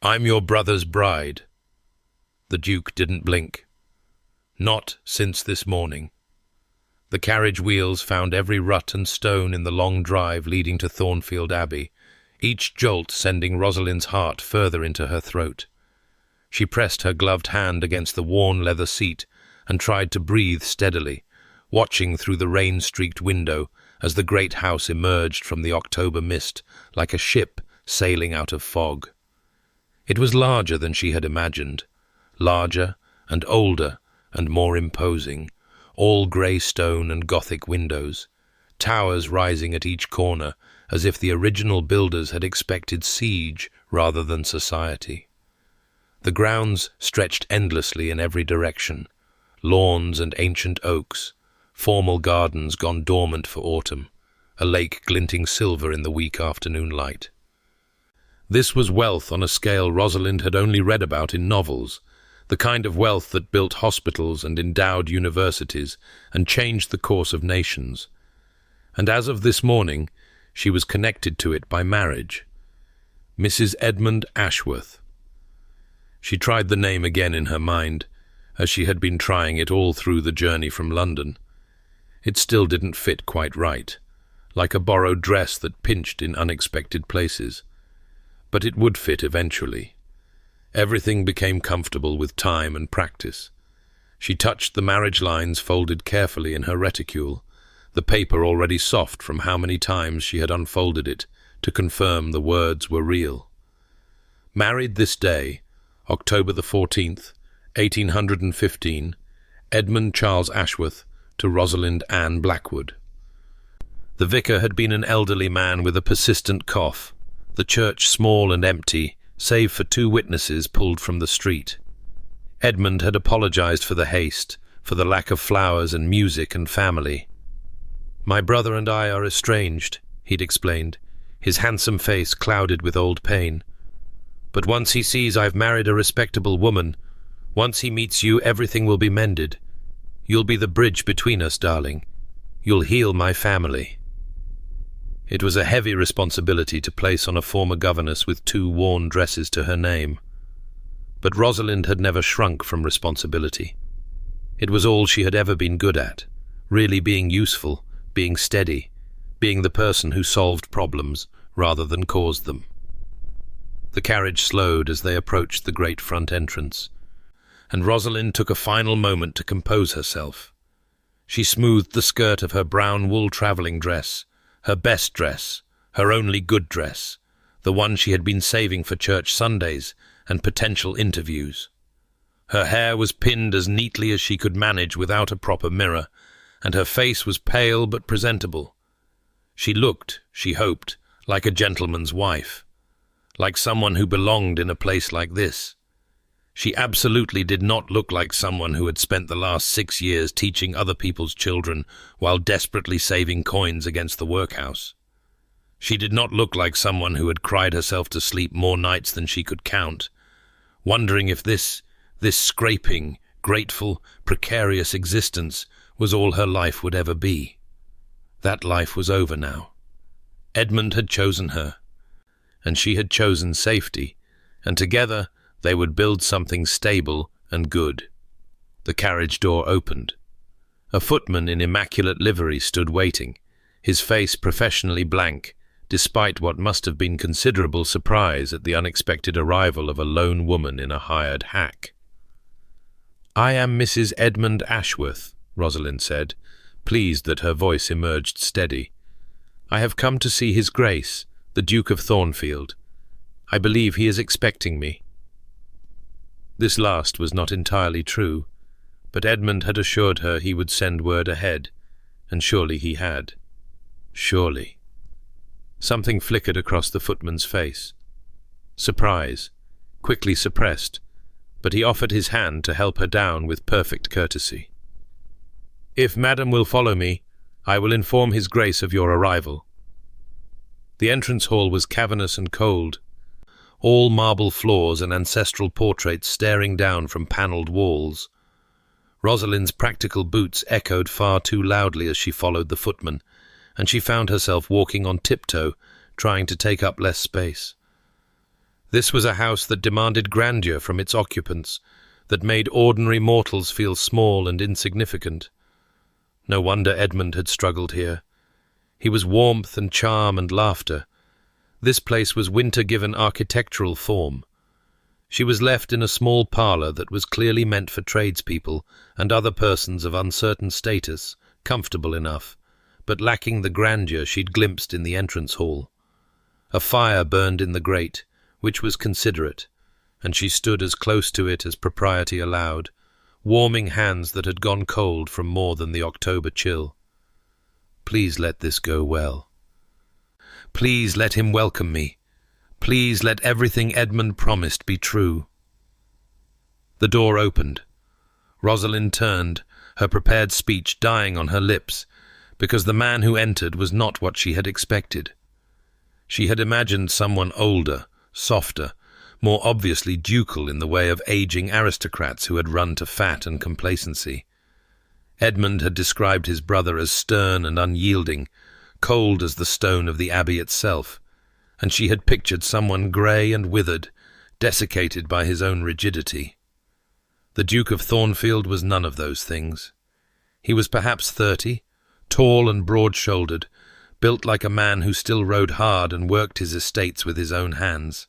I'm your brother's bride." The Duke didn't blink. Not since this morning. The carriage wheels found every rut and stone in the long drive leading to Thornfield Abbey, each jolt sending Rosalind's heart further into her throat. She pressed her gloved hand against the worn leather seat and tried to breathe steadily, watching through the rain-streaked window as the great house emerged from the October mist like a ship sailing out of fog. It was larger than she had imagined, larger and older and more imposing, all grey stone and Gothic windows, towers rising at each corner as if the original builders had expected siege rather than society. The grounds stretched endlessly in every direction, lawns and ancient oaks, formal gardens gone dormant for autumn, a lake glinting silver in the weak afternoon light. This was wealth on a scale Rosalind had only read about in novels, the kind of wealth that built hospitals and endowed universities and changed the course of nations. And as of this morning, she was connected to it by marriage. Mrs. Edmund Ashworth. She tried the name again in her mind, as she had been trying it all through the journey from London. It still didn't fit quite right, like a borrowed dress that pinched in unexpected places. But it would fit eventually. Everything became comfortable with time and practice. She touched the marriage lines folded carefully in her reticule, the paper already soft from how many times she had unfolded it to confirm the words were real. Married this day, October the 14th, 1815, Edmund Charles Ashworth to Rosalind Ann Blackwood. The vicar had been an elderly man with a persistent cough, the church small and empty, save for 2 witnesses pulled from the street. Edmund had apologized for the haste, for the lack of flowers and music and family. "My brother and I are estranged," he'd explained, his handsome face clouded with old pain. "But once he sees I've married a respectable woman, once he meets you, everything will be mended. You'll be the bridge between us, darling. You'll heal my family." It was a heavy responsibility to place on a former governess with 2 worn dresses to her name. But Rosalind had never shrunk from responsibility. It was all she had ever been good at, really being useful, being steady, being the person who solved problems rather than caused them. The carriage slowed as they approached the great front entrance, and Rosalind took a final moment to compose herself. She smoothed the skirt of her brown wool travelling dress, her best dress, her only good dress, the one she had been saving for church Sundays and potential interviews. Her hair was pinned as neatly as she could manage without a proper mirror, and her face was pale but presentable. She looked, she hoped, like a gentleman's wife, like someone who belonged in a place like this. She absolutely did not look like someone who had spent the last 6 years teaching other people's children while desperately saving coins against the workhouse. She did not look like someone who had cried herself to sleep more nights than she could count, wondering if this scraping, grateful, precarious existence was all her life would ever be. That life was over now. Edmund had chosen her, and she had chosen safety, and together they would build something stable and good. The carriage door opened. A footman in immaculate livery stood waiting, his face professionally blank, despite what must have been considerable surprise at the unexpected arrival of a lone woman in a hired hack. "I am Mrs. Edmund Ashworth," Rosalind said, pleased that her voice emerged steady. "I have come to see His Grace, the Duke of Thornfield. I believe he is expecting me." This last was not entirely true, but Edmund had assured her he would send word ahead, and surely he had. Surely. Something flickered across the footman's face. Surprise, quickly suppressed, but he offered his hand to help her down with perfect courtesy. "If Madam will follow me, I will inform His Grace of your arrival." The entrance hall was cavernous and cold, all marble floors and ancestral portraits staring down from panelled walls. Rosalind's practical boots echoed far too loudly as she followed the footman, and she found herself walking on tiptoe, trying to take up less space. This was a house that demanded grandeur from its occupants, that made ordinary mortals feel small and insignificant. No wonder Edmund had struggled here. He was warmth and charm and laughter. This place was winter-given architectural form. She was left in a small parlour that was clearly meant for tradespeople and other persons of uncertain status, comfortable enough, but lacking the grandeur she'd glimpsed in the entrance hall. A fire burned in the grate, which was considerate, and she stood as close to it as propriety allowed, warming hands that had gone cold from more than the October chill. Please let this go well. Please let him welcome me. Please let everything Edmund promised be true. The door opened. Rosalind turned, her prepared speech dying on her lips, because the man who entered was not what she had expected. She had imagined someone older, softer, more obviously ducal in the way of aging aristocrats who had run to fat and complacency. Edmund had described his brother as stern and unyielding, cold as the stone of the abbey itself, and she had pictured someone grey and withered, desiccated by his own rigidity. The Duke of Thornfield was none of those things. He was perhaps 30, tall and broad-shouldered, built like a man who still rode hard and worked his estates with his own hands.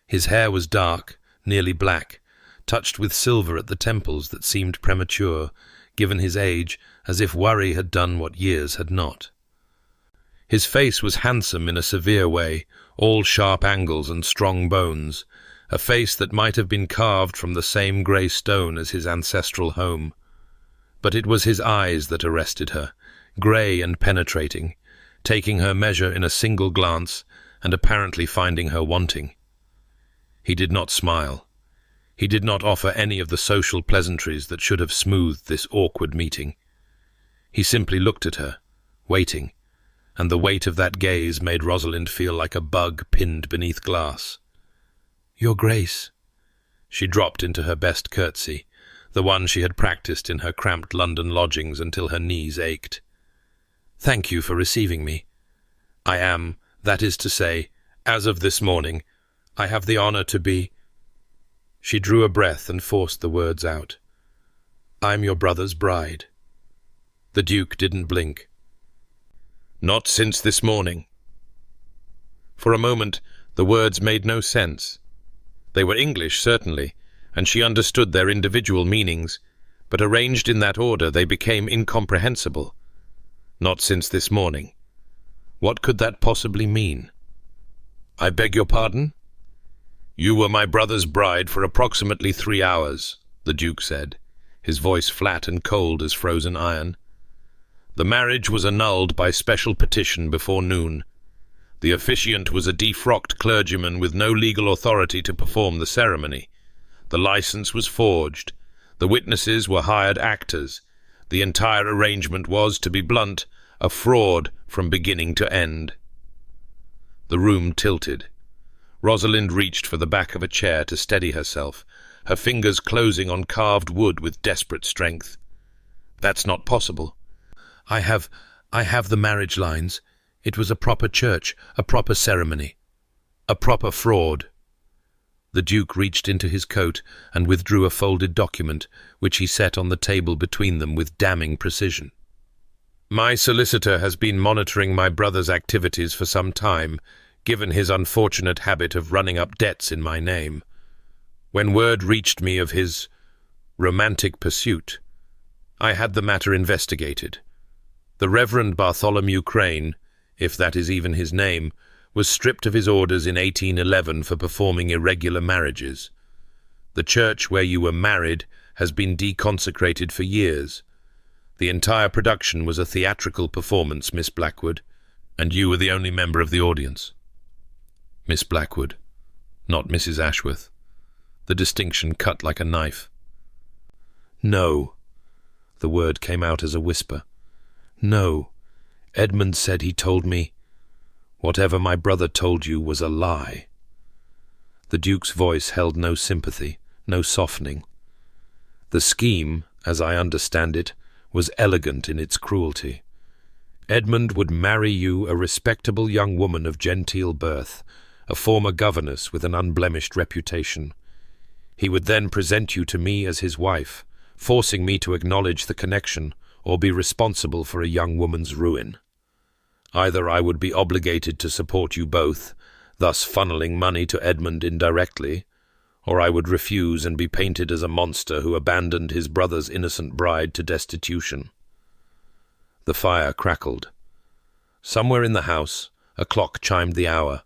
His hair was dark, nearly black, touched with silver at the temples that seemed premature, given his age, as if worry had done what years had not. His face was handsome in a severe way, all sharp angles and strong bones, a face that might have been carved from the same grey stone as his ancestral home. But it was his eyes that arrested her, grey and penetrating, taking her measure in a single glance and apparently finding her wanting. He did not smile. He did not offer any of the social pleasantries that should have smoothed this awkward meeting. He simply looked at her, waiting, and the weight of that gaze made Rosalind feel like a bug pinned beneath glass. "Your Grace." She dropped into her best curtsy, the one she had practiced in her cramped London lodgings until her knees ached. "Thank you for receiving me. I am, that is to say, as of this morning, I have the honour to be—" She drew a breath and forced the words out. "I'm your brother's bride." The Duke didn't blink. "Not since this morning." For a moment, the words made no sense. They were English, certainly, and she understood their individual meanings, but arranged in that order they became incomprehensible. Not since this morning. What could that possibly mean? "I beg your pardon?" "You were my brother's bride for approximately 3 hours," the Duke said, his voice flat and cold as frozen iron. "The marriage was annulled by special petition before noon. The officiant was a defrocked clergyman with no legal authority to perform the ceremony. The license was forged. The witnesses were hired actors. The entire arrangement was, to be blunt, a fraud from beginning to end." The room tilted. Rosalind reached for the back of a chair to steady herself, her fingers closing on carved wood with desperate strength. "That's not possible." I have the marriage lines. It was a proper church, a proper ceremony, a proper fraud." The Duke reached into his coat and withdrew a folded document, which he set on the table between them with damning precision. "My solicitor has been monitoring my brother's activities for some time, given his unfortunate habit of running up debts in my name. When word reached me of his romantic pursuit, I had the matter investigated. The Reverend Bartholomew Crane, if that is even his name, was stripped of his orders in 1811 for performing irregular marriages. The church where you were married has been deconsecrated for years. The entire production was a theatrical performance, Miss Blackwood, and you were the only member of the audience." Miss Blackwood, not Mrs. Ashworth. The distinction cut like a knife. "No." The word came out as a whisper. "No. Edmund said he told me. Whatever my brother told you was a lie." The Duke's voice held no sympathy, no softening. "The scheme, as I understand it, was elegant in its cruelty. Edmund would marry you, a respectable young woman of genteel birth, a former governess with an unblemished reputation. He would then present you to me as his wife, forcing me to acknowledge the connection or be responsible for a young woman's ruin. Either I would be obligated to support you both, thus funneling money to Edmund indirectly, or I would refuse and be painted as a monster who abandoned his brother's innocent bride to destitution. The fire crackled. Somewhere in the house, a clock chimed the hour.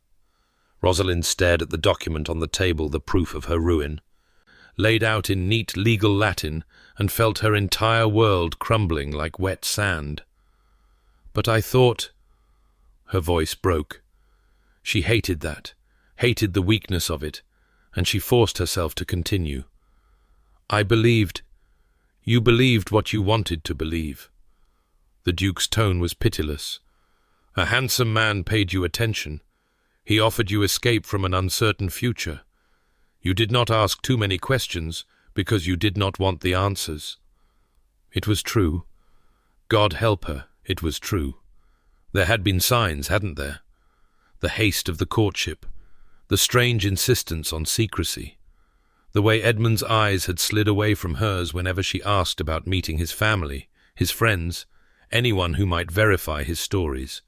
Rosalind stared at the document on the table, the proof of her ruin, laid out in neat legal Latin, and felt her entire world crumbling like wet sand. "But I thought—" Her voice broke. She hated that, hated the weakness of it, and she forced herself to continue. "I believed. You believed what you wanted to believe." The Duke's tone was pitiless. "A handsome man paid you attention. He offered you escape from an uncertain future. You did not ask too many questions because you did not want the answers." It was true. God help her, it was true. There had been signs, hadn't there? The haste of the courtship, the strange insistence on secrecy, the way Edmund's eyes had slid away from hers whenever she asked about meeting his family, his friends, anyone who might verify his stories.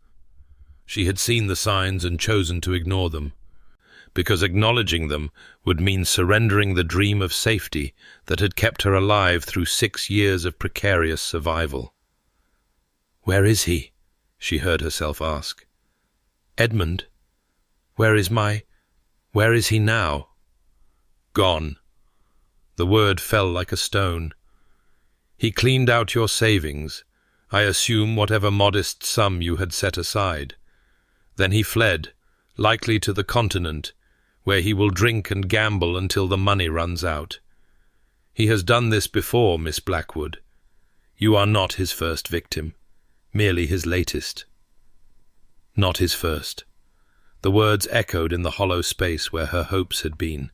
She had seen the signs and chosen to ignore them, because acknowledging them would mean surrendering the dream of safety that had kept her alive through 6 years of precarious survival. "Where is he?" she heard herself ask. "Edmund? Where is he now?" "Gone." The word fell like a stone. "He cleaned out your savings, I assume whatever modest sum you had set aside. Then he fled, likely to the continent, where he will drink and gamble until the money runs out. He has done this before, Miss Blackwood. You are not his first victim, merely his latest." Not his first. The words echoed in the hollow space where her hopes had been.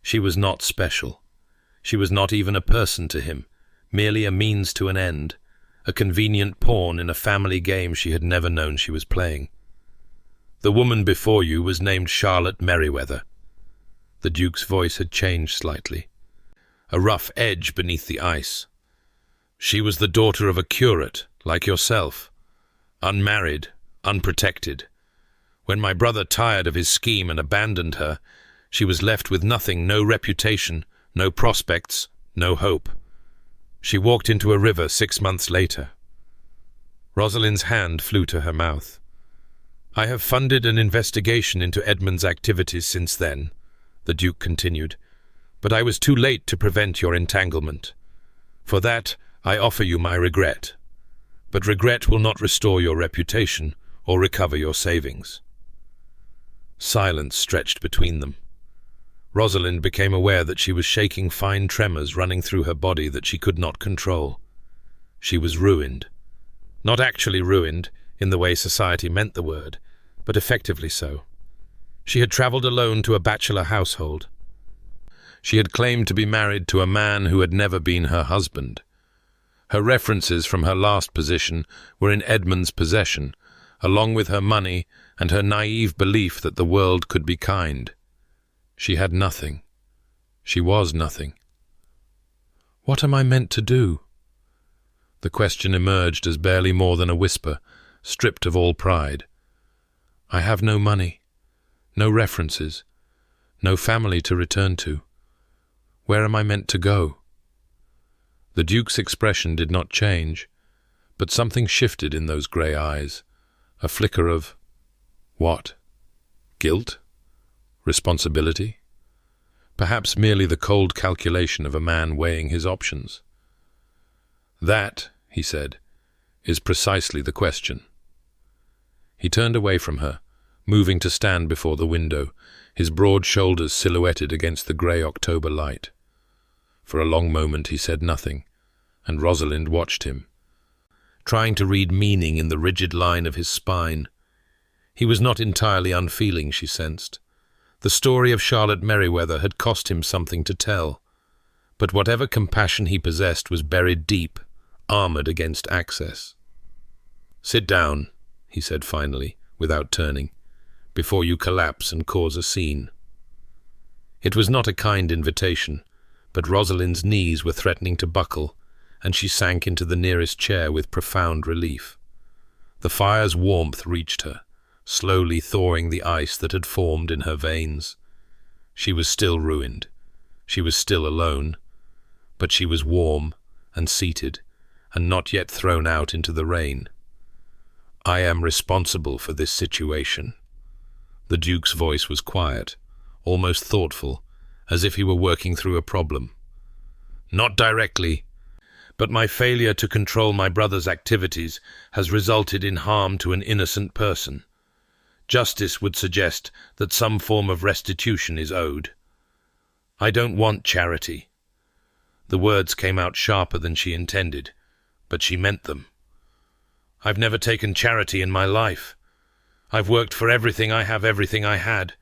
She was not special. She was not even a person to him, merely a means to an end, a convenient pawn in a family game she had never known she was playing. "The woman before you was named Charlotte Merriweather." The Duke's voice had changed slightly, a rough edge beneath the ice. "She was the daughter of a curate, like yourself, unmarried, unprotected. When my brother tired of his scheme and abandoned her, she was left with nothing, no reputation, no prospects, no hope. She walked into a river 6 months later." Rosalind's hand flew to her mouth. "I have funded an investigation into Edmund's activities since then," the Duke continued, "but I was too late to prevent your entanglement. For that, I offer you my regret. But regret will not restore your reputation or recover your savings." Silence stretched between them. Rosalind became aware that she was shaking fine tremors running through her body that she could not control. She was ruined. Not actually ruined, in the way society meant the word, but effectively so. She had travelled alone to a bachelor household. She had claimed to be married to a man who had never been her husband. Her references from her last position were in Edmund's possession, along with her money and her naive belief that the world could be kind. She had nothing. She was nothing. "What am I meant to do?" The question emerged as barely more than a whisper, stripped of all pride. "I have no money, no references, no family to return to. Where am I meant to go?" The Duke's expression did not change, but something shifted in those grey eyes, a flicker of what? Guilt? Responsibility? Perhaps merely the cold calculation of a man weighing his options. "That," he said, "is precisely the question." He turned away from her, moving to stand before the window, his broad shoulders silhouetted against the grey October light. For a long moment he said nothing, and Rosalind watched him, trying to read meaning in the rigid line of his spine. He was not entirely unfeeling, she sensed. The story of Charlotte Merriweather had cost him something to tell, but whatever compassion he possessed was buried deep, armoured against access. "Sit down," he said finally, without turning. before you collapse and cause a scene." It was not a kind invitation, but Rosalind's knees were threatening to buckle, and she sank into the nearest chair with profound relief. The fire's warmth reached her, slowly thawing the ice that had formed in her veins. She was still ruined. She was still alone. But she was warm and seated, and not yet thrown out into the rain. "I am responsible for this situation." The Duke's voice was quiet, almost thoughtful, as if he were working through a problem. "Not directly, but my failure to control my brother's activities has resulted in harm to an innocent person. Justice would suggest that some form of restitution is owed. I don't want charity." The words came out sharper than she intended, but she meant them. "I've never taken charity in my life. I've worked for everything I have, everything I had.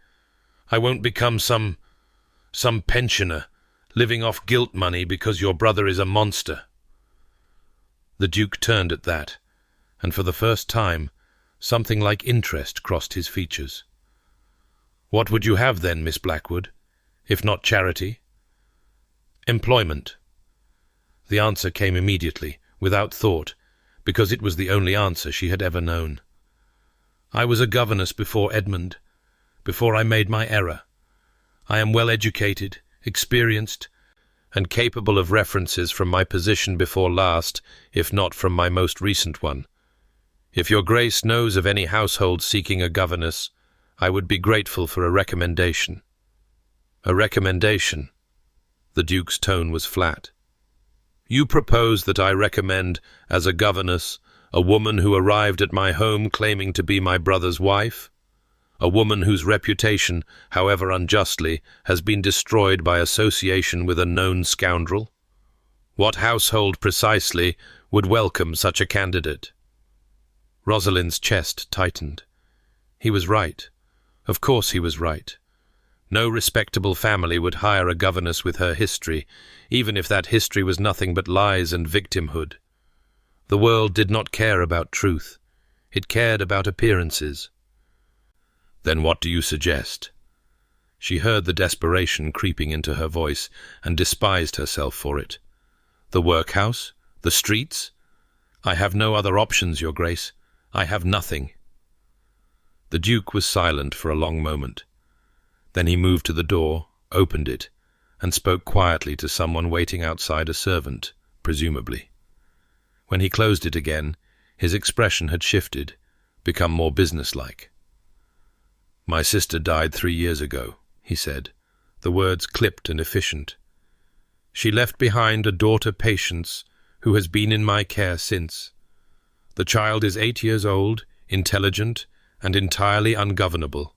I won't become some pensioner, living off guilt money because your brother is a monster." The Duke turned at that, and for the first time, something like interest crossed his features. "What would you have then, Miss Blackwood, if not charity?" "Employment." The answer came immediately, without thought, because it was the only answer she had ever known. "I was a governess before Edmund, before I made my error. I am well educated, experienced, and capable of references from my position before last, if not from my most recent one. If your Grace knows of any household seeking a governess, I would be grateful for a recommendation." "A recommendation?" The Duke's tone was flat. "You propose that I recommend, as a governess, a woman who arrived at my home claiming to be my brother's wife? A woman whose reputation, however unjustly, has been destroyed by association with a known scoundrel? What household, precisely, would welcome such a candidate?" Rosalind's chest tightened. He was right. Of course he was right. No respectable family would hire a governess with her history, even if that history was nothing but lies and victimhood. The world did not care about truth. It cared about appearances. "Then what do you suggest?" She heard the desperation creeping into her voice and despised herself for it. "The workhouse? The streets? I have no other options, Your Grace. I have nothing." The Duke was silent for a long moment. Then he moved to the door, opened it, and spoke quietly to someone waiting outside, a servant, presumably. When he closed it again, his expression had shifted, become more businesslike. "My sister died 3 years ago," he said, the words clipped and efficient. "She left behind a daughter, Patience, who has been in my care since. The child is 8 years old, intelligent, and entirely ungovernable.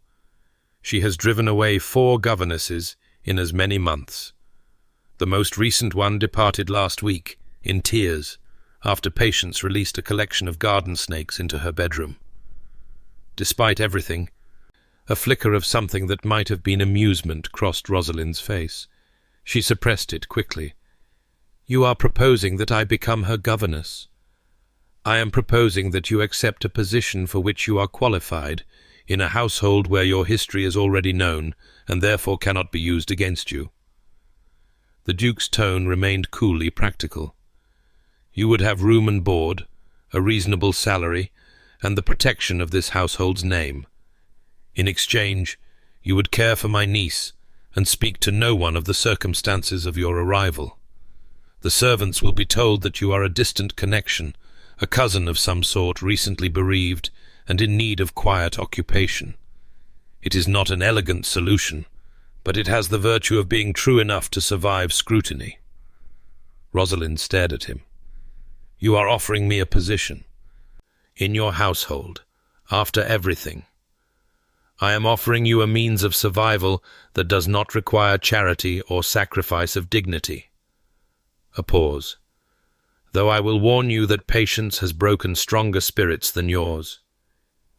She has driven away 4 governesses in as many months. The most recent one departed last week, in tears, after Patience released a collection of garden snakes into her bedroom." Despite everything, a flicker of something that might have been amusement crossed Rosalind's face. She suppressed it quickly. "You are proposing that I become her governess. I am proposing that you accept a position for which you are qualified, in a household where your history is already known, and therefore cannot be used against you." The Duke's tone remained coolly practical. "You would have room and board, a reasonable salary, and the protection of this household's name. In exchange, you would care for my niece, and speak to no one of the circumstances of your arrival. The servants will be told that you are a distant connection, a cousin of some sort, recently bereaved, and in need of quiet occupation. It is not an elegant solution, but it has the virtue of being true enough to survive scrutiny." Rosalind stared at him. "You are offering me a position in your household, after everything. I am offering you a means of survival that does not require charity or sacrifice of dignity." A pause. "Though I will warn you that Patience has broken stronger spirits than yours.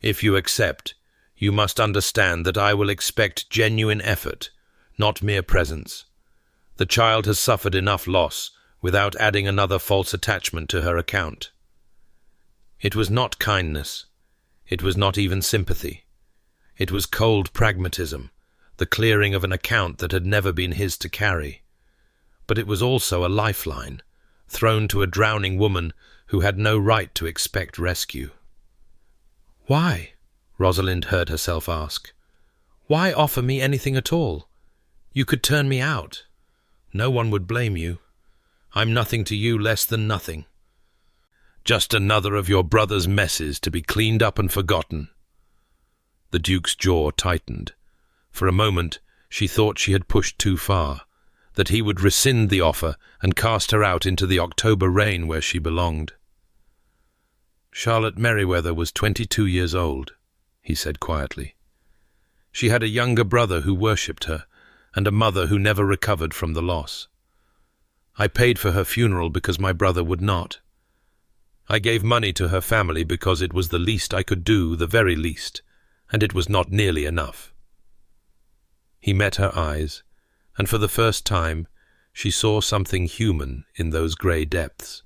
If you accept, you must understand that I will expect genuine effort, not mere presence. The child has suffered enough loss without adding another false attachment to her account." It was not kindness. It was not even sympathy. It was cold pragmatism, the clearing of an account that had never been his to carry. But it was also a lifeline, thrown to a drowning woman who had no right to expect rescue. "Why?" Rosalind heard herself ask. "Why offer me anything at all? You could turn me out. No one would blame you. I'm nothing to you, less than nothing. Just another of your brother's messes to be cleaned up and forgotten." The Duke's jaw tightened. For a moment she thought she had pushed too far, that he would rescind the offer and cast her out into the October rain where she belonged. "Charlotte Merriweather was 22 years old," he said quietly. "She had a younger brother who worshipped her, and a mother who never recovered from the loss. I paid for her funeral because my brother would not. I gave money to her family because it was the least I could do, the very least, and it was not nearly enough." He met her eyes, and for the first time she saw something human in those grey depths.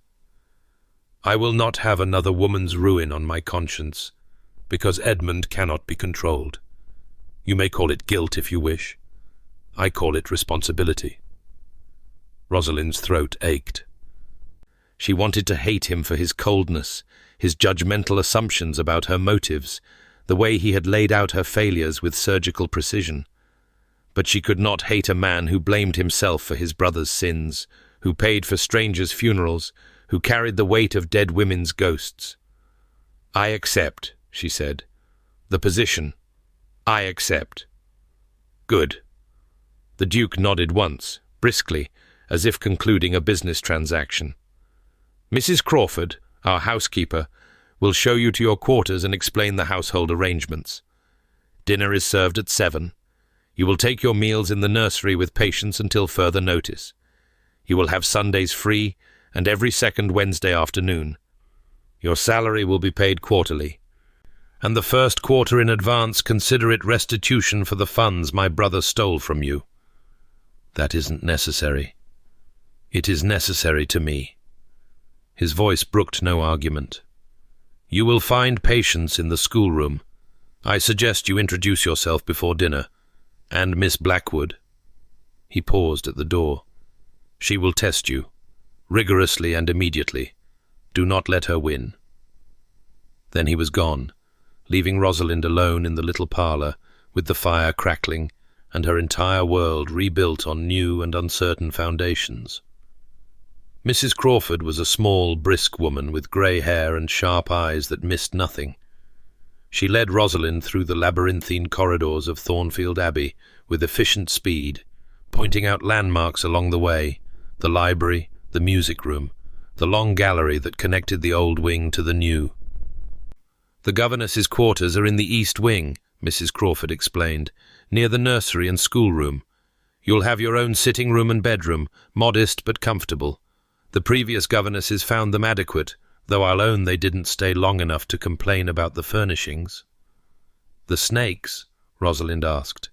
"I will not have another woman's ruin on my conscience, because Edmund cannot be controlled. You may call it guilt if you wish. I call it responsibility." Rosalind's throat ached. She wanted to hate him for his coldness, his judgmental assumptions about her motives, the way he had laid out her failures with surgical precision. But she could not hate a man who blamed himself for his brother's sins, who paid for strangers' funerals, who carried the weight of dead women's ghosts. "I accept," she said. "The position. I accept." "Good." The Duke nodded once, briskly, as if concluding a business transaction. "Mrs. Crawford, our housekeeper, will show you to your quarters and explain the household arrangements. Dinner is served at 7. You will take your meals in the nursery with Patience until further notice. You will have Sundays free and every second Wednesday afternoon. Your salary will be paid quarterly, and the first quarter in advance consider it restitution for the funds my brother stole from you." "That isn't necessary." "It is necessary to me." His voice brooked no argument. "You will find Patience in the schoolroom. I suggest you introduce yourself before dinner. And Miss Blackwood." He paused at the door. "She will test you, rigorously and immediately. Do not let her win." Then he was gone, leaving Rosalind alone in the little parlour, with the fire crackling, and her entire world rebuilt on new and uncertain foundations. Mrs. Crawford was a small, brisk woman with grey hair and sharp eyes that missed nothing. She led Rosalind through the labyrinthine corridors of Thornfield Abbey with efficient speed, pointing out landmarks along the way, the library, the music room, the long gallery that connected the old wing to the new. "The governess's quarters are in the east wing," Mrs. Crawford explained, "near the nursery and schoolroom. You'll have your own sitting room and bedroom, modest but comfortable. The previous governesses found them adequate, though I'll own they didn't stay long enough to complain about the furnishings." "The snakes?" Rosalind asked.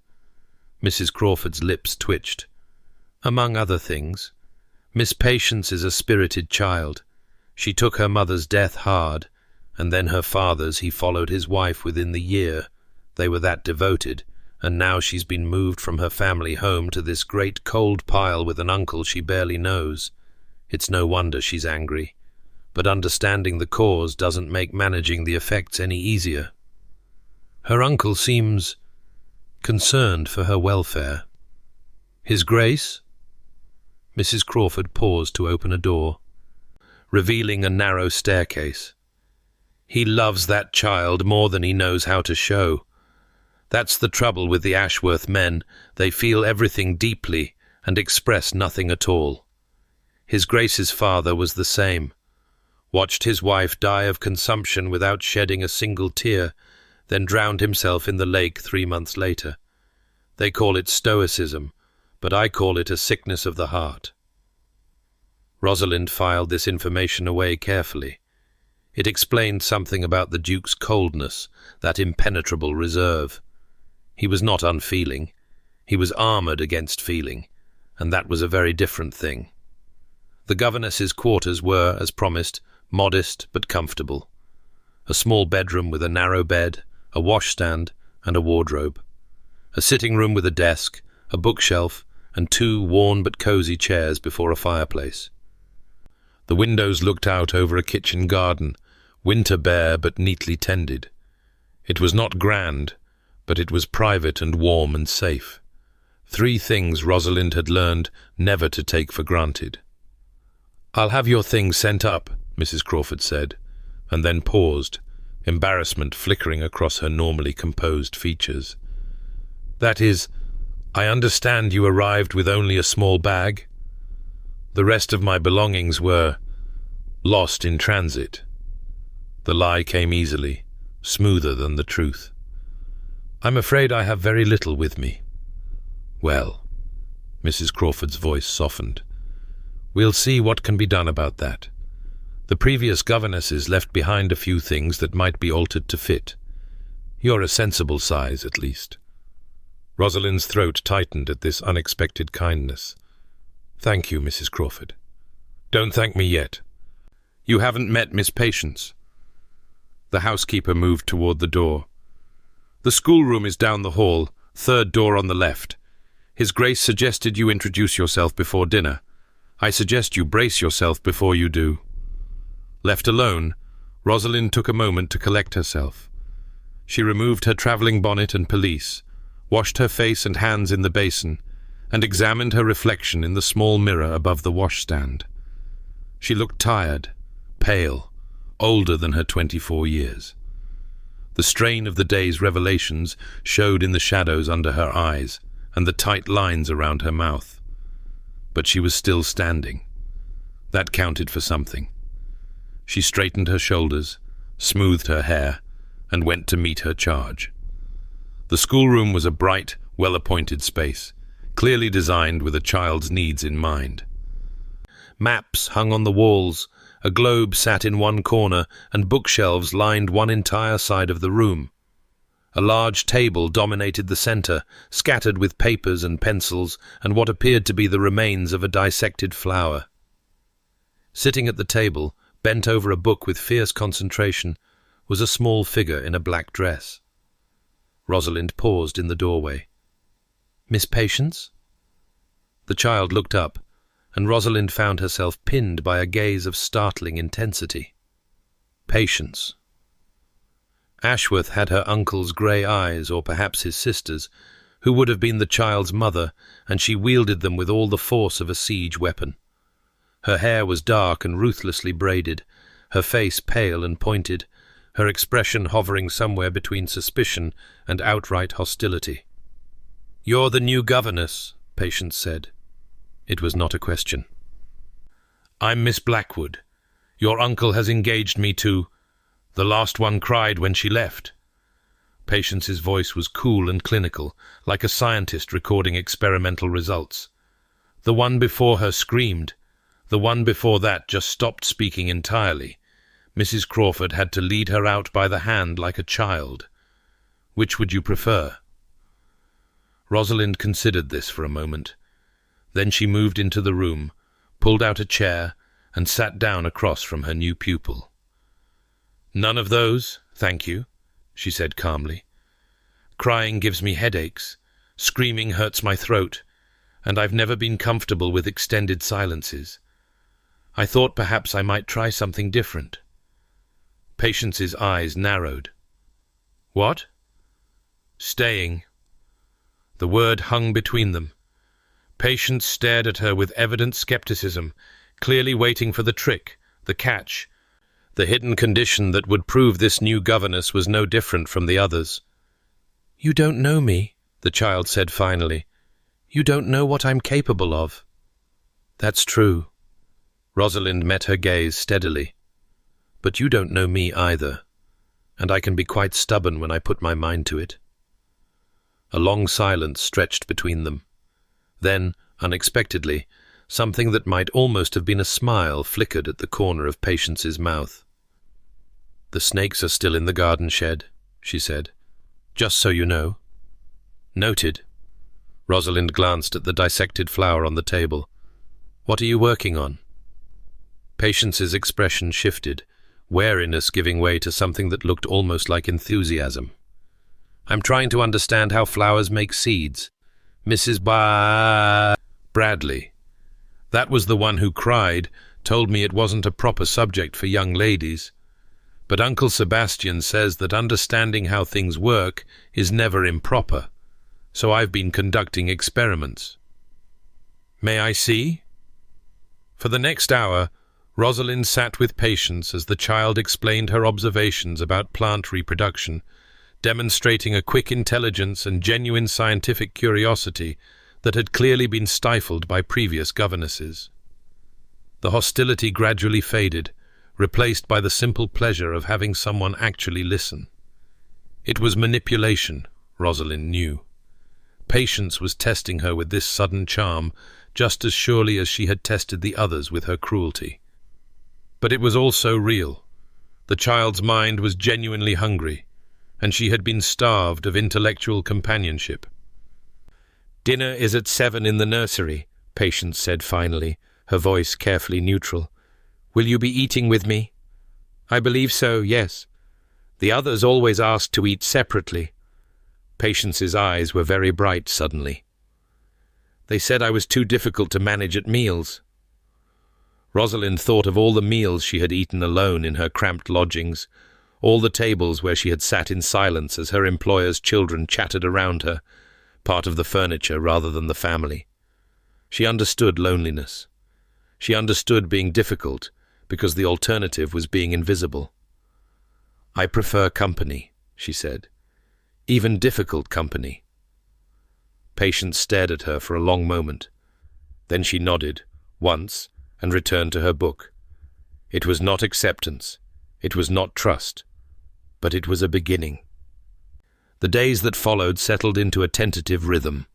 Mrs. Crawford's lips twitched. "Among other things. Miss Patience is a spirited child. She took her mother's death hard, and then her father's. He followed his wife within the year. They were that devoted, and now she's been moved from her family home to this great cold pile with an uncle she barely knows. It's no wonder she's angry. But understanding the cause doesn't make managing the effects any easier. Her uncle seems concerned for her welfare." "His Grace?" Mrs. Crawford paused to open a door, revealing a narrow staircase. "He loves that child more than he knows how to show. That's the trouble with the Ashworth men. They feel everything deeply and express nothing at all. His Grace's father was the same. Watched his wife die of consumption without shedding a single tear, then drowned himself in the lake 3 months later. They call it stoicism, but I call it a sickness of the heart." Rosalind filed this information away carefully. It explained something about the Duke's coldness, that impenetrable reserve. He was not unfeeling. He was armoured against feeling, and that was a very different thing. The governess's quarters were, as promised, modest but comfortable. A small bedroom with a narrow bed, a washstand, and a wardrobe. A sitting room with a desk, a bookshelf, and 2 worn but cosy chairs before a fireplace. The windows looked out over a kitchen garden, winter bare but neatly tended. It was not grand, but it was private and warm and safe. 3 things Rosalind had learned never to take for granted. "I'll have your things sent up," Mrs. Crawford said, and then paused, embarrassment flickering across her normally composed features. "That is, I understand you arrived with only a small bag. The rest of my belongings were lost in transit." The lie came easily, smoother than the truth. "I'm afraid I have very little with me." "Well," Mrs. Crawford's voice softened, "we'll see what can be done about that. The previous governesses left behind a few things that might be altered to fit. You're a sensible size, at least." Rosalind's throat tightened at this unexpected kindness. "Thank you, Mrs. Crawford." "Don't thank me yet. You haven't met Miss Patience." The housekeeper moved toward the door. "The schoolroom is down the hall, 3rd door on the left. His Grace suggested you introduce yourself before dinner. I suggest you brace yourself before you do." Left alone, Rosalind took a moment to collect herself. She removed her travelling bonnet and pelisse, washed her face and hands in the basin, and examined her reflection in the small mirror above the washstand. She looked tired, pale, older than her 24 years. The strain of the day's revelations showed in the shadows under her eyes and the tight lines around her mouth. But she was still standing. That counted for something. She straightened her shoulders, smoothed her hair, and went to meet her charge. The schoolroom was a bright, well-appointed space, clearly designed with a child's needs in mind. Maps hung on the walls, a globe sat in one corner, and bookshelves lined one entire side of the room. A large table dominated the center, scattered with papers and pencils and what appeared to be the remains of a dissected flower. Sitting at the table, bent over a book with fierce concentration, was a small figure in a black dress. Rosalind paused in the doorway. "Miss Patience?" The child looked up, and Rosalind found herself pinned by a gaze of startling intensity. Patience. Ashworth had her uncle's grey eyes, or perhaps his sister's, who would have been the child's mother, and she wielded them with all the force of a siege weapon. Her hair was dark and ruthlessly braided, her face pale and pointed, her expression hovering somewhere between suspicion and outright hostility. "You're the new governess," Patience said. It was not a question. "I'm Miss Blackwood. Your uncle has engaged me to... The last one cried when she left." Patience's voice was cool and clinical, like a scientist recording experimental results. "The one before her screamed. The one before that just stopped speaking entirely. Mrs. Crawford had to lead her out by the hand like a child. Which would you prefer?" Rosalind considered this for a moment. Then she moved into the room, pulled out a chair, and sat down across from her new pupil. "None of those, thank you," she said calmly. "Crying gives me headaches, screaming hurts my throat, and I've never been comfortable with extended silences. I thought perhaps I might try something different." Patience's eyes narrowed. "What?" "Staying." The word hung between them. Patience stared at her with evident skepticism, clearly waiting for the trick, the catch, the hidden condition that would prove this new governess was no different from the others. "You don't know me," the child said finally. "You don't know what I'm capable of." "That's true." Rosalind met her gaze steadily. "But you don't know me either, and I can be quite stubborn when I put my mind to it." A long silence stretched between them. Then, unexpectedly, something that might almost have been a smile flickered at the corner of Patience's mouth. "The snakes are still in the garden shed," she said. "Just so you know." "Noted." Rosalind glanced at the dissected flower on the table. "What are you working on?" Patience's expression shifted, wariness giving way to something that looked almost like enthusiasm. I'm trying to understand how flowers make seeds. Mrs. Bradley, that was the one who cried, told me it wasn't a proper subject for young ladies. But Uncle Sebastian says that understanding how things work is never improper, so I've been conducting experiments. May I see? For the next hour, Rosalind sat with patience as the child explained her observations about plant reproduction, demonstrating a quick intelligence and genuine scientific curiosity that had clearly been stifled by previous governesses. The hostility gradually faded, replaced by the simple pleasure of having someone actually listen. It was manipulation, Rosalind knew. Patience was testing her with this sudden charm, just as surely as she had tested the others with her cruelty. But it was also real. The child's mind was genuinely hungry, and she had been starved of intellectual companionship. "Dinner is at 7 in the nursery," Patience said finally, her voice carefully neutral. "Will you be eating with me?" "I believe so, yes. The others always ask to eat separately." Patience's eyes were very bright suddenly. "They said I was too difficult to manage at meals." Rosalind thought of all the meals she had eaten alone in her cramped lodgings, all the tables where she had sat in silence as her employer's children chattered around her, part of the furniture rather than the family. She understood loneliness. She understood being difficult because the alternative was being invisible. "I prefer company," she said. "Even difficult company." Patience stared at her for a long moment. Then she nodded, once, and returned to her book. It was not acceptance. It was not trust. But it was a beginning. The days that followed settled into a tentative rhythm.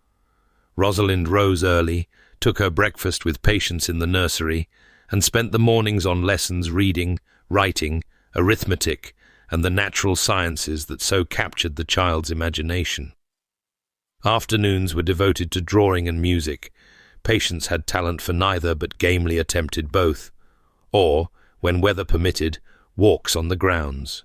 Rosalind rose early, took her breakfast with Patience in the nursery, and spent the mornings on lessons reading, writing, arithmetic, and the natural sciences that so captured the child's imagination. Afternoons were devoted to drawing and music. Patience had talent for neither but gamely attempted both, or, when weather permitted, walks on the grounds.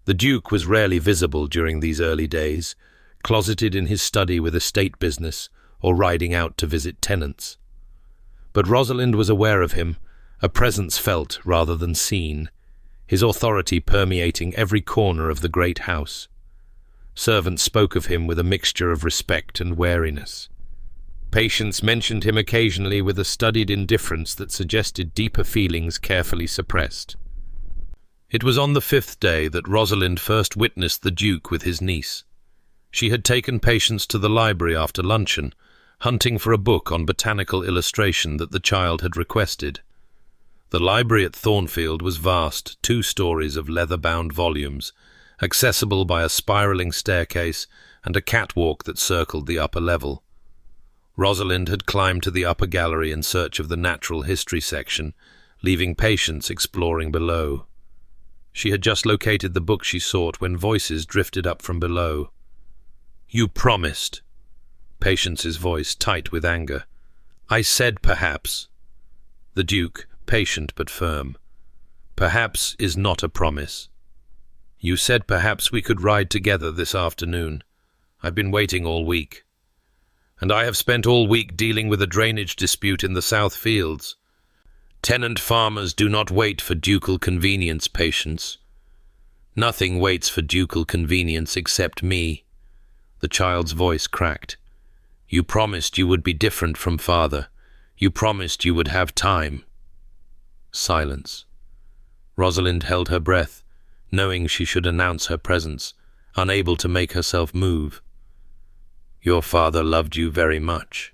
The Duke was rarely visible during these early days, closeted in his study with estate business or riding out to visit tenants. But Rosalind was aware of him, a presence felt rather than seen, his authority permeating every corner of the great house. Servants spoke of him with a mixture of respect and wariness. Patience mentioned him occasionally with a studied indifference that suggested deeper feelings carefully suppressed. It was on the 5th day that Rosalind first witnessed the Duke with his niece. She had taken Patience to the library after luncheon, hunting for a book on botanical illustration that the child had requested. The library at Thornfield was vast, 2 stories of leather-bound volumes, accessible by a spiralling staircase and a catwalk that circled the upper level. Rosalind had climbed to the upper gallery in search of the natural history section, leaving Patience exploring below. She had just located the book she sought when voices drifted up from below. "You promised." Patience's voice tight with anger. "I said perhaps." The Duke, patient but firm. "Perhaps is not a promise. You said perhaps we could ride together this afternoon. I've been waiting all week. And I have spent all week dealing with a drainage dispute in the South Fields. Tenant farmers do not wait for ducal convenience, Patience. Nothing waits for ducal convenience except me." The child's voice cracked. "You promised you would be different from father. You promised you would have time." Silence. Rosalind held her breath, knowing she should announce her presence, unable to make herself move. "Your father loved you very much."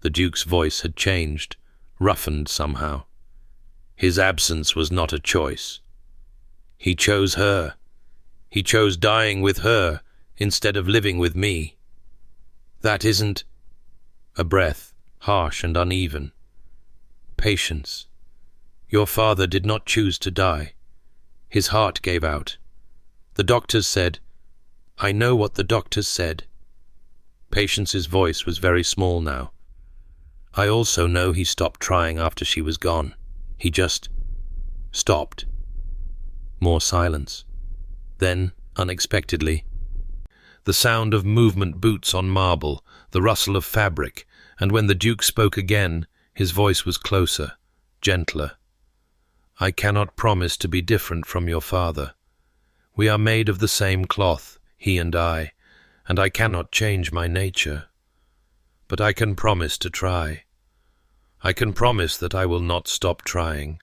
The Duke's voice had changed, roughened somehow. "His absence was not a choice. He chose her. He chose dying with her instead of living with me. That isn't—" A breath, harsh and uneven. "Patience. Your father did not choose to die. His heart gave out. The doctors said—" "I know what the doctors said." Patience's voice was very small now. "I also know he stopped trying after she was gone. He just stopped." More silence. Then, unexpectedly, the sound of movement boots on marble, the rustle of fabric, and when the Duke spoke again, his voice was closer, gentler. "I cannot promise to be different from your father. We are made of the same cloth, he and I cannot change my nature. But I can promise to try. I can promise that I will not stop trying,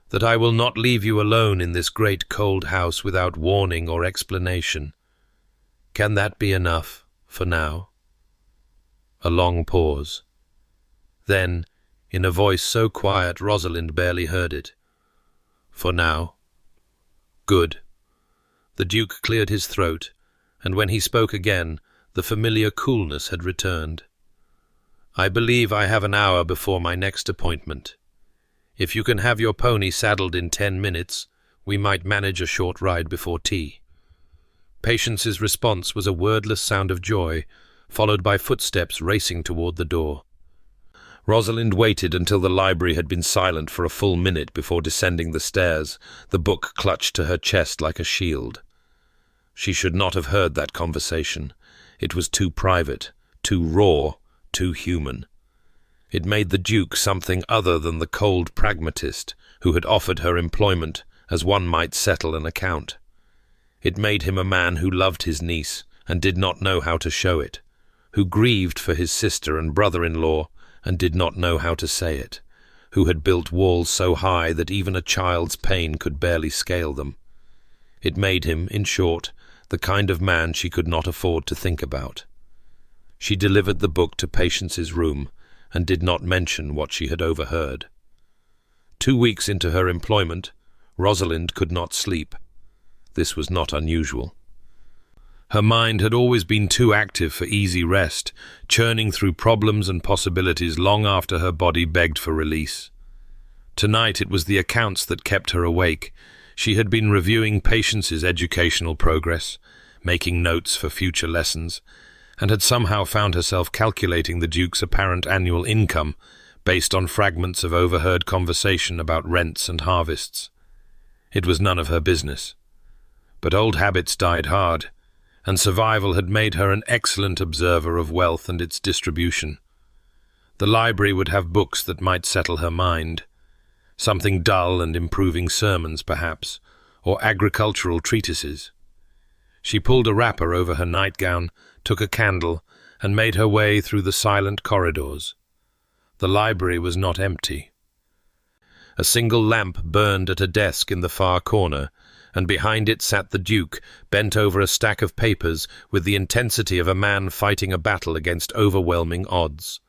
that I will not leave you alone in this great cold house without warning or explanation. Can that be enough, for now?" A long pause. Then, in a voice so quiet Rosalind barely heard it, "For now." "Good." The Duke cleared his throat, and when he spoke again, the familiar coolness had returned. "I believe I have an hour before my next appointment. If you can have your pony saddled in 10 minutes, we might manage a short ride before tea." Patience's response was a wordless sound of joy, followed by footsteps racing toward the door. Rosalind waited until the library had been silent for a full minute before descending the stairs, the book clutched to her chest like a shield. She should not have heard that conversation. It was too private, too raw, too human. It made the Duke something other than the cold pragmatist who had offered her employment as one might settle an account. It made him a man who loved his niece and did not know how to show it, who grieved for his sister and brother-in-law and did not know how to say it, who had built walls so high that even a child's pain could barely scale them. It made him, in short, the kind of man she could not afford to think about. She delivered the book to Patience's room and did not mention what she had overheard. 2 weeks into her employment, Rosalind could not sleep. This was not unusual. Her mind had always been too active for easy rest, churning through problems and possibilities long after her body begged for release. Tonight it was the accounts that kept her awake. She had been reviewing Patience's educational progress, making notes for future lessons, and had somehow found herself calculating the Duke's apparent annual income based on fragments of overheard conversation about rents and harvests. It was none of her business. But old habits died hard, and survival had made her an excellent observer of wealth and its distribution. The library would have books that might settle her mind, something dull and improving sermons, perhaps, or agricultural treatises. She pulled a wrapper over her nightgown, took a candle, and made her way through the silent corridors. The library was not empty. A single lamp burned at a desk in the far corner, and behind it sat the Duke, bent over a stack of papers with the intensity of a man fighting a battle against overwhelming odds.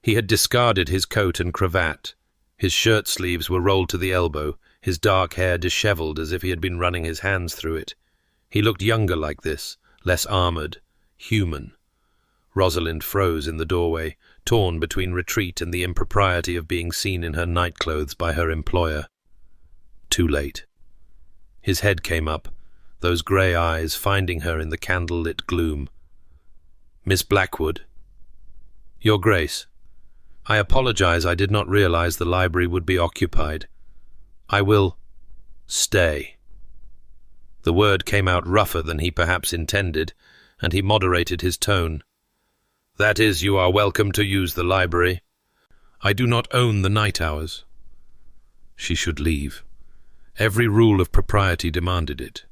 He had discarded his coat and cravat. His shirt sleeves were rolled to the elbow, his dark hair dishevelled as if he had been running his hands through it. He looked younger like this, less armoured, human. Rosalind froze in the doorway, torn between retreat and the impropriety of being seen in her nightclothes by her employer. Too late. His head came up, those grey eyes finding her in the candle-lit gloom. "Miss Blackwood." "Your Grace, I apologize. I did not realize the library would be occupied. I will stay." The word came out rougher than he perhaps intended, and he moderated his tone. "That is, you are welcome to use the library. I do not own the night hours." She should leave. Every rule of propriety demanded it.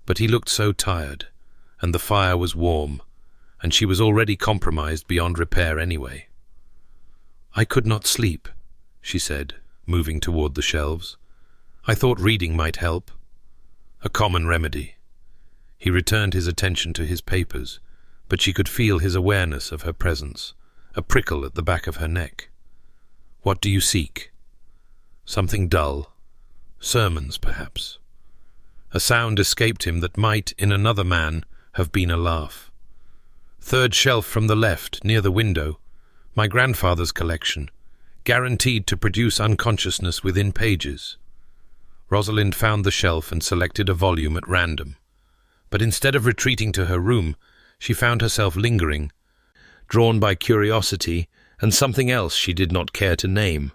But he looked so tired, and the fire was warm, and she was already compromised beyond repair anyway. "I could not sleep," she said, moving toward the shelves. "I thought reading might help." A common remedy. He returned his attention to his papers, but she could feel his awareness of her presence, a prickle at the back of her neck. "What do you seek?" "Something dull. Sermons, perhaps." A sound escaped him that might, in another man, have been a laugh. "Third shelf from the left, near the window. My grandfather's collection, guaranteed to produce unconsciousness within pages." Rosalind found the shelf and selected a volume at random. But instead of retreating to her room, she found herself lingering, drawn by curiosity and something else she did not care to name.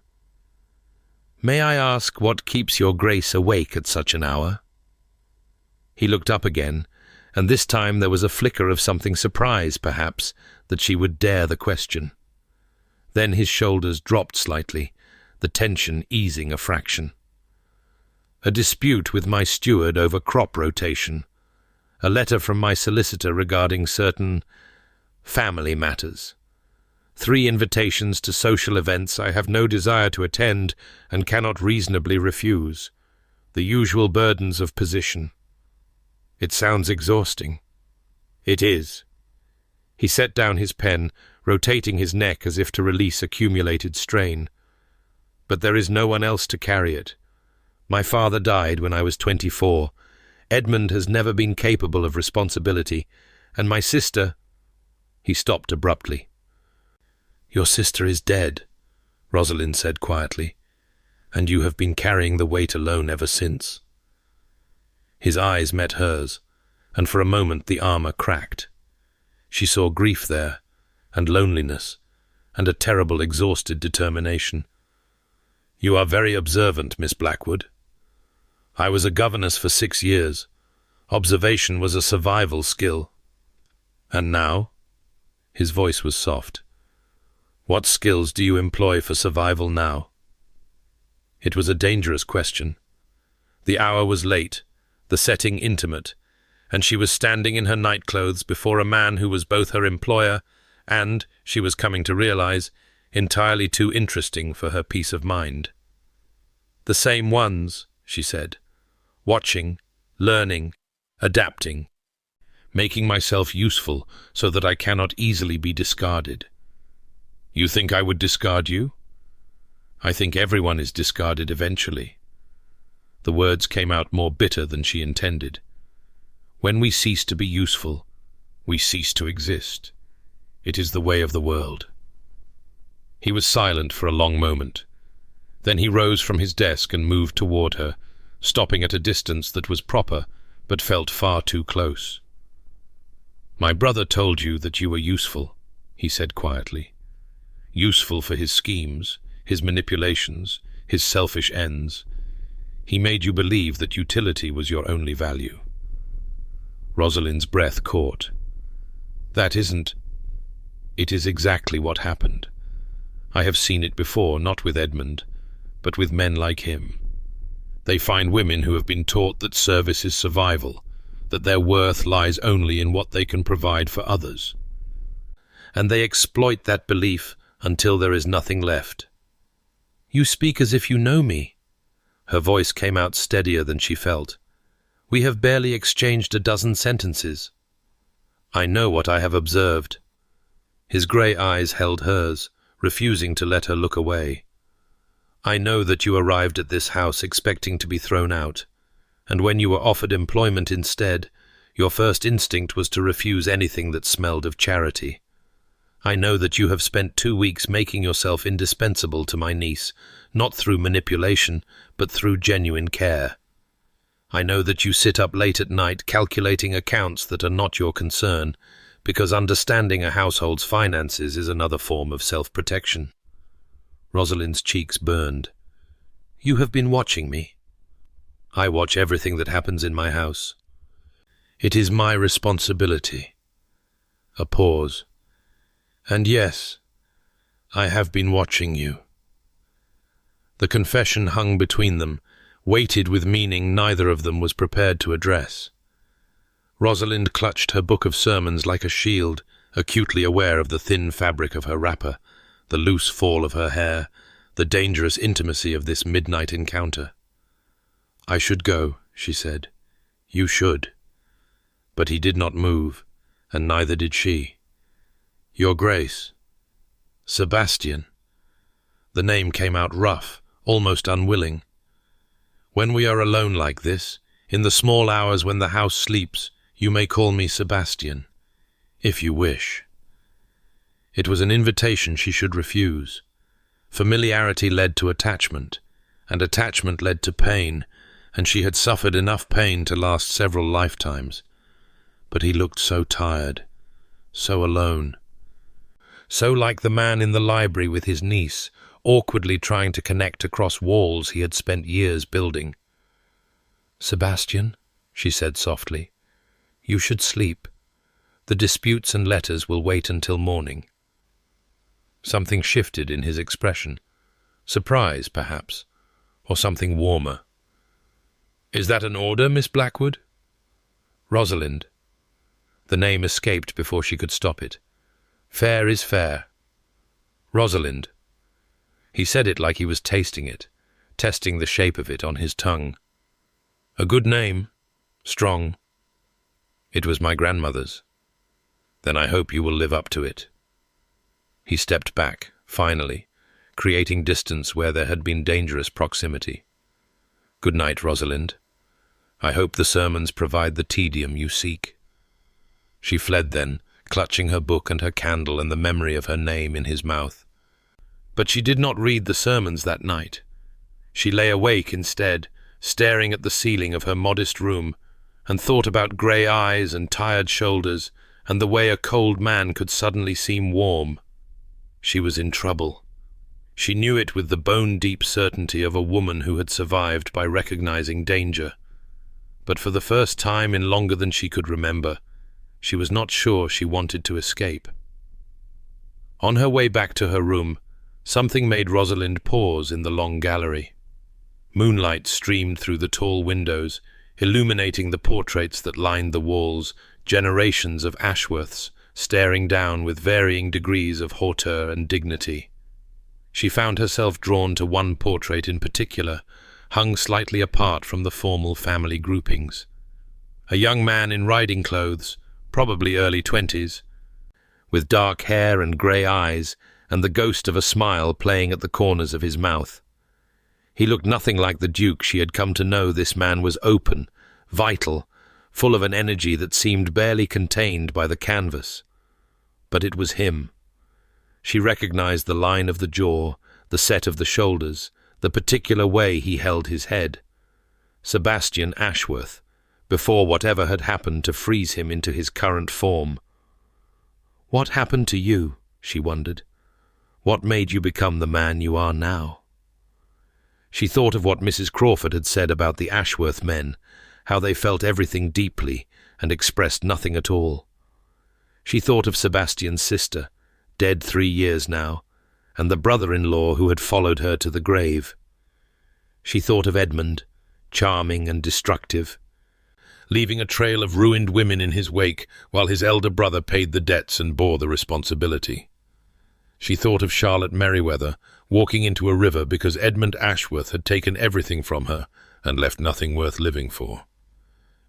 "May I ask what keeps your Grace awake at such an hour?" He looked up again, and this time there was a flicker of something surprised, perhaps, that she would dare the question. Then his shoulders dropped slightly, the tension easing a fraction. A dispute with my steward over crop rotation. A letter from my solicitor regarding certain family matters. 3 invitations to social events I have no desire to attend and cannot reasonably refuse. The usual burdens of position. It sounds exhausting. It is. He set down his pen, rotating his neck as if to release accumulated strain. But there is no one else to carry it. My father died when I was 24. Edmund has never been capable of responsibility, and my sister— He stopped abruptly. "Your sister is dead," Rosalind said quietly, "and you have been carrying the weight alone ever since." His eyes met hers, and for a moment the armor cracked. She saw grief there, and loneliness, and a terrible exhausted determination. "You are very observant, Miss Blackwood. I was a governess for 6 years. Observation was a survival skill. And now?" His voice was soft. "What skills do you employ for survival now?" It was a dangerous question. The hour was late, the setting intimate, and she was standing in her nightclothes before a man who was both her employer and, she was coming to realize, entirely too interesting for her peace of mind. "The same ones," she said, "watching, learning, adapting, making myself useful so that I cannot easily be discarded." "You think I would discard you?" "I think everyone is discarded eventually." The words came out more bitter than she intended. When we cease to be useful, we cease to exist. It is the way of the world. He was silent for a long moment. Then he rose from his desk and moved toward her, stopping at a distance that was proper, but felt far too close. "My brother told you that you were useful," he said quietly. "Useful for his schemes, his manipulations, his selfish ends. He made you believe that utility was your only value." Rosalind's breath caught. "That isn't— It is exactly what happened. I have seen it before, not with Edmund, but with men like him. They find women who have been taught that service is survival, that their worth lies only in what they can provide for others. And they exploit that belief until there is nothing left." "You speak as if you know me." Her voice came out steadier than she felt. "We have barely exchanged a dozen sentences." "I know what I have observed." His grey eyes held hers, refusing to let her look away. "I know that you arrived at this house expecting to be thrown out, and when you were offered employment instead, your first instinct was to refuse anything that smelled of charity. I know that you have spent 2 weeks making yourself indispensable to my niece, not through manipulation, but through genuine care. I know that you sit up late at night calculating accounts that are not your concern, because understanding a household's finances is another form of self-protection." Rosalind's cheeks burned. "You have been watching me." "I watch everything that happens in my house. It is my responsibility." A pause. "And yes, I have been watching you." The confession hung between them, weighted with meaning neither of them was prepared to address. Rosalind clutched her book of sermons like a shield, acutely aware of the thin fabric of her wrapper, the loose fall of her hair, the dangerous intimacy of this midnight encounter. "I should go," she said. "You should." But he did not move, and neither did she. "Your Grace." "Sebastian." The name came out rough, almost unwilling. "When we are alone like this, in the small hours when the house sleeps, you may call me Sebastian, if you wish." It was an invitation she should refuse. Familiarity led to attachment, and attachment led to pain, and she had suffered enough pain to last several lifetimes. But he looked so tired, so alone. So like the man in the library with his niece, awkwardly trying to connect across walls he had spent years building. "Sebastian," she said softly, You should sleep. The disputes and letters will wait until morning." Something shifted in his expression. Surprise, perhaps, or something warmer. "Is that an order, Miss Blackwood?" "Rosalind." The name escaped before she could stop it. "Fair is fair." "Rosalind." He said it like he was tasting it, testing the shape of it on his tongue. "A good name. Strong. It was my grandmother's. Then I hope you will live up to it." He stepped back, finally, creating distance where there had been dangerous proximity. "Good night, Rosalind. I hope the sermons provide the tedium you seek." She fled then, clutching her book and her candle and the memory of her name in his mouth. But she did not read the sermons that night. She lay awake instead, staring at the ceiling of her modest room, and thought about grey eyes and tired shoulders, and the way a cold man could suddenly seem warm. She was in trouble. She knew it with the bone-deep certainty of a woman who had survived by recognizing danger. But for the first time in longer than she could remember, she was not sure she wanted to escape. On her way back to her room, something made Rosalind pause in the long gallery. Moonlight streamed through the tall windows, illuminating the portraits that lined the walls, generations of Ashworths, staring down with varying degrees of hauteur and dignity. She found herself drawn to one portrait in particular, hung slightly apart from the formal family groupings. A young man in riding clothes, probably early 20s, with dark hair and grey eyes, and the ghost of a smile playing at the corners of his mouth. He looked nothing like the Duke she had come to know. This man was open, vital, full of an energy that seemed barely contained by the canvas. But it was him. She recognized the line of the jaw, the set of the shoulders, the particular way he held his head. Sebastian Ashworth, before whatever had happened to freeze him into his current form. "What happened to you?" she wondered. "What made you become the man you are now?" She thought of what Mrs. Crawford had said about the Ashworth men, how they felt everything deeply and expressed nothing at all. She thought of Sebastian's sister, dead 3 years now, and the brother-in-law who had followed her to the grave. She thought of Edmund, charming and destructive, leaving a trail of ruined women in his wake while his elder brother paid the debts and bore the responsibility. She thought of Charlotte Merriweather walking into a river because Edmund Ashworth had taken everything from her and left nothing worth living for.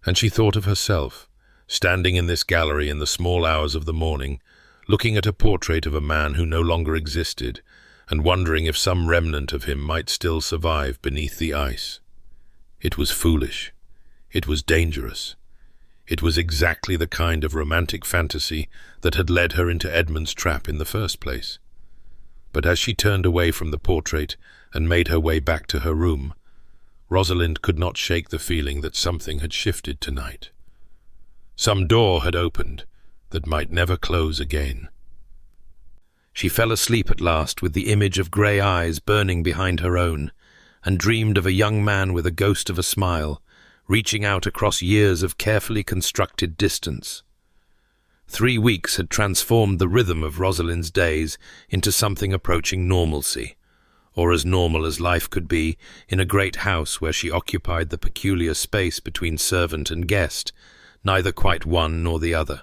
And she thought of herself, standing in this gallery in the small hours of the morning, looking at a portrait of a man who no longer existed, and wondering if some remnant of him might still survive beneath the ice. It was foolish. It was dangerous. It was exactly the kind of romantic fantasy that had led her into Edmund's trap in the first place. But as she turned away from the portrait and made her way back to her room, Rosalind could not shake the feeling that something had shifted tonight. Some door had opened that might never close again. She fell asleep at last with the image of grey eyes burning behind her own, and dreamed of a young man with a ghost of a smile, reaching out across years of carefully constructed distance. 3 weeks had transformed the rhythm of Rosalind's days into something approaching normalcy, or as normal as life could be in a great house where she occupied the peculiar space between servant and guest, neither quite one nor the other.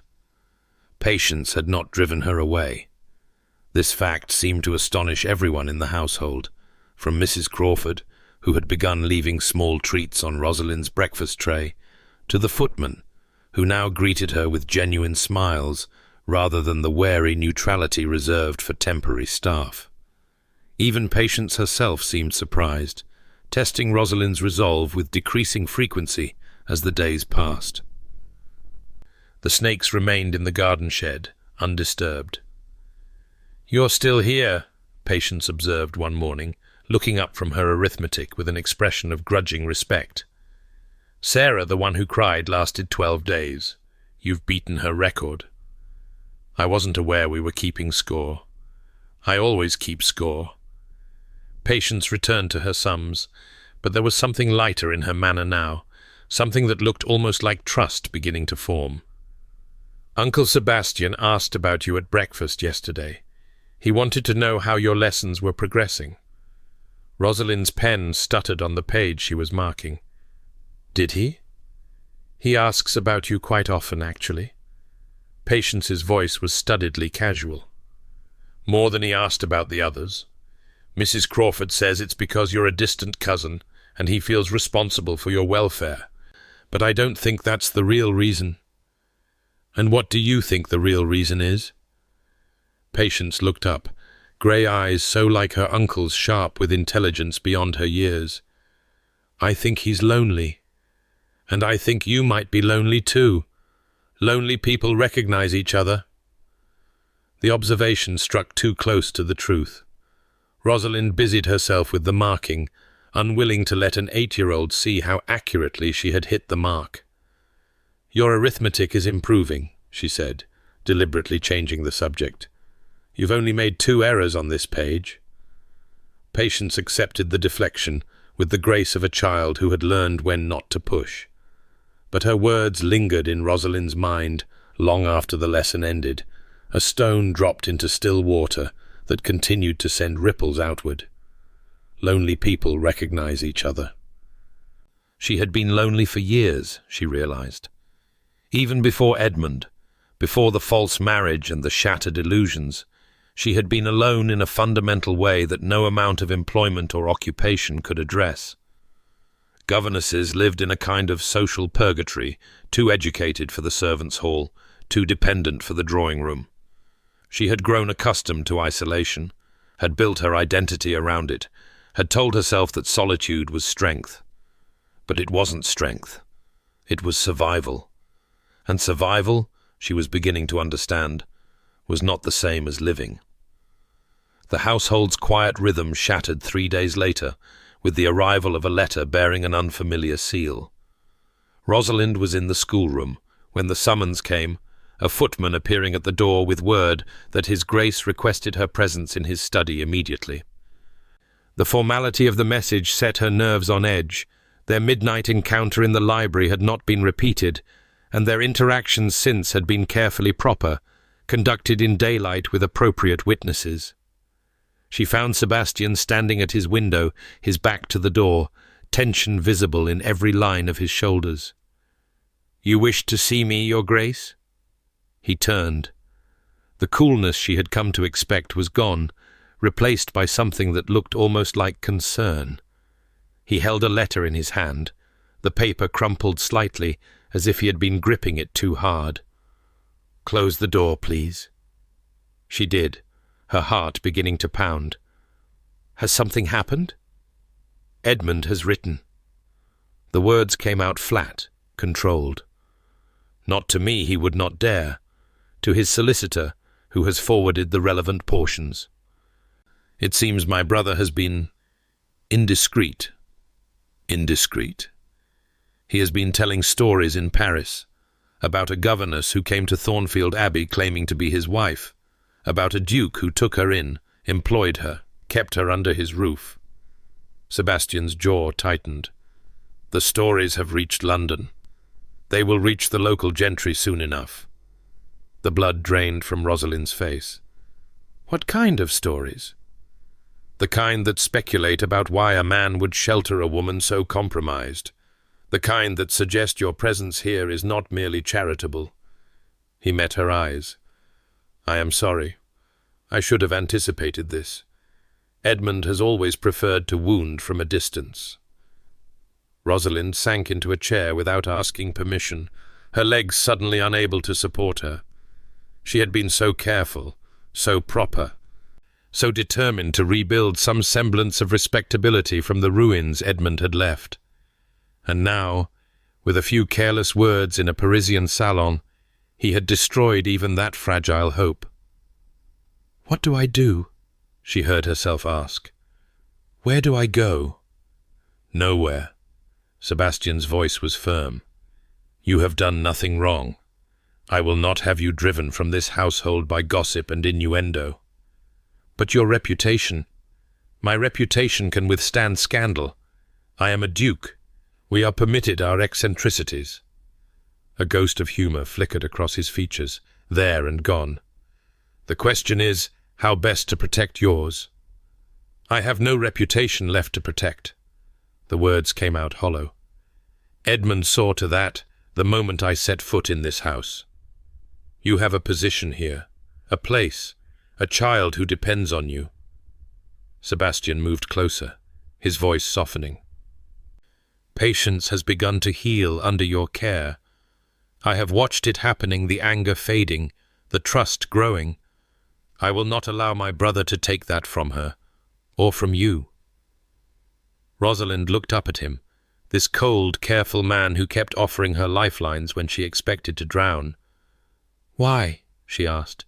Patience had not driven her away. This fact seemed to astonish everyone in the household, from Mrs. Crawford, who had begun leaving small treats on Rosalind's breakfast tray, to the footman, who now greeted her with genuine smiles rather than the wary neutrality reserved for temporary staff. Even Patience herself seemed surprised, testing Rosalind's resolve with decreasing frequency as the days passed. The snakes remained in the garden shed, undisturbed. "You're still here," Patience observed one morning, looking up from her arithmetic with an expression of grudging respect. "Sarah, the one who cried, lasted 12 days. You've beaten her record." "I wasn't aware we were keeping score." "I always keep score." Patience returned to her sums, but there was something lighter in her manner now, something that looked almost like trust beginning to form. Uncle Sebastian asked about you at breakfast yesterday. He wanted to know how your lessons were progressing. Rosalind's pen stuttered on the page she was marking. Did he? He asks about you quite often, actually. Patience's voice was studiedly casual. More than he asked about the others. Mrs. Crawford says it's because you're a distant cousin and he feels responsible for your welfare. But I don't think that's the real reason. And what do you think the real reason is? Patience looked up, grey eyes so like her uncle's, sharp with intelligence beyond her years. I think he's lonely. And I think you might be lonely too. Lonely people recognize each other. The observation struck too close to the truth. Rosalind busied herself with the marking, unwilling to let an 8-year-old see how accurately she had hit the mark. Your arithmetic is improving, she said, deliberately changing the subject. You've only made 2 errors on this page. Patience accepted the deflection with the grace of a child who had learned when not to push. But her words lingered in Rosalind's mind long after the lesson ended, a stone dropped into still water that continued to send ripples outward. Lonely people recognize each other. She had been lonely for years, she realized. Even before Edmund, before the false marriage and the shattered illusions, she had been alone in a fundamental way that no amount of employment or occupation could address. Governesses lived in a kind of social purgatory, too educated for the servants' hall, too dependent for the drawing room. She had grown accustomed to isolation, had built her identity around it, had told herself that solitude was strength. But it wasn't strength. It was survival. And survival, she was beginning to understand, was not the same as living. The household's quiet rhythm shattered 3 days later, with the arrival of a letter bearing an unfamiliar seal. Rosalind was in the schoolroom when the summons came, a footman appearing at the door with word that His Grace requested her presence in his study immediately. The formality of the message set her nerves on edge. Their midnight encounter in the library had not been repeated, and their interactions since had been carefully proper, conducted in daylight with appropriate witnesses. She found Sebastian standing at his window, his back to the door, tension visible in every line of his shoulders. "You wished to see me, Your Grace?" He turned. The coolness she had come to expect was gone, replaced by something that looked almost like concern. He held a letter in his hand, the paper crumpled slightly, as if he had been gripping it too hard. "Close the door, please." She did, her heart beginning to pound. "Has something happened?" "Edmund has written." The words came out flat, controlled. "Not to me, he would not dare. To his solicitor, who has forwarded the relevant portions. It seems my brother has been indiscreet. Indiscreet. He has been telling stories in Paris, about a governess who came to Thornfield Abbey claiming to be his wife, about a duke who took her in, employed her, kept her under his roof." Sebastian's jaw tightened. "The stories have reached London. They will reach the local gentry soon enough." The blood drained from Rosalind's face. "What kind of stories?" "The kind that speculate about why a man would shelter a woman so compromised. The kind that suggest your presence here is not merely charitable." He met her eyes. "I am sorry. I should have anticipated this. Edmund has always preferred to wound from a distance." Rosalind sank into a chair without asking permission, her legs suddenly unable to support her. She had been so careful, so proper, so determined to rebuild some semblance of respectability from the ruins Edmund had left. And now, with a few careless words in a Parisian salon, he had destroyed even that fragile hope. "What do I do?" she heard herself ask. "Where do I go?" "Nowhere." Sebastian's voice was firm. "You have done nothing wrong. I will not have you driven from this household by gossip and innuendo." "But your reputation—" "My reputation can withstand scandal. I am a duke. We are permitted our eccentricities." A ghost of humor flickered across his features, there and gone. "The question is, how best to protect yours?" "I have no reputation left to protect." The words came out hollow. "Edmund saw to that the moment I set foot in this house. You have a position here, a place, a child who depends on you." Sebastian moved closer, his voice softening. "Patience has begun to heal under your care. I have watched it happening, the anger fading, the trust growing. I will not allow my brother to take that from her, or from you." Rosalind looked up at him, this cold, careful man who kept offering her lifelines when she expected to drown. "Why?" she asked.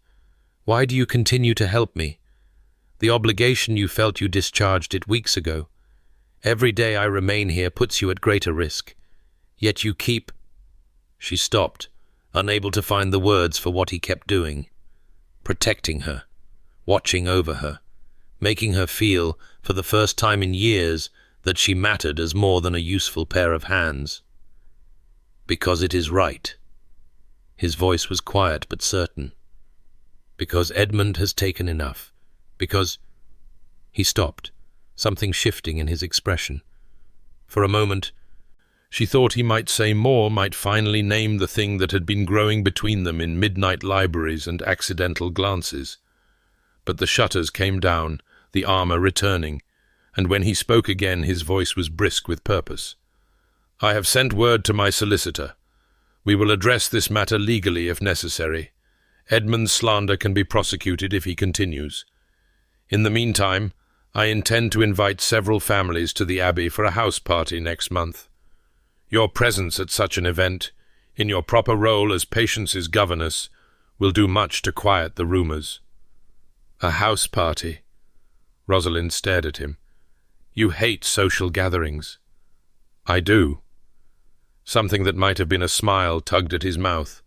"Why do you continue to help me? The obligation you felt you discharged it weeks ago. Every day I remain here puts you at greater risk. Yet you keep—" She stopped, unable to find the words for what he kept doing. Protecting her, watching over her, making her feel, for the first time in years, that she mattered as more than a useful pair of hands. "Because it is right." His voice was quiet but certain. "Because Edmund has taken enough. Because—" He stopped, something shifting in his expression. For a moment, she thought he might say more, might finally name the thing that had been growing between them in midnight libraries and accidental glances. But the shutters came down, the armor returning, and when he spoke again his voice was brisk with purpose. "I have sent word to my solicitor. We will address this matter legally if necessary. Edmund's slander can be prosecuted if he continues. In the meantime, I intend to invite several families to the Abbey for a house party next month. Your presence at such an event, in your proper role as Patience's governess, will do much to quiet the rumors." "A house party?" Rosalind stared at him. "You hate social gatherings." "I do." Something that might have been a smile tugged at his mouth.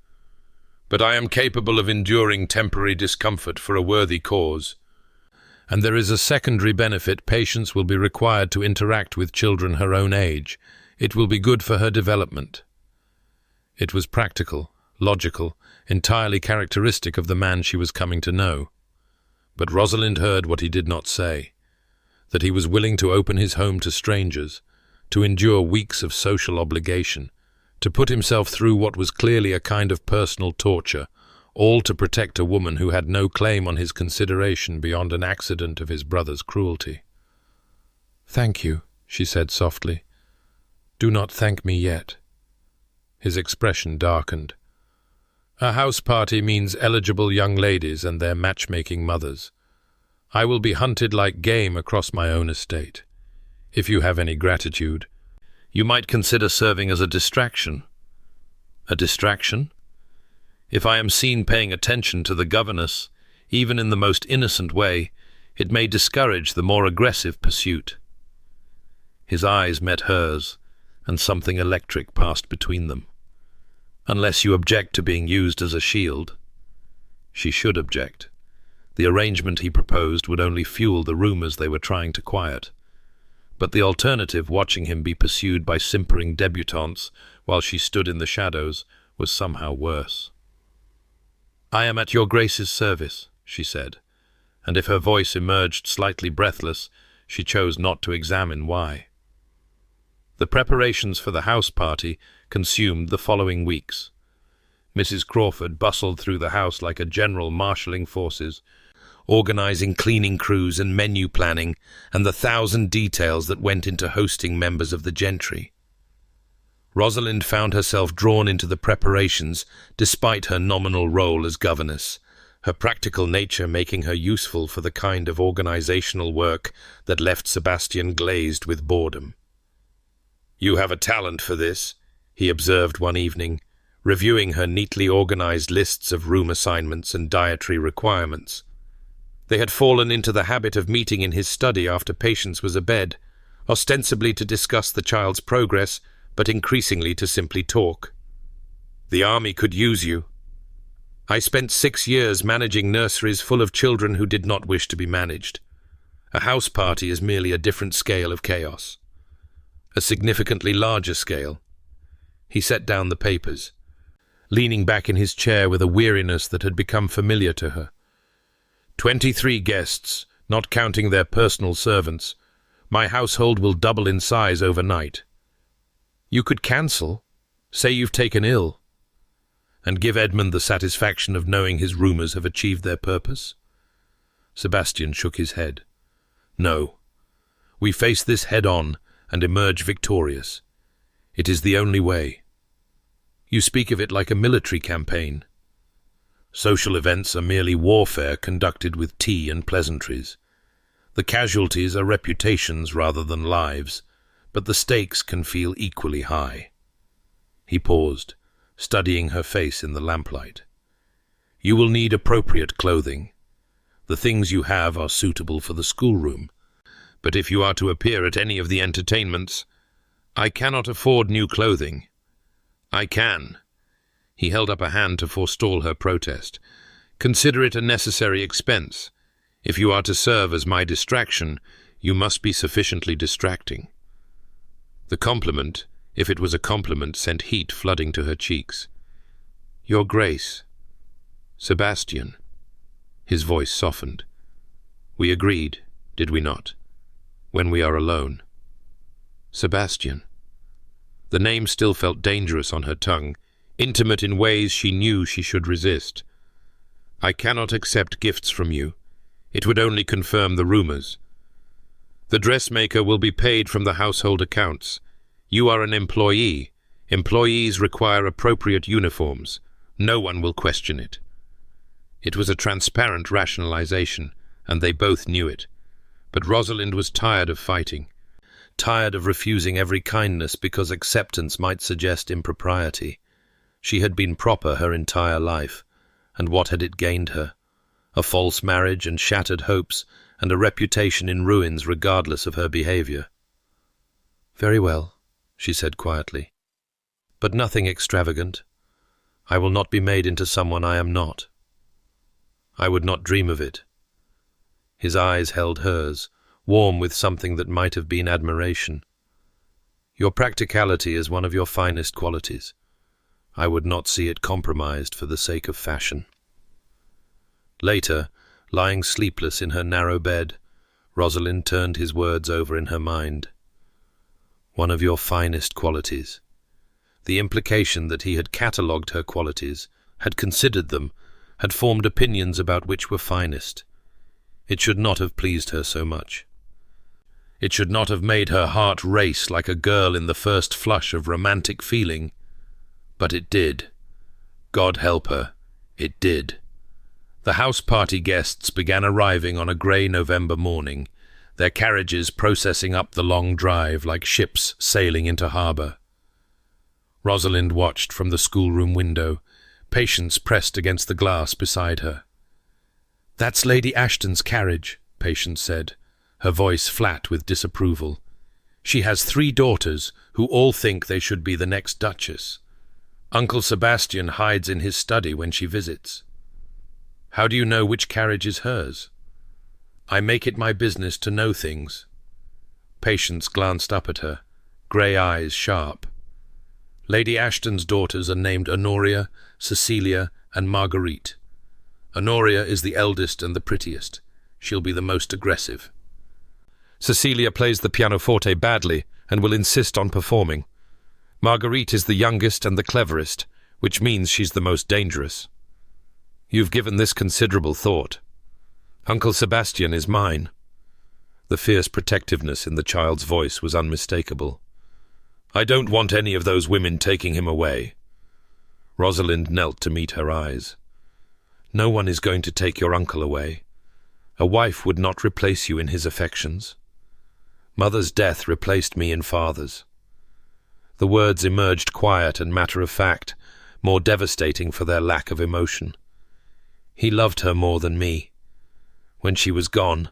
"But I am capable of enduring temporary discomfort for a worthy cause. And there is a secondary benefit. Patience will be required to interact with children her own age. It will be good for her development." It was practical, logical, entirely characteristic of the man she was coming to know. But Rosalind heard what he did not say, that he was willing to open his home to strangers, to endure weeks of social obligation, to put himself through what was clearly a kind of personal torture, all to protect a woman who had no claim on his consideration beyond an accident of his brother's cruelty. "Thank you," she said softly. "Do not thank me yet." His expression darkened. "A house party means eligible young ladies and their matchmaking mothers. I will be hunted like game across my own estate. If you have any gratitude, you might consider serving as a distraction." "A distraction?" "If I am seen paying attention to the governess, even in the most innocent way, it may discourage the more aggressive pursuit." His eyes met hers, and something electric passed between them. "Unless you object to being used as a shield." She should object. The arrangement he proposed would only fuel the rumors they were trying to quiet. But the alternative, watching him be pursued by simpering debutantes while she stood in the shadows, was somehow worse. "I am at your Grace's service," she said, and if her voice emerged slightly breathless, she chose not to examine why. The preparations for the house party consumed the following weeks. Mrs. Crawford bustled through the house like a general marshalling forces, organizing cleaning crews and menu planning and the 1,000 details that went into hosting members of the gentry. Rosalind found herself drawn into the preparations despite her nominal role as governess, her practical nature making her useful for the kind of organizational work that left Sebastian glazed with boredom. "You have a talent for this," he observed one evening, reviewing her neatly organized lists of room assignments and dietary requirements. They had fallen into the habit of meeting in his study after Patience was abed, ostensibly to discuss the child's progress, but increasingly to simply talk. "The army could use you. I spent 6 years managing nurseries full of children who did not wish to be managed. A house party is merely a different scale of chaos. A significantly larger scale." He set down the papers. leaning back in his chair with a weariness that had become familiar to her. 23 guests, not counting their personal servants. My household will double in size overnight. You could cancel, say you've taken ill, and give Edmund the satisfaction of knowing his rumours have achieved their purpose. Sebastian shook his head. No. We face this head-on and emerge victorious. It is the only way. You speak of it like a military campaign. Social events are merely warfare conducted with tea and pleasantries. The casualties are reputations rather than lives, but the stakes can feel equally high. He paused, studying her face in the lamplight. You will need appropriate clothing. The things you have are suitable for the schoolroom, but if you are to appear at any of the entertainments, I cannot afford new clothing. I can. He held up a hand to forestall her protest. Consider it a necessary expense. If you are to serve as my distraction, you must be sufficiently distracting. The compliment, if it was a compliment, sent heat flooding to her cheeks. Your Grace. Sebastian. His voice softened. We agreed, did we not? When we are alone. Sebastian. The name still felt dangerous on her tongue, intimate in ways she knew she should resist. I cannot accept gifts from you. It would only confirm the rumours. The dressmaker will be paid from the household accounts. You are an employee. Employees require appropriate uniforms. No one will question it. It was a transparent rationalization, and they both knew it. But Rosalind was tired of fighting, tired of refusing every kindness because acceptance might suggest impropriety. She had been proper her entire life, and what had it gained her? A false marriage and shattered hopes, and a reputation in ruins regardless of her behaviour. Very well, she said quietly, but nothing extravagant. I will not be made into someone I am not. I would not dream of it. His eyes held hers, warm with something that might have been admiration. Your practicality is one of your finest qualities. I would not see it compromised for the sake of fashion. Later, lying sleepless in her narrow bed, Rosalind turned his words over in her mind. One of your finest qualities. The implication that he had catalogued her qualities, had considered them, had formed opinions about which were finest. It should not have pleased her so much. It should not have made her heart race like a girl in the first flush of romantic feeling. But it did. God help her, it did. The house party guests began arriving on a grey November morning, their carriages processing up the long drive like ships sailing into harbour. Rosalind watched from the schoolroom window, Patience pressed against the glass beside her. "That's Lady Ashton's carriage," Patience said, her voice flat with disapproval. "She has 3 daughters who all think they should be the next Duchess. Uncle Sebastian hides in his study when she visits. How do you know which carriage is hers? I make it my business to know things." Patience glanced up at her, grey eyes sharp. "Lady Ashton's daughters are named Honoria, Cecilia, and Marguerite. Honoria is the eldest and the prettiest. She'll be the most aggressive. Cecilia plays the pianoforte badly and will insist on performing. Marguerite is the youngest and the cleverest, which means she's the most dangerous. You've given this considerable thought. Uncle Sebastian is mine." The fierce protectiveness in the child's voice was unmistakable. "I don't want any of those women taking him away." Rosalind knelt to meet her eyes. "No one is going to take your uncle away. A wife would not replace you in his affections. Mother's death replaced me in father's." The words emerged quiet and matter-of-fact, more devastating for their lack of emotion. He loved her more than me. When she was gone,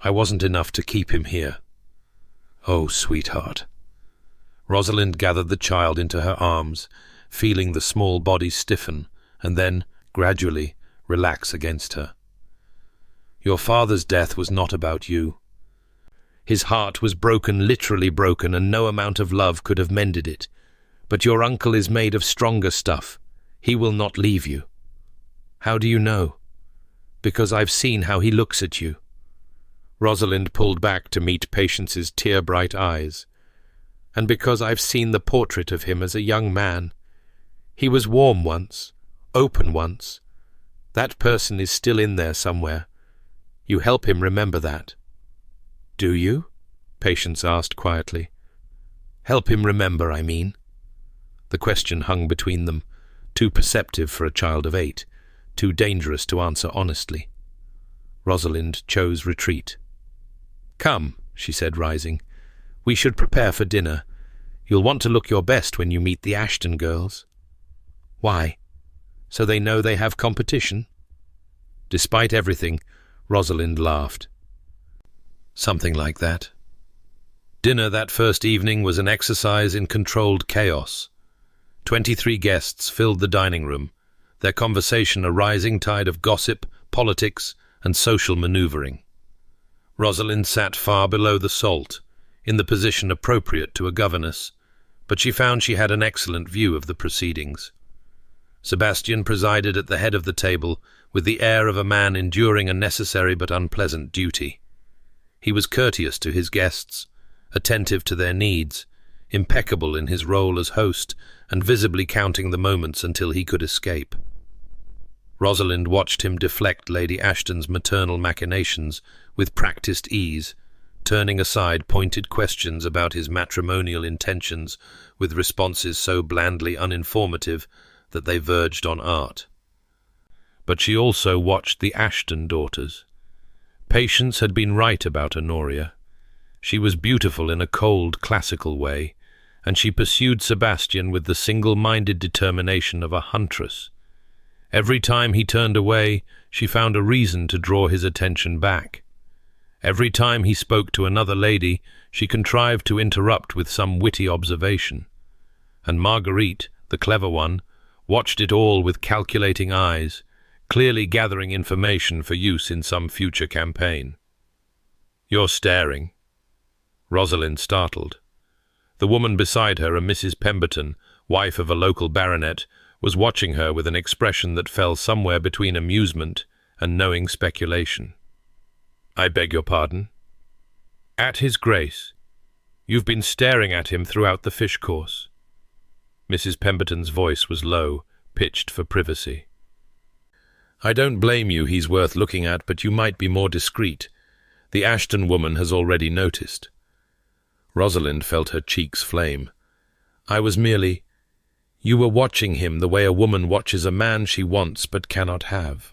I wasn't enough to keep him here. Oh, sweetheart. Rosalind gathered the child into her arms, feeling the small body stiffen, and then, gradually, relax against her. Your father's death was not about you. His heart was broken, literally broken, and no amount of love could have mended it. But your uncle is made of stronger stuff. He will not leave you. How do you know? Because I've seen how he looks at you. Rosalind pulled back to meet Patience's tear-bright eyes. And because I've seen the portrait of him as a young man. He was warm once, open once. That person is still in there somewhere. You help him remember that. Do you? Patience asked quietly. Help him remember, I mean. The question hung between them, too perceptive for a child of 8, too dangerous to answer honestly. Rosalind chose retreat. Come, she said, rising. We should prepare for dinner. You'll want to look your best when you meet the Ashton girls. Why? So they know they have competition? Despite everything, Rosalind laughed. Something like that. Dinner that first evening was an exercise in controlled chaos. 23 guests filled the dining room, their conversation a rising tide of gossip, politics, and social manoeuvring. Rosalind sat far below the salt, in the position appropriate to a governess, but she found she had an excellent view of the proceedings. Sebastian presided at the head of the table with the air of a man enduring a necessary but unpleasant duty. He was courteous to his guests, attentive to their needs, impeccable in his role as host, and visibly counting the moments until he could escape. Rosalind watched him deflect Lady Ashton's maternal machinations with practiced ease, turning aside pointed questions about his matrimonial intentions with responses so blandly uninformative that they verged on art. But she also watched the Ashton daughters. Patience had been right about Honoria. She was beautiful in a cold, classical way, and she pursued Sebastian with the single-minded determination of a huntress. Every time he turned away, she found a reason to draw his attention back. Every time he spoke to another lady, she contrived to interrupt with some witty observation. And Marguerite, the clever one, watched it all with calculating eyes, clearly gathering information for use in some future campaign. "You're staring." Rosalind startled. The woman beside her, a Mrs. Pemberton, wife of a local baronet, was watching her with an expression that fell somewhere between amusement and knowing speculation. "I beg your pardon?" "At his grace. You've been staring at him throughout the fish course." Mrs. Pemberton's voice was low, pitched for privacy. "I don't blame you, he's worth looking at, but you might be more discreet. The Ashton woman has already noticed." Rosalind felt her cheeks flame. "I was merely— You were watching him the way a woman watches a man she wants but cannot have."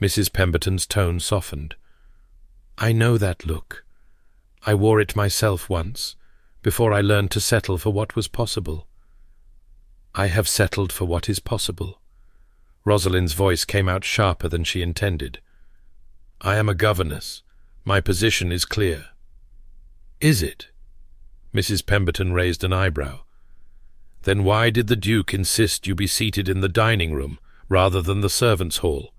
Mrs. Pemberton's tone softened. "I know that look. I wore it myself once, before I learned to settle for what was possible." "I have settled for what is possible." Rosalind's voice came out sharper than she intended. "I am a governess. My position is clear." "Is it?" Mrs. Pemberton raised an eyebrow. "Then why did the Duke insist you be seated in the dining room rather than the servants' hall?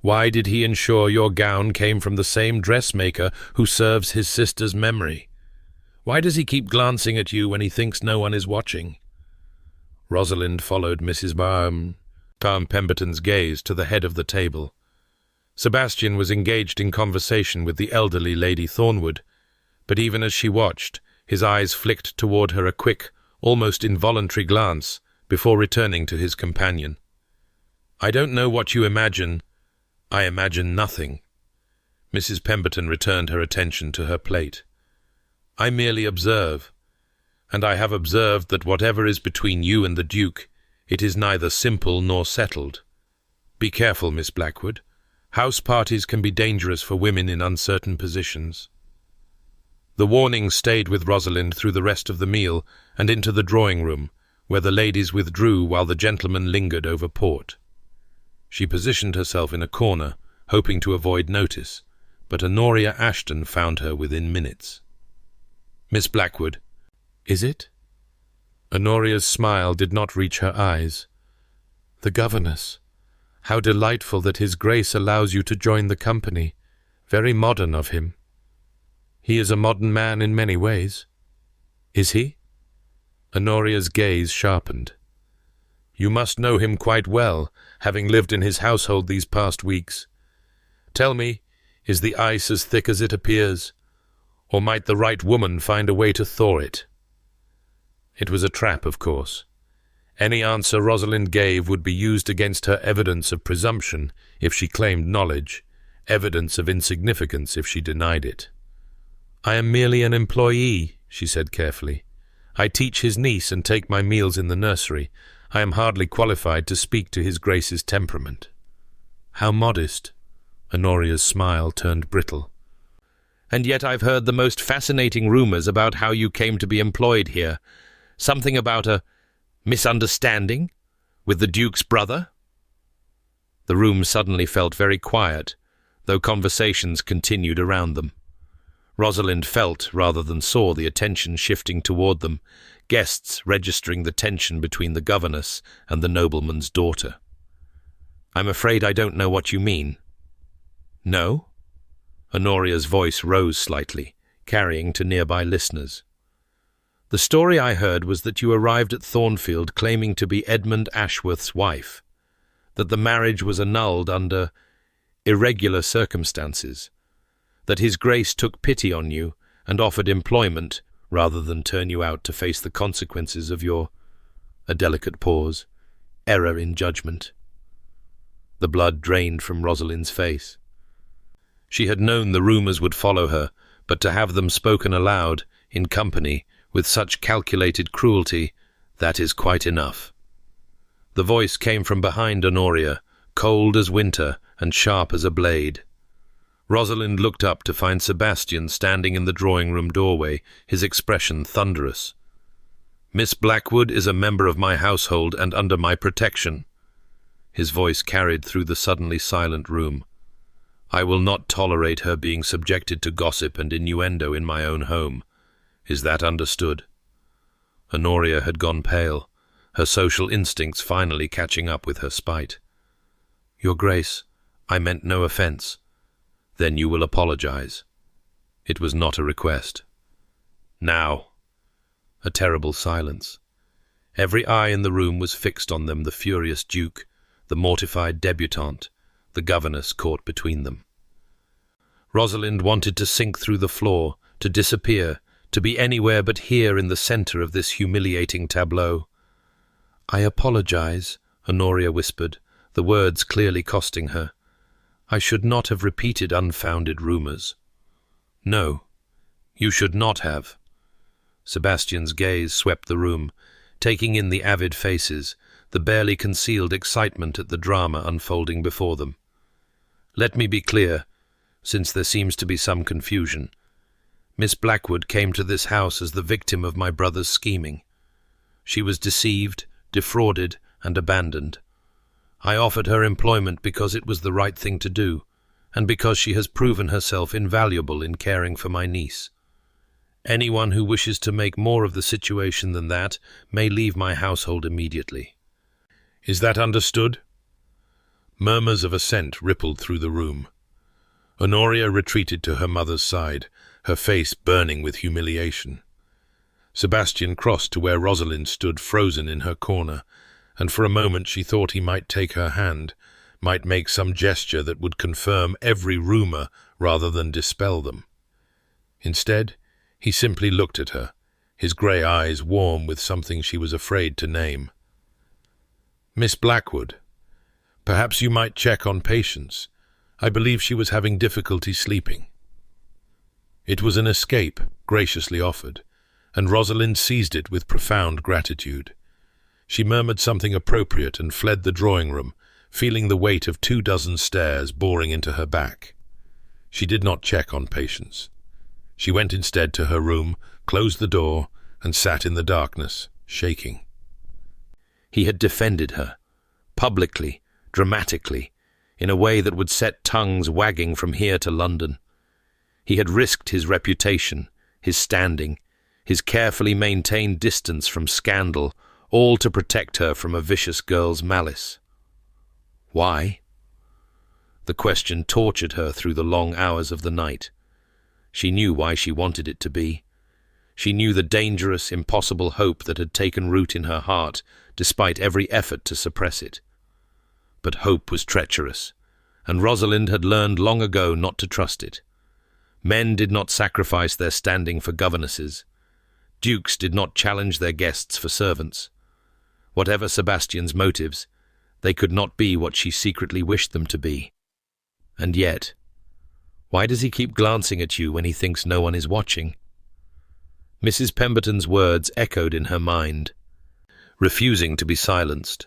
Why did he ensure your gown came from the same dressmaker who serves his sister's memory? Why does he keep glancing at you when he thinks no one is watching?" Rosalind followed Mrs. Pemberton's gaze to the head of the table. Sebastian was engaged in conversation with the elderly Lady Thornwood, but even as she watched, his eyes flicked toward her a quick, almost involuntary glance before returning to his companion. "I don't know what you imagine. I imagine nothing." Mrs. Pemberton returned her attention to her plate. "I merely observe, and I have observed that whatever is between you and the Duke, it is neither simple nor settled. Be careful, Miss Blackwood. House parties can be dangerous for women in uncertain positions." The warning stayed with Rosalind through the rest of the meal and into the drawing-room, where the ladies withdrew while the gentlemen lingered over port. She positioned herself in a corner, hoping to avoid notice, but Honoria Ashton found her within minutes. "Miss Blackwood." "Is it?" Honoria's smile did not reach her eyes. "The governess. How delightful that His Grace allows you to join the company. Very modern of him." "He is a modern man in many ways." "Is he?" Honoria's gaze sharpened. You must know him quite well, having lived in his household these past weeks. Tell me, is the ice as thick as it appears? Or might the right woman find a way to thaw it? It was a trap, of course. Any answer Rosalind gave would be used against her evidence of presumption if she claimed knowledge, evidence of insignificance if she denied it. I am merely an employee, she said carefully. I teach his niece and take my meals in the nursery. I am hardly qualified to speak to his Grace's temperament. How modest. Honoria's smile turned brittle. And yet I've heard the most fascinating rumors about how you came to be employed here. Something about a misunderstanding with the Duke's brother? The room suddenly felt very quiet, though conversations continued around them. Rosalind felt, rather than saw, the attention shifting toward them, guests registering the tension between the governess and the nobleman's daughter. I'm afraid I don't know what you mean. No? Honoria's voice rose slightly, carrying to nearby listeners. The story I heard was that you arrived at Thornfield claiming to be Edmund Ashworth's wife, that the marriage was annulled under irregular circumstances, that His Grace took pity on you and offered employment rather than turn you out to face the consequences of your, a delicate pause, error in judgment. The blood drained from Rosalind's face. She had known the rumours would follow her, but to have them spoken aloud, in company, with such calculated cruelty, that is quite enough. The voice came from behind Honoria, cold as winter and sharp as a blade. Rosalind looked up to find Sebastian standing in the drawing-room doorway, his expression thunderous. Miss Blackwood is a member of my household and under my protection. His voice carried through the suddenly silent room. I will not tolerate her being subjected to gossip and innuendo in my own home. Is that understood? Honoria had gone pale, her social instincts finally catching up with her spite. Your Grace, I meant no offence. Then you will apologize. It was not a request. Now. A terrible silence. Every eye in the room was fixed on them, the furious Duke, the mortified debutante, the governess caught between them. Rosalind wanted to sink through the floor, to disappear, to be anywhere but here in the centre of this humiliating tableau. I apologize, Honoria whispered, the words clearly costing her. I should not have repeated unfounded rumours. No, you should not have. Sebastian's gaze swept the room, taking in the avid faces, the barely concealed excitement at the drama unfolding before them. Let me be clear, since there seems to be some confusion. Miss Blackwood came to this house as the victim of my brother's scheming. She was deceived, defrauded, and abandoned. I offered her employment because it was the right thing to do, and because she has proven herself invaluable in caring for my niece. Anyone who wishes to make more of the situation than that may leave my household immediately. Is that understood? Murmurs of assent rippled through the room. Honoria retreated to her mother's side, her face burning with humiliation. Sebastian crossed to where Rosalind stood frozen in her corner, and for a moment she thought he might take her hand, might make some gesture that would confirm every rumour rather than dispel them. Instead, he simply looked at her, his grey eyes warm with something she was afraid to name. Miss Blackwood, perhaps you might check on Patience. I believe she was having difficulty sleeping. It was an escape, graciously offered, and Rosalind seized it with profound gratitude. She murmured something appropriate and fled the drawing-room, feeling the weight of 24 stares boring into her back. She did not check on Patience. She went instead to her room, closed the door, and sat in the darkness, shaking. He had defended her, publicly, dramatically, in a way that would set tongues wagging from here to London. He had risked his reputation, his standing, his carefully maintained distance from scandal, all to protect her from a vicious girl's malice. Why? The question tortured her through the long hours of the night. She knew why she wanted it to be. She knew the dangerous, impossible hope that had taken root in her heart, despite every effort to suppress it. But hope was treacherous, and Rosalind had learned long ago not to trust it. Men did not sacrifice their standing for governesses. Dukes did not challenge their guests for servants. Whatever Sebastian's motives, they could not be what she secretly wished them to be. And yet, why does he keep glancing at you when he thinks no one is watching? Mrs. Pemberton's words echoed in her mind, refusing to be silenced.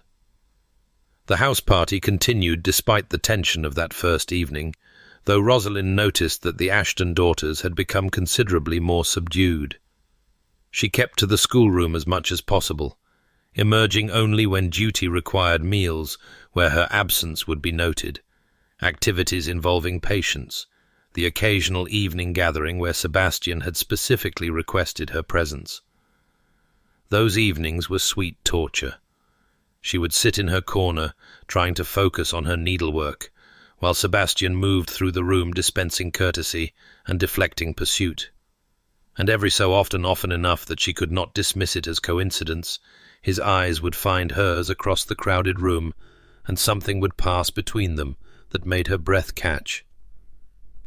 The house party continued despite the tension of that first evening, though Rosalind noticed that the Ashton daughters had become considerably more subdued. She kept to the schoolroom as much as possible, emerging only when duty required meals where her absence would be noted, activities involving patience, the occasional evening gathering where Sebastian had specifically requested her presence. Those evenings were sweet torture. She would sit in her corner, trying to focus on her needlework, while Sebastian moved through the room dispensing courtesy and deflecting pursuit. And every so often enough that she could not dismiss it as coincidence, his eyes would find hers across the crowded room, and something would pass between them that made her breath catch.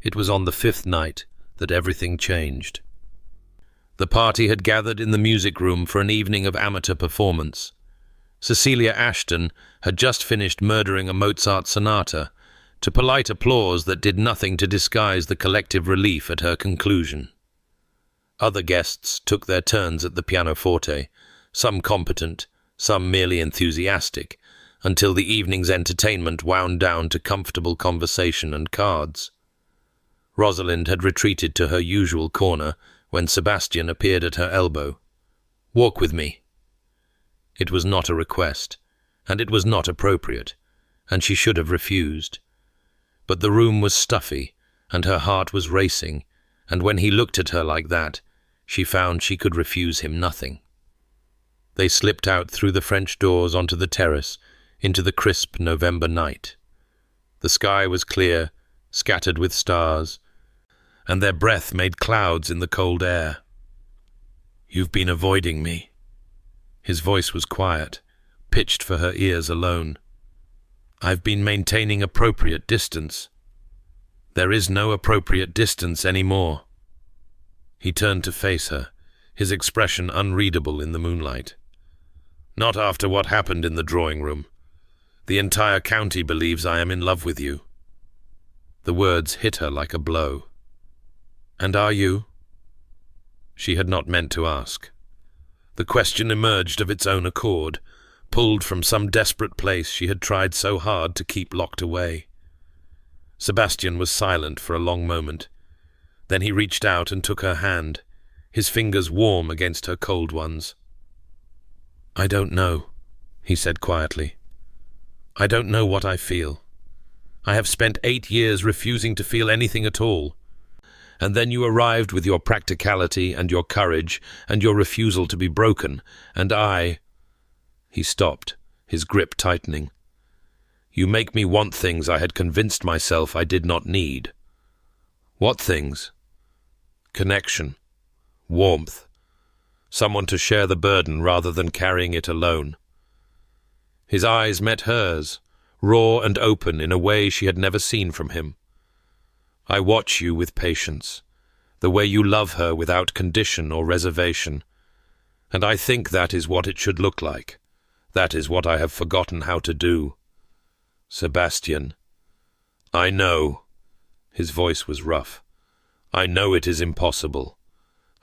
It was on the fifth night that everything changed. The party had gathered in the music room for an evening of amateur performance. Cecilia Ashton had just finished murdering a Mozart sonata, to polite applause that did nothing to disguise the collective relief at her conclusion. Other guests took their turns at the pianoforte, some competent, some merely enthusiastic, until the evening's entertainment wound down to comfortable conversation and cards. Rosalind had retreated to her usual corner when Sebastian appeared at her elbow. "Walk with me." It was not a request, and it was not appropriate, and she should have refused. But the room was stuffy, and her heart was racing, and when he looked at her like that, she found she could refuse him nothing. They slipped out through the French doors onto the terrace, into the crisp November night. The sky was clear, scattered with stars, and their breath made clouds in the cold air. "You've been avoiding me." His voice was quiet, pitched for her ears alone. "I've been maintaining appropriate distance." "There is no appropriate distance anymore." He turned to face her, his expression unreadable in the moonlight. "Not after what happened in the drawing room. The entire county believes I am in love with you." The words hit her like a blow. "And are you?" She had not meant to ask. The question emerged of its own accord, pulled from some desperate place she had tried so hard to keep locked away. Sebastian was silent for a long moment. Then he reached out and took her hand, his fingers warm against her cold ones. "I don't know," he said quietly. "I don't know what I feel. I have spent 8 years refusing to feel anything at all. And then you arrived with your practicality and your courage and your refusal to be broken, and I—" He stopped, his grip tightening. "You make me want things I had convinced myself I did not need." "What things?" "Connection. Warmth. Someone to share the burden rather than carrying it alone." His eyes met hers, raw and open in a way she had never seen from him. "I watch you with patience, the way you love her without condition or reservation, and I think that is what it should look like. That is what I have forgotten how to do." "Sebastian." "I know." His voice was rough. "I know it is impossible.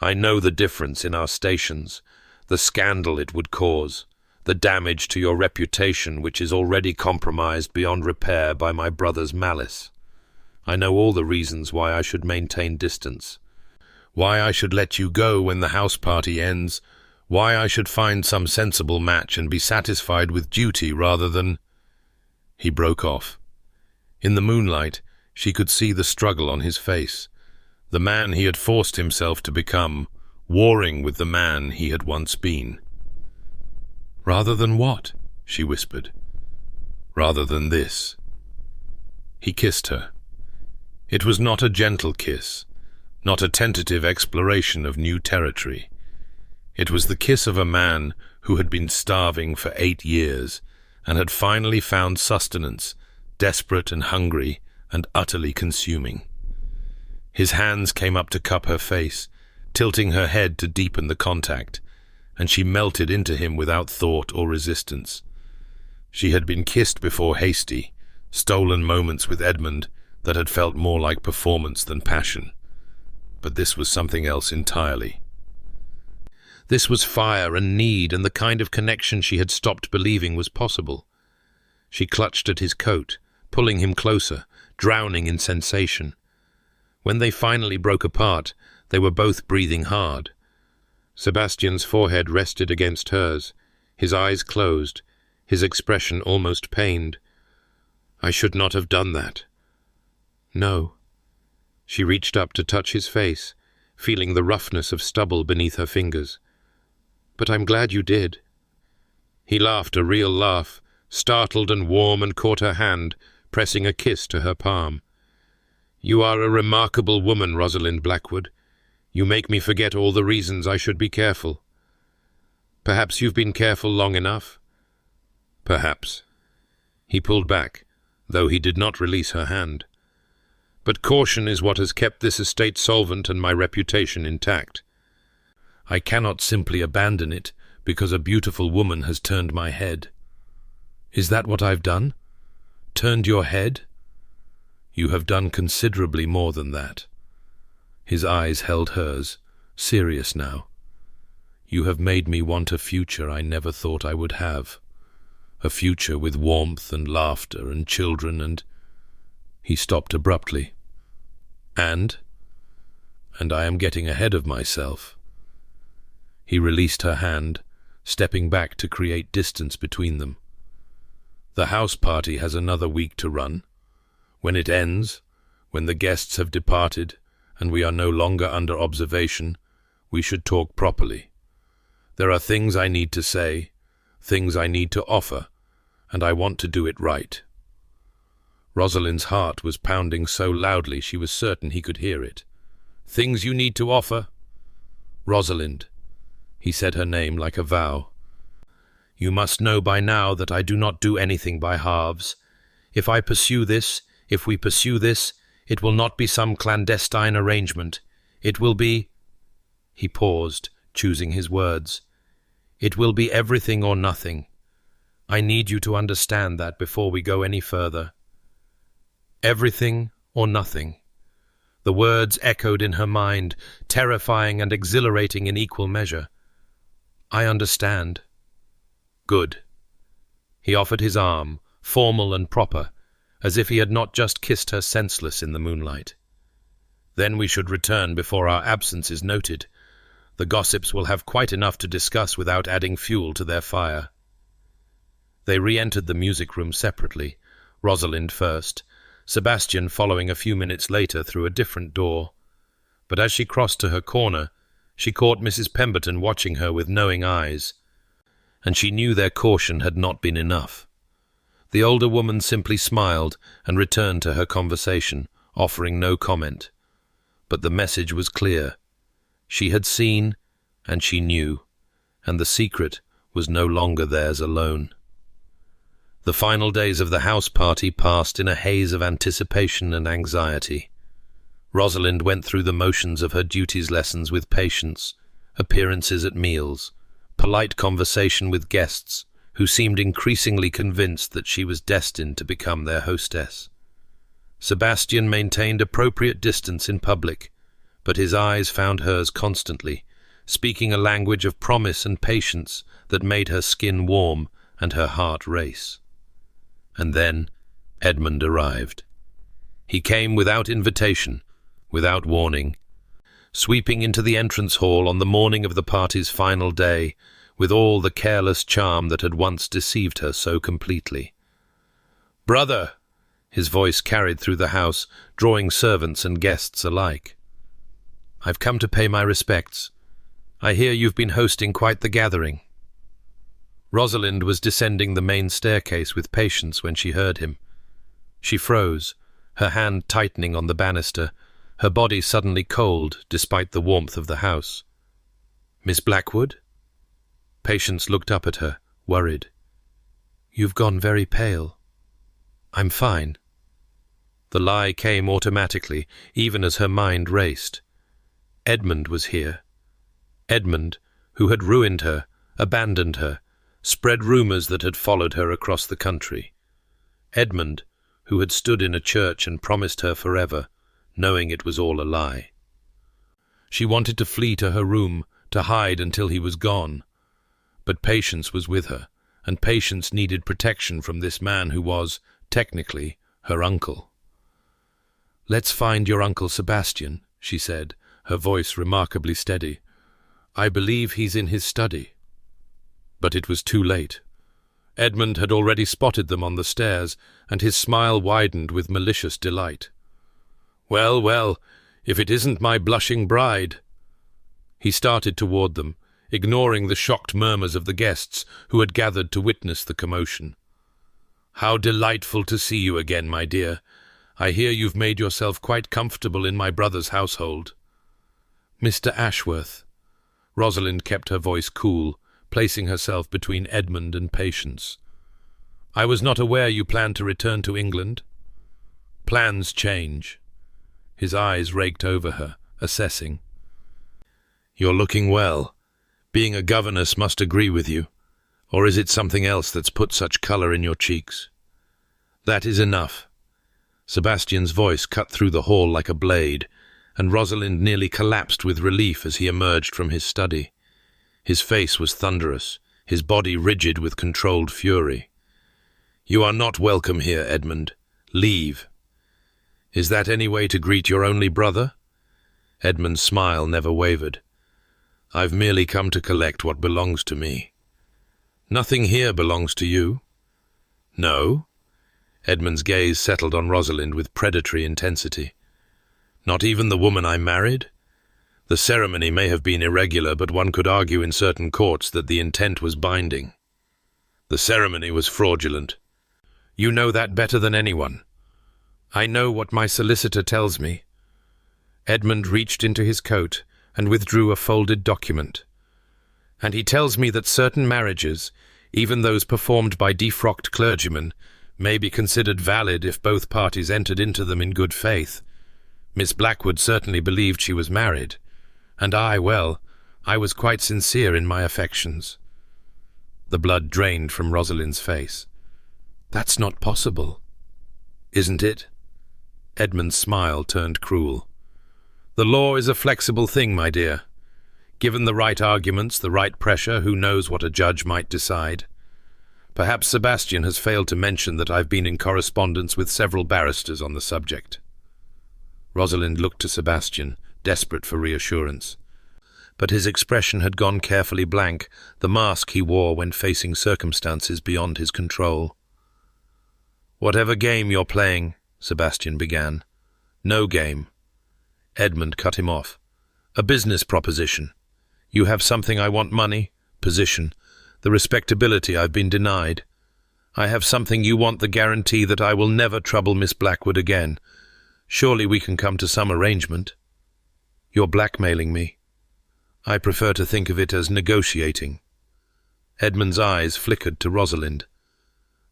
I know the difference in our stations, the scandal it would cause, the damage to your reputation which is already compromised beyond repair by my brother's malice. I know all the reasons why I should maintain distance, why I should let you go when the house party ends, why I should find some sensible match and be satisfied with duty rather than—" He broke off. In the moonlight, she could see the struggle on his face, the man he had forced himself to become, warring with the man he had once been. "Rather than what?" she whispered. "Rather than this." He kissed her. It was not a gentle kiss, not a tentative exploration of new territory. It was the kiss of a man who had been starving for 8 years and had finally found sustenance, desperate and hungry and utterly consuming. His hands came up to cup her face, tilting her head to deepen the contact, and she melted into him without thought or resistance. She had been kissed before hasty, stolen moments with Edmund that had felt more like performance than passion. But this was something else entirely. This was fire and need and the kind of connection she had stopped believing was possible. She clutched at his coat, pulling him closer, drowning in sensation. When they finally broke apart, they were both breathing hard. Sebastian's forehead rested against hers, his eyes closed, his expression almost pained. "I should not have done that." "No." She reached up to touch his face, feeling the roughness of stubble beneath her fingers. "But I'm glad you did." He laughed a real laugh, startled and warm, and caught her hand, pressing a kiss to her palm. "You are a remarkable woman, Rosalind Blackwood. You make me forget all the reasons I should be careful." "Perhaps you've been careful long enough." "Perhaps." He pulled back, though he did not release her hand. "But caution is what has kept this estate solvent and my reputation intact. I cannot simply abandon it because a beautiful woman has turned my head." "Is that what I've done? Turned your head?" "You have done considerably more than that." His eyes held hers, serious now. "You have made me want a future I never thought I would have. A future with warmth and laughter and children and—" He stopped abruptly. And I am getting ahead of myself." He released her hand, stepping back to create distance between them. "The house party has another week to run. When it ends, when the guests have departed and we are no longer under observation, we should talk properly. There are things I need to say, things I need to offer, and I want to do it right." Rosalind's heart was pounding so loudly she was certain he could hear it. "Things you need to offer?" "Rosalind." He said her name like a vow. "You must know by now that I do not do anything by halves. If we pursue this, it will not be some clandestine arrangement. It will be—" He paused, choosing his words. "It will be everything or nothing. I need you to understand that before we go any further." Everything or nothing. The words echoed in her mind, terrifying and exhilarating in equal measure. "I understand." "Good." He offered his arm, formal and proper, as if he had not just kissed her senseless in the moonlight. "Then we should return before our absence is noted. The gossips will have quite enough to discuss without adding fuel to their fire." They re-entered the music room separately, Rosalind first, Sebastian following a few minutes later through a different door. But as she crossed to her corner, she caught Mrs. Pemberton watching her with knowing eyes, and she knew their caution had not been enough. The older woman simply smiled and returned to her conversation, offering no comment. But the message was clear. She had seen, and she knew, and the secret was no longer theirs alone. The final days of the house party passed in a haze of anticipation and anxiety. Rosalind went through the motions of her duties lessons with patience, appearances at meals, polite conversation with guests who seemed increasingly convinced that she was destined to become their hostess. Sebastian maintained appropriate distance in public, but his eyes found hers constantly, speaking a language of promise and patience that made her skin warm and her heart race. And then Edmund arrived. He came without invitation, without warning, sweeping into the entrance hall on the morning of the party's final day, with all the careless charm that had once deceived her so completely. "Brother!" His voice carried through the house, drawing servants and guests alike. "I've come to pay my respects. I hear you've been hosting quite the gathering." Rosalind was descending the main staircase with patience when she heard him. She froze, her hand tightening on the banister, her body suddenly cold despite the warmth of the house. "Miss Blackwood?" Patience looked up at her, worried. "You've gone very pale." "I'm fine." The lie came automatically, even as her mind raced. Edmund was here. Edmund, who had ruined her, abandoned her, spread rumours that had followed her across the country. Edmund, who had stood in a church and promised her forever, knowing it was all a lie. She wanted to flee to her room, to hide until he was gone. But Patience was with her, and Patience needed protection from this man who was, technically, her uncle. "Let's find your Uncle Sebastian," she said, her voice remarkably steady. "I believe he's in his study." But it was too late. Edmund had already spotted them on the stairs, and his smile widened with malicious delight. "Well, well, if it isn't my blushing bride." He started toward them, ignoring the shocked murmurs of the guests who had gathered to witness the commotion. "How delightful to see you again, my dear. I hear you've made yourself quite comfortable in my brother's household." "Mr. Ashworth." Rosalind kept her voice cool, placing herself between Edmund and Patience. "I was not aware you planned to return to England." "Plans change." His eyes raked over her, assessing. "You're looking well. Being a governess must agree with you. Or is it something else that's put such colour in your cheeks?" "That is enough." Sebastian's voice cut through the hall like a blade, and Rosalind nearly collapsed with relief as he emerged from his study. His face was thunderous, his body rigid with controlled fury. "You are not welcome here, Edmund. Leave." "Is that any way to greet your only brother?" Edmund's smile never wavered. "I've merely come to collect what belongs to me." "Nothing here belongs to you." "No?" Edmund's gaze settled on Rosalind with predatory intensity. "Not even the woman I married? The ceremony may have been irregular, but one could argue in certain courts that the intent was binding." "The ceremony was fraudulent." "You know that better than anyone." "I know what my solicitor tells me." Edmund reached into his coat and withdrew a folded document. "And he tells me that certain marriages, even those performed by defrocked clergymen, may be considered valid if both parties entered into them in good faith. Miss Blackwood certainly believed she was married, and I was quite sincere in my affections." The blood drained from Rosalind's face. "That's not possible." "Isn't it?" Edmund's smile turned cruel. "The law is a flexible thing, my dear. Given the right arguments, the right pressure, who knows what a judge might decide? Perhaps Sebastian has failed to mention that I've been in correspondence with several barristers on the subject." Rosalind looked to Sebastian, desperate for reassurance. But his expression had gone carefully blank, the mask he wore when facing circumstances beyond his control. "Whatever game you're playing," Sebastian began. "No game." Edmund cut him off. "A business proposition. You have something I want: money, position, the respectability I've been denied. I have something you want: the guarantee that I will never trouble Miss Blackwood again. Surely we can come to some arrangement." "You're blackmailing me." "I prefer to think of it as negotiating." Edmund's eyes flickered to Rosalind.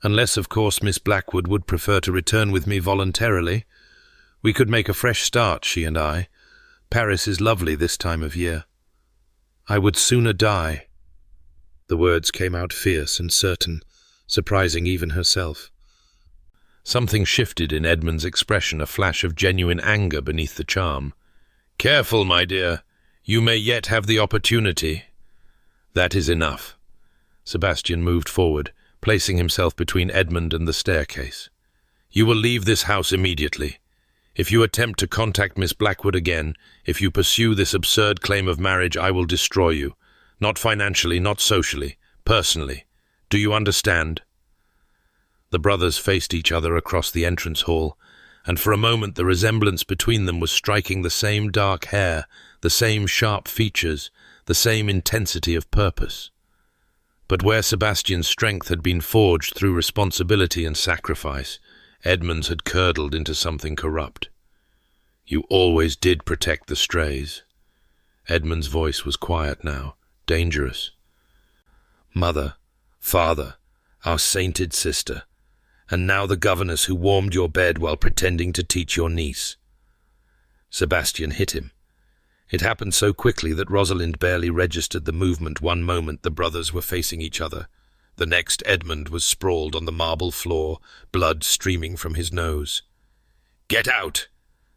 "Unless, of course, Miss Blackwood would prefer to return with me voluntarily. We could make a fresh start, she and I. Paris is lovely this time of year." "I would sooner die." The words came out fierce and certain, surprising even herself. Something shifted in Edmund's expression, a flash of genuine anger beneath the charm. "Careful, my dear. You may yet have the opportunity." "That is enough." Sebastian moved forward, placing himself between Edmund and the staircase. "You will leave this house immediately. If you attempt to contact Miss Blackwood again, if you pursue this absurd claim of marriage, I will destroy you. Not financially, not socially, personally. Do you understand?" The brothers faced each other across the entrance hall, and for a moment the resemblance between them was striking: the same dark hair, the same sharp features, the same intensity of purpose. But where Sebastian's strength had been forged through responsibility and sacrifice, Edmund's had curdled into something corrupt. You always did protect the strays. Edmund's voice was quiet now, dangerous. Mother, father, our sainted sister, and now the governess who warmed your bed while pretending to teach your niece. Sebastian hit him. It happened so quickly that Rosalind barely registered the movement. One moment the brothers were facing each other. The next Edmund was sprawled on the marble floor, blood streaming from his nose. "Get out!"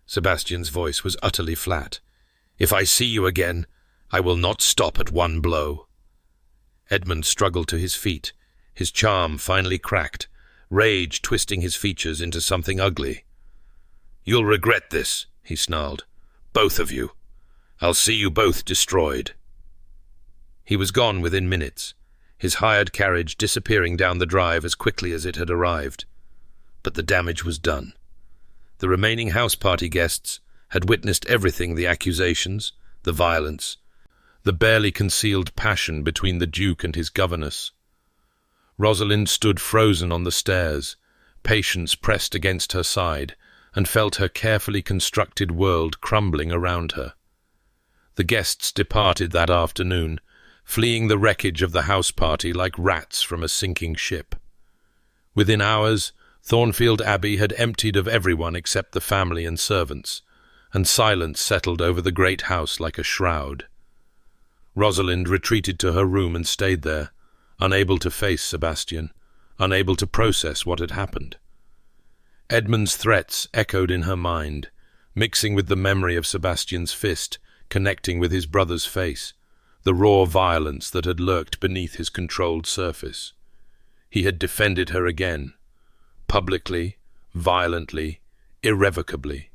Sebastian's voice was utterly flat. "If I see you again, I will not stop at one blow." Edmund struggled to his feet, his charm finally cracked, rage twisting his features into something ugly. "You'll regret this," he snarled. "Both of you. I'll see you both destroyed." He was gone within minutes, his hired carriage disappearing down the drive as quickly as it had arrived. But the damage was done. The remaining house party guests had witnessed everything: the accusations, the violence, the barely concealed passion between the Duke and his governess. Rosalind stood frozen on the stairs, Patience pressed against her side, and felt her carefully constructed world crumbling around her. The guests departed that afternoon, fleeing the wreckage of the house party like rats from a sinking ship. Within hours, Thornfield Abbey had emptied of everyone except the family and servants, and silence settled over the great house like a shroud. Rosalind retreated to her room and stayed there, unable to face Sebastian, unable to process what had happened. Edmund's threats echoed in her mind, mixing with the memory of Sebastian's fist, connecting with his brother's face, the raw violence that had lurked beneath his controlled surface. He had defended her again, publicly, violently, irrevocably,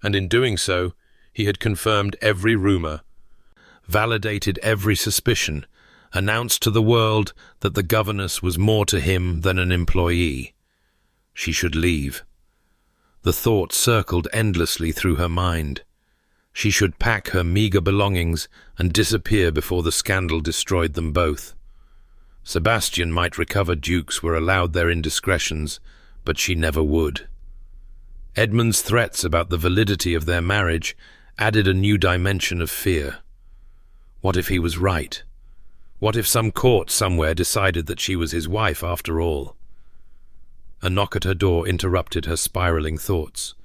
and in doing so, he had confirmed every rumor, validated every suspicion, announced to the world that the governess was more to him than an employee. She should leave. The thought circled endlessly through her mind. She should pack her meager belongings and disappear before the scandal destroyed them both. Sebastian might recover. Dukes were allowed their indiscretions, but she never would. Edmund's threats about the validity of their marriage added a new dimension of fear. What if he was right? What if some court somewhere decided that she was his wife after all? A knock at her door interrupted her spiraling thoughts.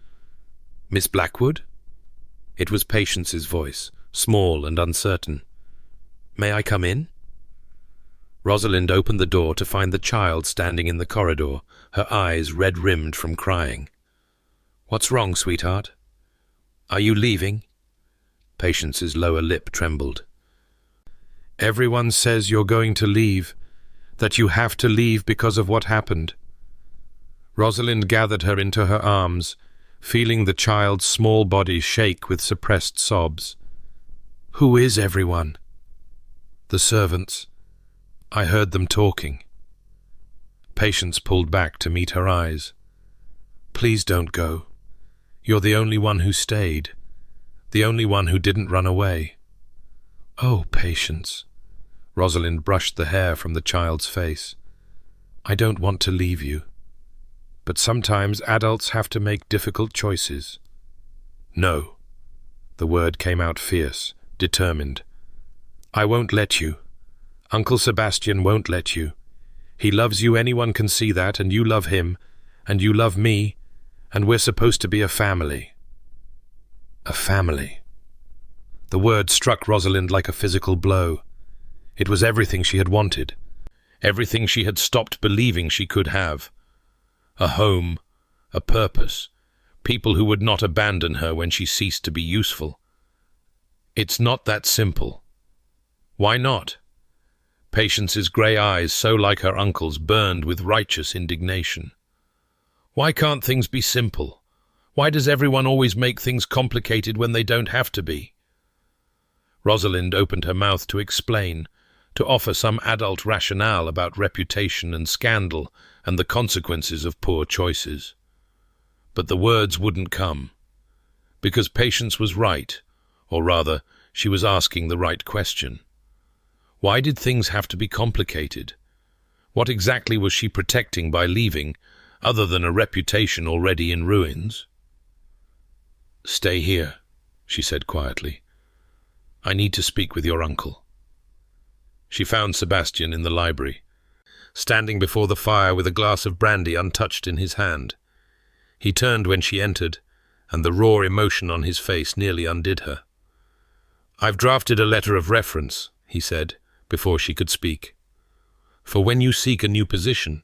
"Miss Blackwood?" It was Patience's voice, small and uncertain. "May I come in?" Rosalind opened the door to find the child standing in the corridor, her eyes red-rimmed from crying. "What's wrong, sweetheart? Are you leaving?" Patience's lower lip trembled. "Everyone says you're going to leave, that you have to leave because of what happened." Rosalind gathered her into her arms, feeling the child's small body shake with suppressed sobs. "Who is everyone?" "The servants. I heard them talking." Patience pulled back to meet her eyes. "Please don't go. You're the only one who stayed, the only one who didn't run away." "Oh, Patience." Rosalind brushed the hair from the child's face. "I don't want to leave you. But sometimes adults have to make difficult choices." "No." The word came out fierce, determined. "I won't let you. Uncle Sebastian won't let you. He loves you, anyone can see that, and you love him, and you love me, and we're supposed to be a family." A family. The word struck Rosalind like a physical blow. It was everything she had wanted, everything she had stopped believing she could have. A home, a purpose, people who would not abandon her when she ceased to be useful. It's not that simple. Why not? Patience's grey eyes, so like her uncle's, burned with righteous indignation. Why can't things be simple? Why does everyone always make things complicated when they don't have to be? Rosalind opened her mouth to explain, to offer some adult rationale about reputation and scandal and the consequences of poor choices. But the words wouldn't come, because Patience was right, or rather, she was asking the right question. Why did things have to be complicated? What exactly was she protecting by leaving, other than a reputation already in ruins? "Stay here," she said quietly. "I need to speak with your uncle." She found Sebastian in the library, standing before the fire with a glass of brandy untouched in his hand. He turned when she entered, and the raw emotion on his face nearly undid her. "I've drafted a letter of reference," he said, before she could speak. "For when you seek a new position,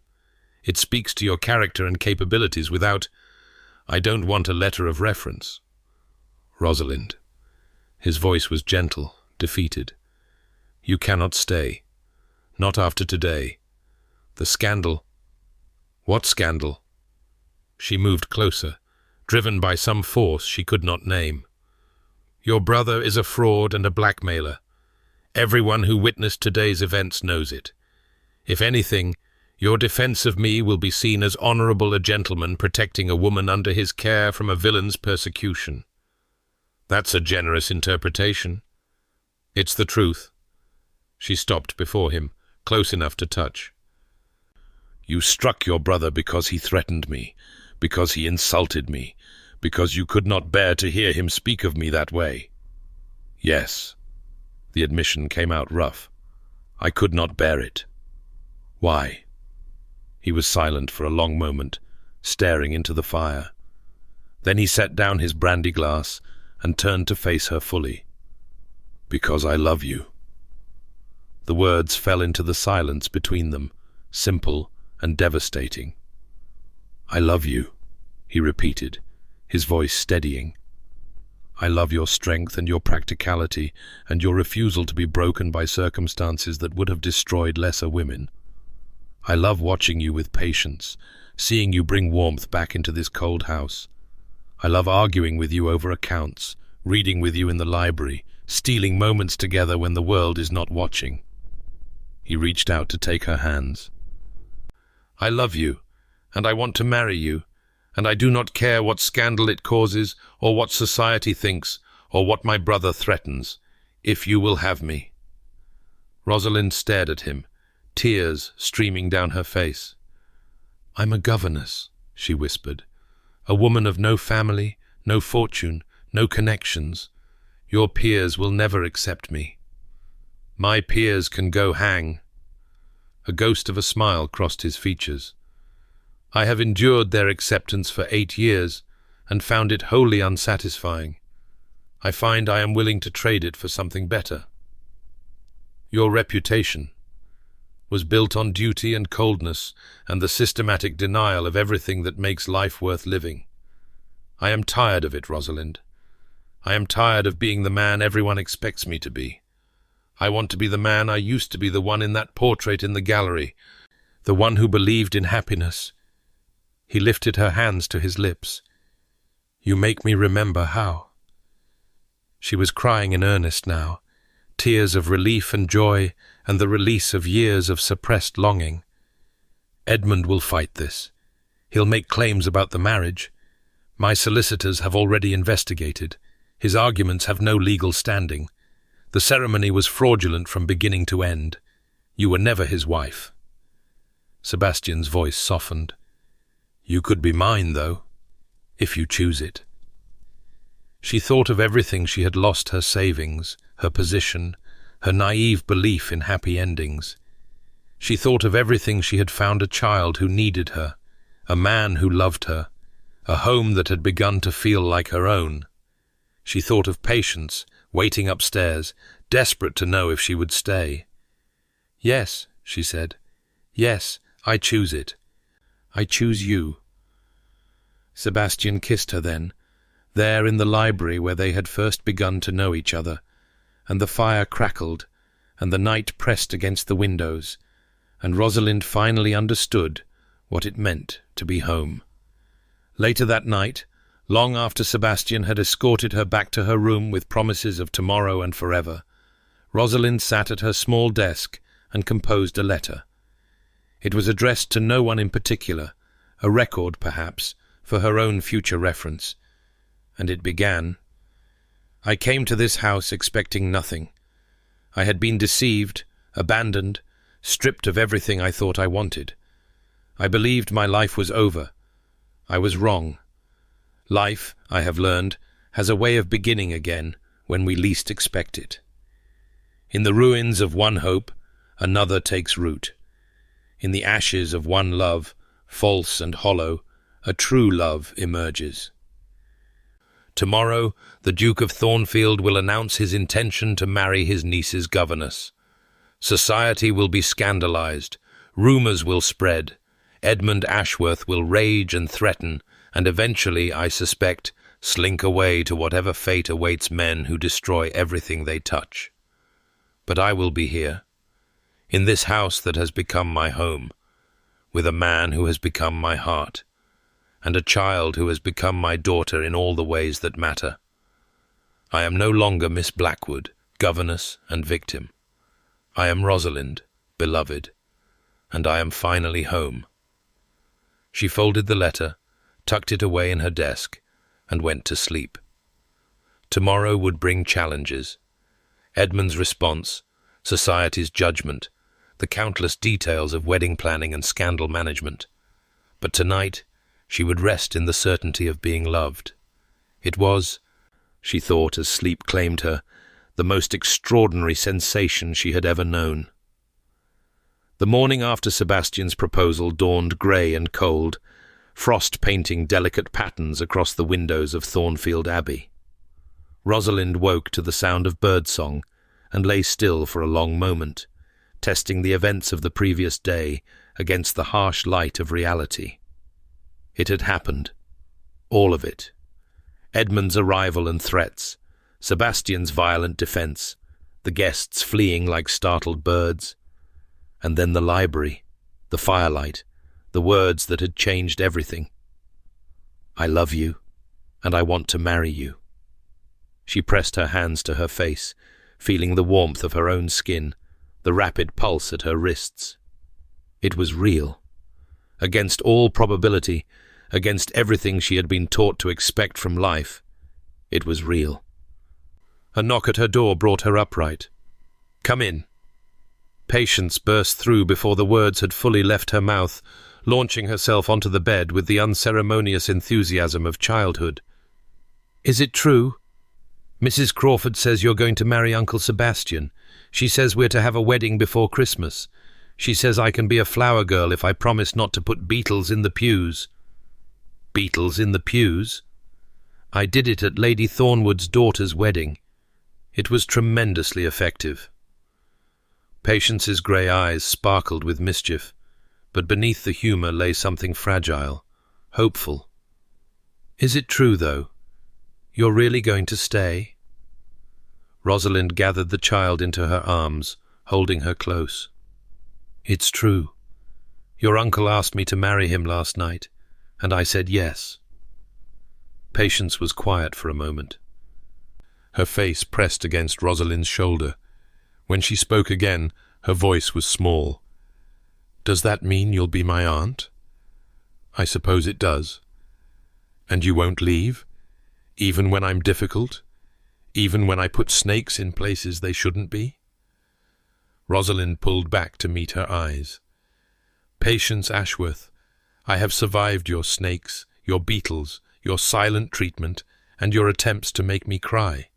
it speaks to your character and capabilities without... I don't want a letter of reference. Rosalind." His voice was gentle, defeated. "You cannot stay. Not after today. The scandal..." "What scandal?" She moved closer, driven by some force she could not name. "Your brother is a fraud and a blackmailer. Everyone who witnessed today's events knows it. If anything, your defense of me will be seen as honorable a gentleman protecting a woman under his care from a villain's persecution." "That's a generous interpretation." "It's the truth." She stopped before him, close enough to touch. "You struck your brother because he threatened me, because he insulted me, because you could not bear to hear him speak of me that way." "Yes." The admission came out rough. "I could not bear it." "Why?" He was silent for a long moment, staring into the fire. Then he set down his brandy glass and turned to face her fully. "Because I love you." The words fell into the silence between them, simple and devastating. "I love you," he repeated, his voice steadying. "I love your strength and your practicality and your refusal to be broken by circumstances that would have destroyed lesser women. I love watching you with patience, seeing you bring warmth back into this cold house. I love arguing with you over accounts, reading with you in the library, stealing moments together when the world is not watching." He reached out to take her hands. "I love you, and I want to marry you, and I do not care what scandal it causes, or what society thinks, or what my brother threatens, if you will have me." Rosalind stared at him, tears streaming down her face. "I'm a governess," she whispered, "a woman of no family, no fortune, no connections. Your peers will never accept me." "My peers can go hang." A ghost of a smile crossed his features. "I have endured their acceptance for 8 years and found it wholly unsatisfying. I find I am willing to trade it for something better. Your reputation was built on duty and coldness and the systematic denial of everything that makes life worth living. I am tired of it, Rosalind. I am tired of being the man everyone expects me to be. I want to be the man I used to be, the one in that portrait in the gallery, the one who believed in happiness." He lifted her hands to his lips. "You make me remember how." She was crying in earnest now, tears of relief and joy and the release of years of suppressed longing. "Edmund will fight this. He'll make claims about the marriage. My solicitors have already investigated. His arguments have no legal standing. The ceremony was fraudulent from beginning to end. You were never his wife." Sebastian's voice softened. "You could be mine, though, if you choose it." She thought of everything she had lost: her savings, her position, her naive belief in happy endings. She thought of everything she had found: a child who needed her, a man who loved her, a home that had begun to feel like her own. She thought of Patience, waiting upstairs, desperate to know if she would stay. "Yes," she said. "Yes, I choose it. I choose you." Sebastian kissed her then, there in the library where they had first begun to know each other, and the fire crackled, and the night pressed against the windows, and Rosalind finally understood what it meant to be home. Later that night, long after Sebastian had escorted her back to her room with promises of tomorrow and forever, Rosalind sat at her small desk and composed a letter. It was addressed to no one in particular, a record, perhaps, for her own future reference, and it began: "I came to this house expecting nothing. I had been deceived, abandoned, stripped of everything I thought I wanted. I believed my life was over. I was wrong. Life, I have learned, has a way of beginning again when we least expect it. In the ruins of one hope, another takes root. In the ashes of one love, false and hollow, a true love emerges. Tomorrow, the Duke of Thornfield will announce his intention to marry his niece's governess. Society will be scandalized, rumors will spread, Edmund Ashworth will rage and threaten, and eventually, I suspect, slink away to whatever fate awaits men who destroy everything they touch. But I will be here, in this house that has become my home, with a man who has become my heart, and a child who has become my daughter in all the ways that matter. I am no longer Miss Blackwood, governess and victim. I am Rosalind, beloved, and I am finally home. She folded the letter, tucked it away in her desk, and went to sleep. Tomorrow would bring challenges. Edmund's response, society's judgment, the countless details of wedding planning and scandal management. But tonight, she would rest in the certainty of being loved. It was, she thought as sleep claimed her, the most extraordinary sensation she had ever known. The morning after Sebastian's proposal dawned grey and cold, frost painting delicate patterns across the windows of Thornfield Abbey. Rosalind woke to the sound of birdsong and lay still for a long moment, testing the events of the previous day against the harsh light of reality. It had happened. All of it. Edmund's arrival and threats, Sebastian's violent defence, the guests fleeing like startled birds, and then the library, the firelight, the words that had changed everything. I love you, and I want to marry you. She pressed her hands to her face, feeling the warmth of her own skin, the rapid pulse at her wrists. It was real. Against all probability, against everything she had been taught to expect from life, it was real. A knock at her door brought her upright. "Come in." Patience burst through before the words had fully left her mouth, launching herself onto the bed with the unceremonious enthusiasm of childhood. "Is it true? Mrs. Crawford says you're going to marry Uncle Sebastian. She says we're to have a wedding before Christmas. She says I can be a flower girl if I promise not to put beetles in the pews." Beetles in the pews? I did it at Lady Thornwood's daughter's wedding. It was tremendously effective. Patience's grey eyes sparkled with mischief, but beneath the humour lay something fragile, hopeful. "Is it true, though? You're really going to stay?" Rosalind gathered the child into her arms, holding her close. "It's true. Your uncle asked me to marry him last night, and I said yes." Patience was quiet for a moment. Her face pressed against Rosalind's shoulder. When she spoke again, her voice was small. "Does that mean you'll be my aunt?" "I suppose it does." "And you won't leave? Even when I'm difficult? Even when I put snakes in places they shouldn't be?" Rosalind pulled back to meet her eyes. "Patience Ashworth, I have survived your snakes, your beetles, your silent treatment, and your attempts to make me cry.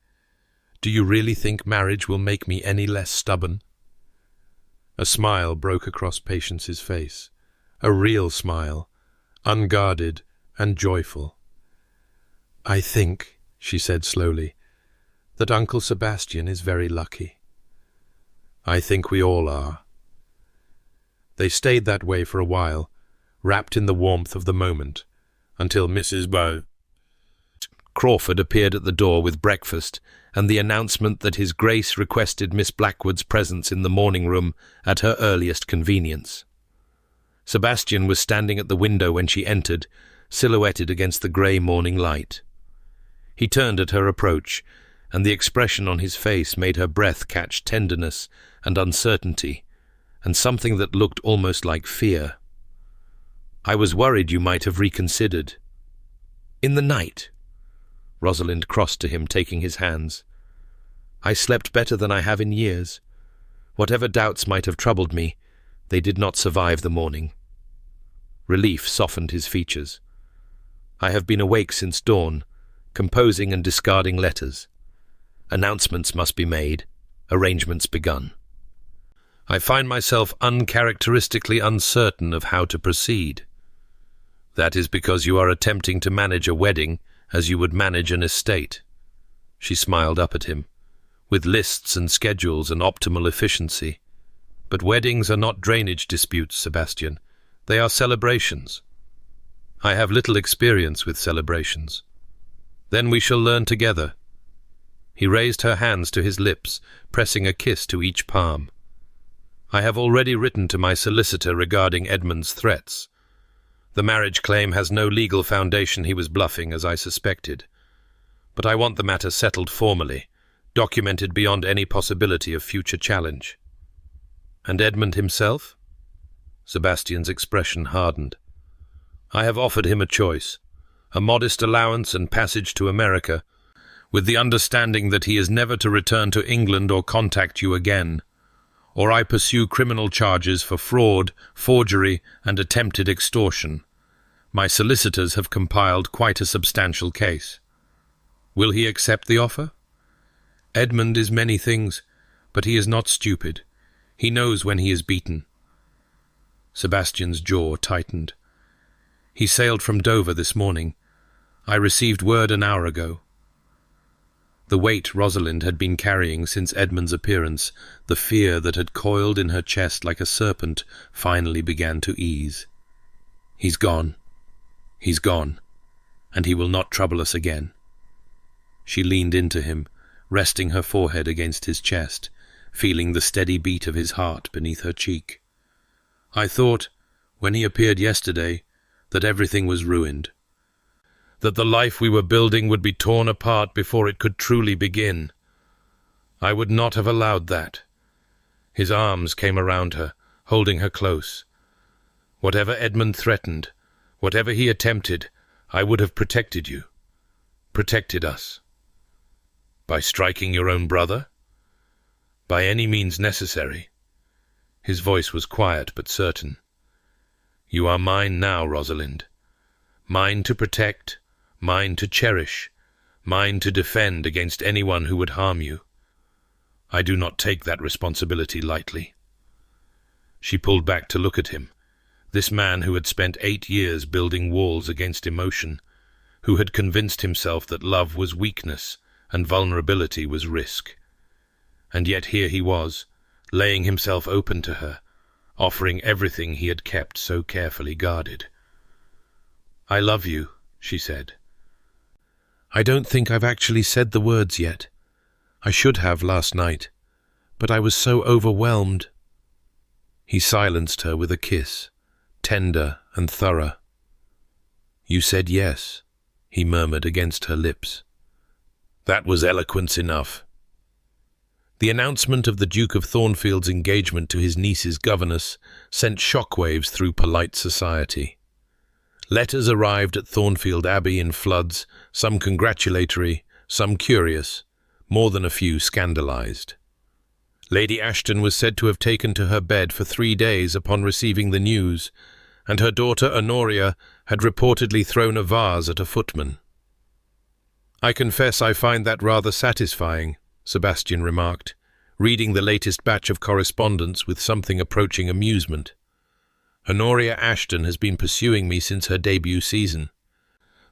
Do you really think marriage will make me any less stubborn?" A smile broke across Patience's face, a real smile, unguarded and joyful. "I think," she said slowly, "that Uncle Sebastian is very lucky." "I think we all are." They stayed that way for a while, wrapped in the warmth of the moment, until Mrs. Crawford appeared at the door with breakfast and the announcement that His Grace requested Miss Blackwood's presence in the morning room at her earliest convenience. Sebastian was standing at the window when she entered, silhouetted against the grey morning light. He turned at her approach, and the expression on his face made her breath catch tenderness and uncertainty, and something that looked almost like fear. "I was worried you might have reconsidered." "In the night?" Rosalind crossed to him, taking his hands. "I slept better than I have in years. Whatever doubts might have troubled me, they did not survive the morning." Relief softened his features. "I have been awake since dawn, composing and discarding letters. Announcements must be made, arrangements begun. I find myself uncharacteristically uncertain of how to proceed. That is because you are attempting to manage a wedding as you would manage an estate. She smiled up at him, with lists and schedules and optimal efficiency. But weddings are not drainage disputes, Sebastian. They are celebrations. I have little experience with celebrations. Then we shall learn together. He raised her hands to his lips, pressing a kiss to each palm. I have already written to my solicitor regarding Edmund's threats. The marriage claim has no legal foundation. He was bluffing, as I suspected. But I want the matter settled formally, documented beyond any possibility of future challenge. And Edmund himself? Sebastian's expression hardened. I have offered him a choice, a modest allowance and passage to America, with the understanding that he is never to return to England or contact you again, or I pursue criminal charges for fraud, forgery, and attempted extortion. My solicitors have compiled quite a substantial case. Will he accept the offer? Edmund is many things, but he is not stupid. He knows when he is beaten. Sebastian's jaw tightened. He sailed from Dover this morning. I received word an hour ago. The weight Rosalind had been carrying since Edmund's appearance, the fear that had coiled in her chest like a serpent, finally began to ease. He's gone. He's gone, and he will not trouble us again. She leaned into him, resting her forehead against his chest, feeling the steady beat of his heart beneath her cheek. I thought, when he appeared yesterday, that everything was ruined, that the life we were building would be torn apart before it could truly begin. I would not have allowed that. His arms came around her, holding her close. Whatever Edmund threatened, whatever he attempted, I would have protected you, protected us. By striking your own brother? By any means necessary. His voice was quiet but certain. You are mine now, Rosalind. Mine to protect, mine to cherish, mine to defend against anyone who would harm you. I do not take that responsibility lightly. She pulled back to look at him, this man who had spent 8 years building walls against emotion, who had convinced himself that love was weakness and vulnerability was risk. And yet here he was, laying himself open to her, offering everything he had kept so carefully guarded. I love you, she said. I don't think I've actually said the words yet. I should have last night, but I was so overwhelmed. He silenced her with a kiss, tender and thorough. You said yes, he murmured against her lips. That was eloquence enough. The announcement of the Duke of Thornfield's engagement to his niece's governess sent shockwaves through polite society. Letters arrived at Thornfield Abbey in floods, some congratulatory, some curious, more than a few scandalized. Lady Ashton was said to have taken to her bed for 3 days upon receiving the news, and her daughter Honoria had reportedly thrown a vase at a footman. I confess I find that rather satisfying, Sebastian remarked, reading the latest batch of correspondence with something approaching amusement. Honoria Ashton has been pursuing me since her debut season.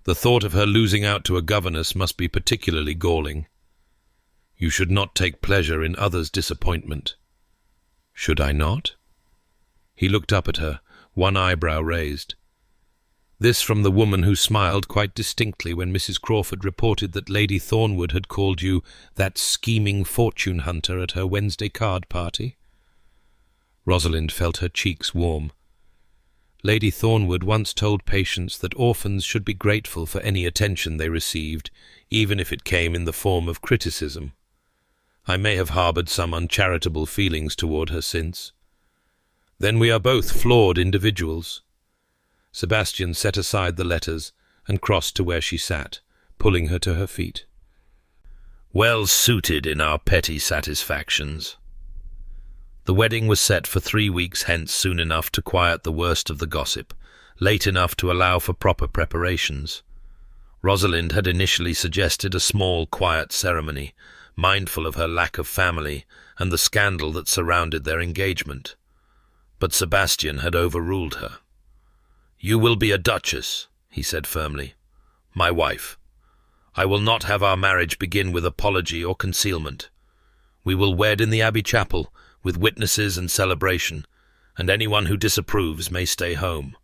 The thought of her losing out to a governess must be particularly galling. You should not take pleasure in others' disappointment. Should I not? He looked up at her, one eyebrow raised. This from the woman who smiled quite distinctly when Mrs. Crawford reported that Lady Thornwood had called you that scheming fortune hunter at her Wednesday card party. Rosalind felt her cheeks warm. Lady Thornwood once told patients that orphans should be grateful for any attention they received, even if it came in the form of criticism. I may have harboured some uncharitable feelings toward her since. Then we are both flawed individuals. Sebastian set aside the letters and crossed to where she sat, pulling her to her feet. Well suited in our petty satisfactions. The wedding was set for 3 weeks hence, soon enough to quiet the worst of the gossip, late enough to allow for proper preparations. Rosalind had initially suggested a small, quiet ceremony, mindful of her lack of family and the scandal that surrounded their engagement. But Sebastian had overruled her. "You will be a duchess," he said firmly. "My wife. I will not have our marriage begin with apology or concealment. We will wed in the Abbey Chapel, with witnesses and celebration, and anyone who disapproves may stay home."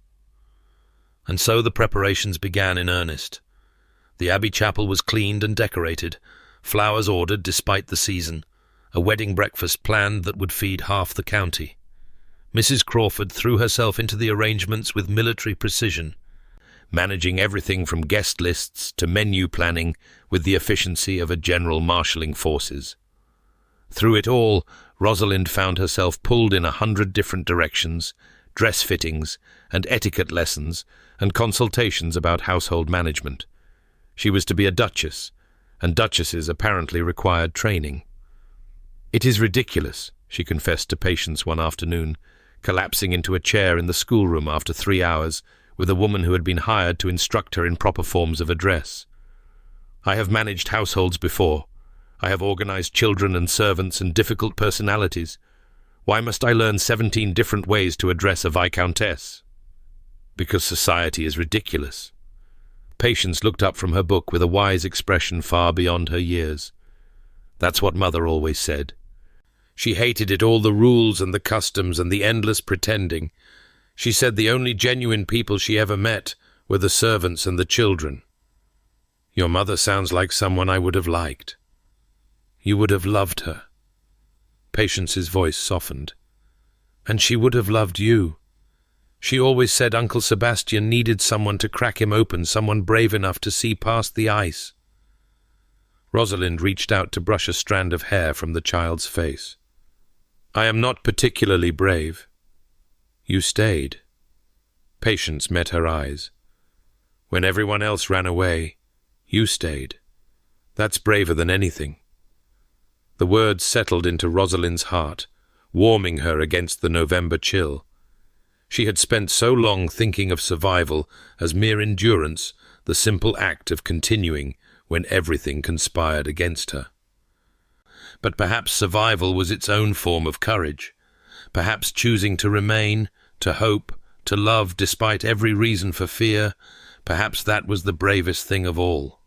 And so the preparations began in earnest. The Abbey Chapel was cleaned and decorated, flowers ordered despite the season, a wedding breakfast planned that would feed half the county. Mrs. Crawford threw herself into the arrangements with military precision, managing everything from guest lists to menu planning with the efficiency of a general marshalling forces. Through it all, Rosalind found herself pulled in 100 different directions, dress fittings and etiquette lessons and consultations about household management. She was to be a duchess, and duchesses apparently required training. "It is ridiculous," she confessed to Patience one afternoon, collapsing into a chair in the schoolroom after 3 hours with a woman who had been hired to instruct her in proper forms of address. "I have managed households before. I have organized children and servants and difficult personalities. Why must I learn 17 different ways to address a viscountess?" "Because society is ridiculous." Patience looked up from her book with a wise expression far beyond her years. "That's what Mother always said. She hated it, all the rules and the customs and the endless pretending. She said the only genuine people she ever met were the servants and the children." "Your mother sounds like someone I would have liked." "You would have loved her." Patience's voice softened. "And she would have loved you. She always said Uncle Sebastian needed someone to crack him open, someone brave enough to see past the ice." Rosalind reached out to brush a strand of hair from the child's face. "I am not particularly brave." "You stayed." Patience met her eyes. "When everyone else ran away, you stayed. That's braver than anything." The words settled into Rosalind's heart, warming her against the November chill. She had spent so long thinking of survival as mere endurance, the simple act of continuing when everything conspired against her. But perhaps survival was its own form of courage. Perhaps choosing to remain, to hope, to love despite every reason for fear, perhaps that was the bravest thing of all.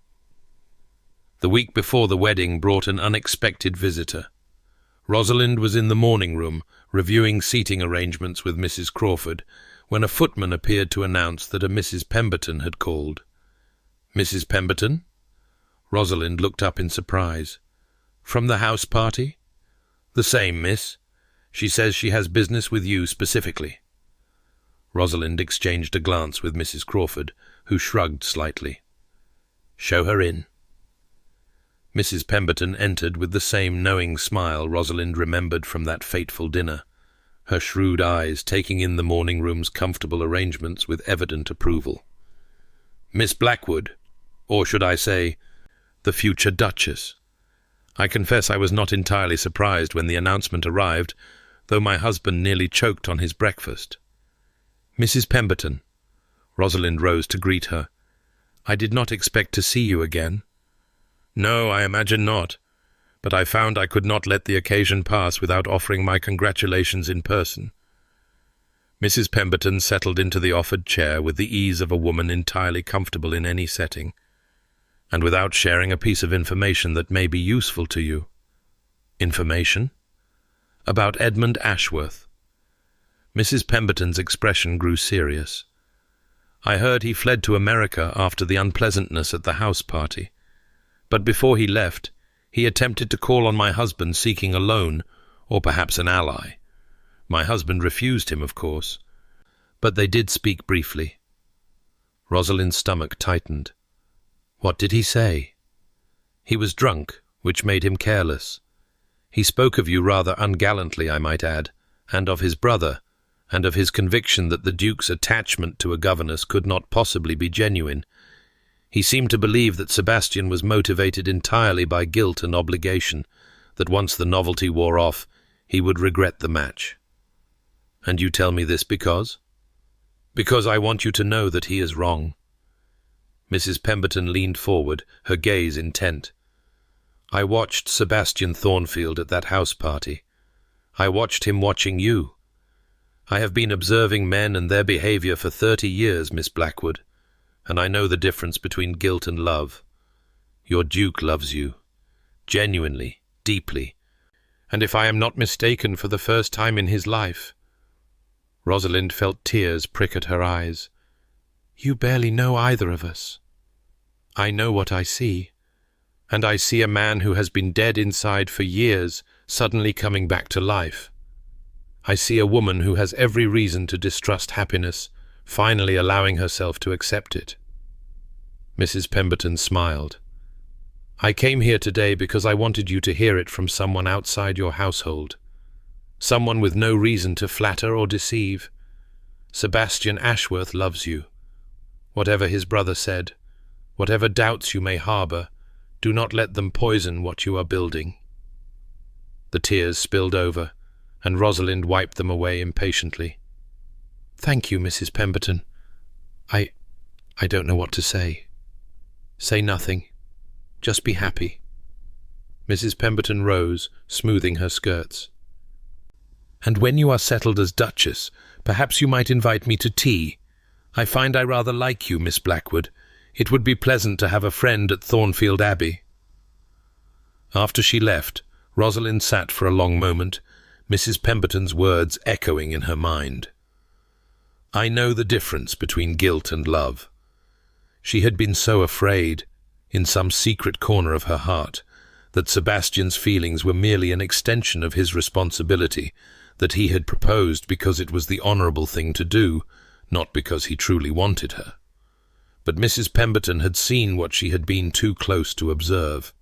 The week before the wedding brought an unexpected visitor. Rosalind was in the morning room, reviewing seating arrangements with Mrs. Crawford, when a footman appeared to announce that a Mrs. Pemberton had called. "Mrs. Pemberton?" Rosalind looked up in surprise. "From the house party?" "The same, miss. She says she has business with you specifically." Rosalind exchanged a glance with Mrs. Crawford, who shrugged slightly. "Show her in." Mrs. Pemberton entered with the same knowing smile Rosalind remembered from that fateful dinner, her shrewd eyes taking in the morning room's comfortable arrangements with evident approval. "Miss Blackwood, or should I say, the future Duchess." I confess I was not entirely surprised when the announcement arrived, though my husband nearly choked on his breakfast. "Mrs. Pemberton." Rosalind rose to greet her. "I did not expect to see you again." "No, I imagine not, but I found I could not let the occasion pass without offering my congratulations in person." Mrs. Pemberton settled into the offered chair with the ease of a woman entirely comfortable in any setting, and without sharing a piece of information that may be useful to you. "Information?" "About Edmund Ashworth." Mrs. Pemberton's expression grew serious. "I heard he fled to America after the unpleasantness at the house party. But before he left, he attempted to call on my husband seeking a loan, or perhaps an ally. My husband refused him, of course, but they did speak briefly." Rosalind's stomach tightened. "What did he say?" "He was drunk, which made him careless. He spoke of you rather ungallantly, I might add, and of his brother, and of his conviction that the Duke's attachment to a governess could not possibly be genuine. He seemed to believe that Sebastian was motivated entirely by guilt and obligation, that once the novelty wore off, he would regret the match." "And you tell me this because?" "Because I want you to know that he is wrong." Mrs. Pemberton leaned forward, her gaze intent. "I watched Sebastian Thornfield at that house party. I watched him watching you. I have been observing men and their behavior for 30 years, Miss Blackwood, and I know the difference between guilt and love. Your Duke loves you, genuinely, deeply, and if I am not mistaken, for the first time in his life." Rosalind felt tears prick at her eyes. "You barely know either of us. I know what I see, and I see a man who has been dead inside for years suddenly coming back to life. I see a woman who has every reason to distrust happiness, finally allowing herself to accept it." Mrs. Pemberton smiled. "I came here today because I wanted you to hear it from someone outside your household. Someone with no reason to flatter or deceive. Sebastian Ashworth loves you. Whatever his brother said, whatever doubts you may harbour, do not let them poison what you are building." The tears spilled over, and Rosalind wiped them away impatiently. "Thank you, Mrs. Pemberton. I don't know what to say." "Say nothing. Just be happy." Mrs. Pemberton rose, smoothing her skirts. "And when you are settled as Duchess, perhaps you might invite me to tea. I find I rather like you, Miss Blackwood. It would be pleasant to have a friend at Thornfield Abbey." After she left, Rosalind sat for a long moment, Mrs. Pemberton's words echoing in her mind. I know the difference between guilt and love. She had been so afraid, in some secret corner of her heart, that Sebastian's feelings were merely an extension of his responsibility, that he had proposed because it was the honourable thing to do, not because he truly wanted her. But Mrs. Pemberton had seen what she had been too close to observe,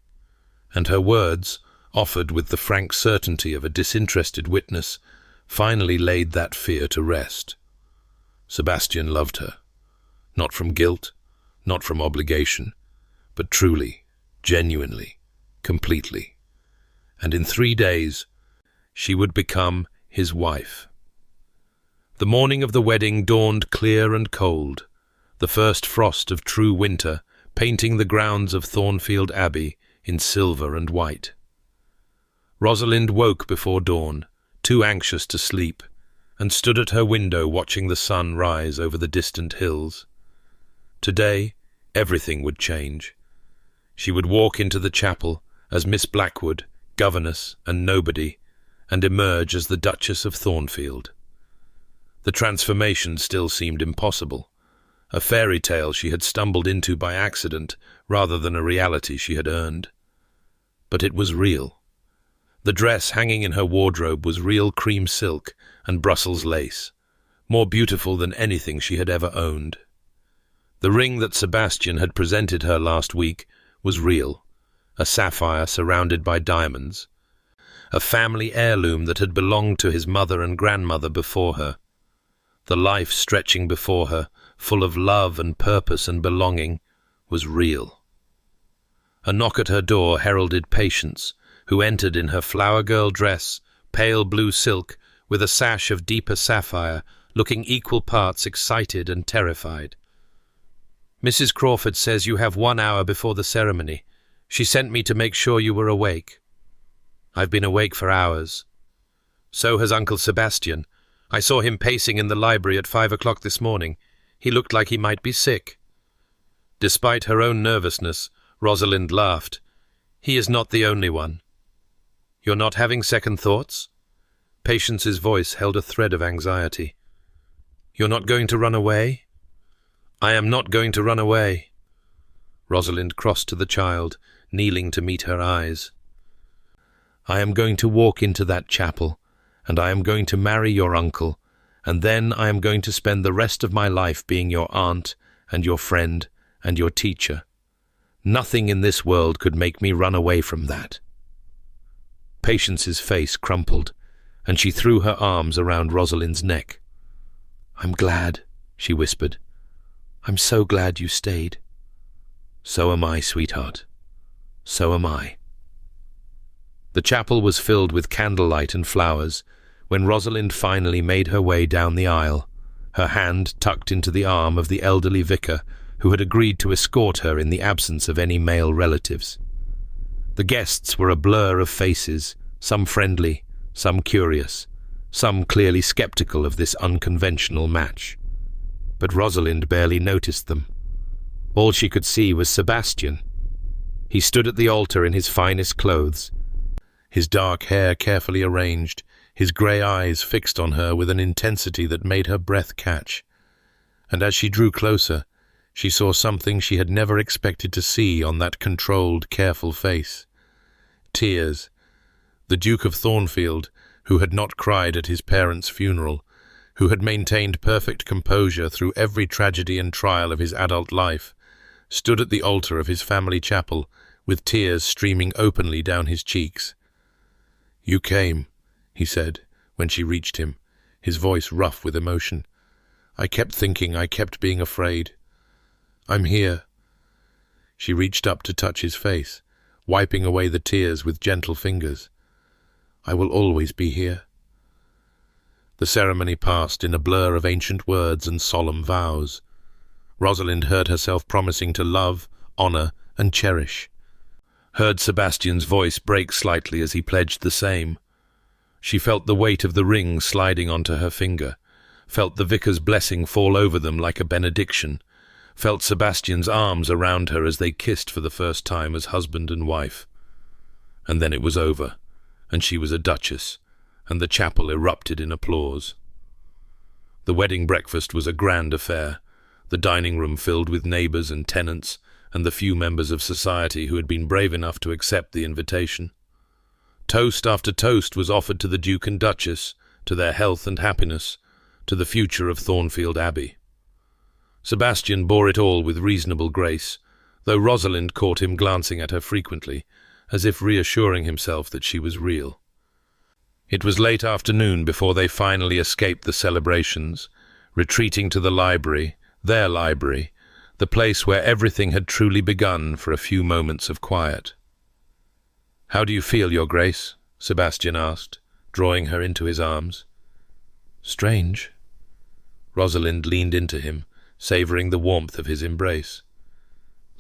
and her words, offered with the frank certainty of a disinterested witness, finally laid that fear to rest. Sebastian loved her, not from guilt, not from obligation, but truly, genuinely, completely. And in 3 days, she would become his wife. The morning of the wedding dawned clear and cold, the first frost of true winter painting the grounds of Thornfield Abbey in silver and white. Rosalind woke before dawn, too anxious to sleep, and stood at her window watching the sun rise over the distant hills. Today, everything would change. She would walk into the chapel as Miss Blackwood, governess and nobody, and emerge as the Duchess of Thornfield. The transformation still seemed impossible, a fairy tale she had stumbled into by accident rather than a reality she had earned. But it was real. The dress hanging in her wardrobe was real cream silk and Brussels lace, more beautiful than anything she had ever owned. The ring that Sebastian had presented her last week was real, a sapphire surrounded by diamonds, a family heirloom that had belonged to his mother and grandmother before her. The life stretching before her, full of love and purpose and belonging, was real. A knock at her door heralded Patience, who entered in her flower girl dress, pale blue silk, with a sash of deeper sapphire, looking equal parts excited and terrified. "Mrs. Crawford says you have 1 hour before the ceremony. She sent me to make sure you were awake." "I've been awake for hours. So has Uncle Sebastian. I saw him pacing in the library at 5 o'clock this morning. He looked like he might be sick." Despite her own nervousness, Rosalind laughed. "He is not the only one." "You're not having second thoughts?" Patience's voice held a thread of anxiety. "You're not going to run away?" "I am not going to run away." Rosalind crossed to the child, kneeling to meet her eyes. "I am going to walk into that chapel, and I am going to marry your uncle, and then I am going to spend the rest of my life being your aunt and your friend and your teacher. Nothing in this world could make me run away from that." Patience's face crumpled, and she threw her arms around Rosalind's neck. "I'm glad," she whispered. "I'm so glad you stayed." "So am I, sweetheart. So am I." The chapel was filled with candlelight and flowers when Rosalind finally made her way down the aisle, her hand tucked into the arm of the elderly vicar who had agreed to escort her in the absence of any male relatives. The guests were a blur of faces, some friendly, some curious, some clearly skeptical of this unconventional match. But Rosalind barely noticed them. All she could see was Sebastian. He stood at the altar in his finest clothes, his dark hair carefully arranged, his grey eyes fixed on her with an intensity that made her breath catch. And as she drew closer, she saw something she had never expected to see on that controlled, careful face. Tears. The Duke of Thornfield, who had not cried at his parents' funeral, who had maintained perfect composure through every tragedy and trial of his adult life, stood at the altar of his family chapel, with tears streaming openly down his cheeks. "You came," he said, when she reached him, his voice rough with emotion. "I kept thinking, I kept being afraid. I'm here." She reached up to touch his face, wiping away the tears with gentle fingers. "I will always be here." The ceremony passed in a blur of ancient words and solemn vows. Rosalind heard herself promising to love, honour, and cherish. Heard Sebastian's voice break slightly as he pledged the same. She felt the weight of the ring sliding onto her finger, felt the vicar's blessing fall over them like a benediction, felt Sebastian's arms around her as they kissed for the first time as husband and wife. And then it was over, and she was a duchess, and the chapel erupted in applause. The wedding breakfast was a grand affair, the dining room filled with neighbours and tenants, and the few members of society who had been brave enough to accept the invitation. Toast after toast was offered to the Duke and Duchess, to their health and happiness, to the future of Thornfield Abbey. Sebastian bore it all with reasonable grace, though Rosalind caught him glancing at her frequently, as if reassuring himself that she was real. It was late afternoon before they finally escaped the celebrations, retreating to the library, their library, the place where everything had truly begun for a few moments of quiet. "How do you feel, Your Grace?" Sebastian asked, drawing her into his arms. "Strange." Rosalind leaned into him, savouring the warmth of his embrace.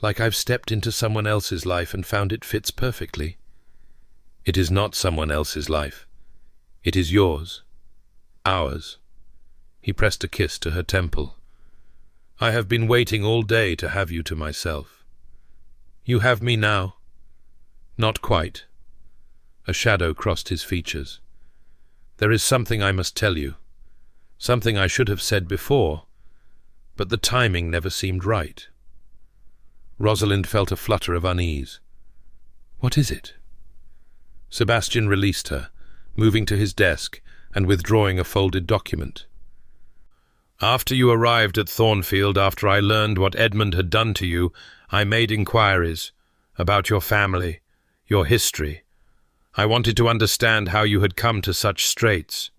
"Like I've stepped into someone else's life and found it fits perfectly." "It is not someone else's life. It is yours. Ours." He pressed a kiss to her temple. "I have been waiting all day to have you to myself." "You have me now." "Not quite." A shadow crossed his features. "There is something I must tell you. Something I should have said before, but the timing never seemed right." Rosalind felt a flutter of unease. "What is it?" Sebastian released her, moving to his desk and withdrawing a folded document. "After you arrived at Thornfield, after I learned what Edmund had done to you, I made inquiries about your family, your history. I wanted to understand how you had come to such straits.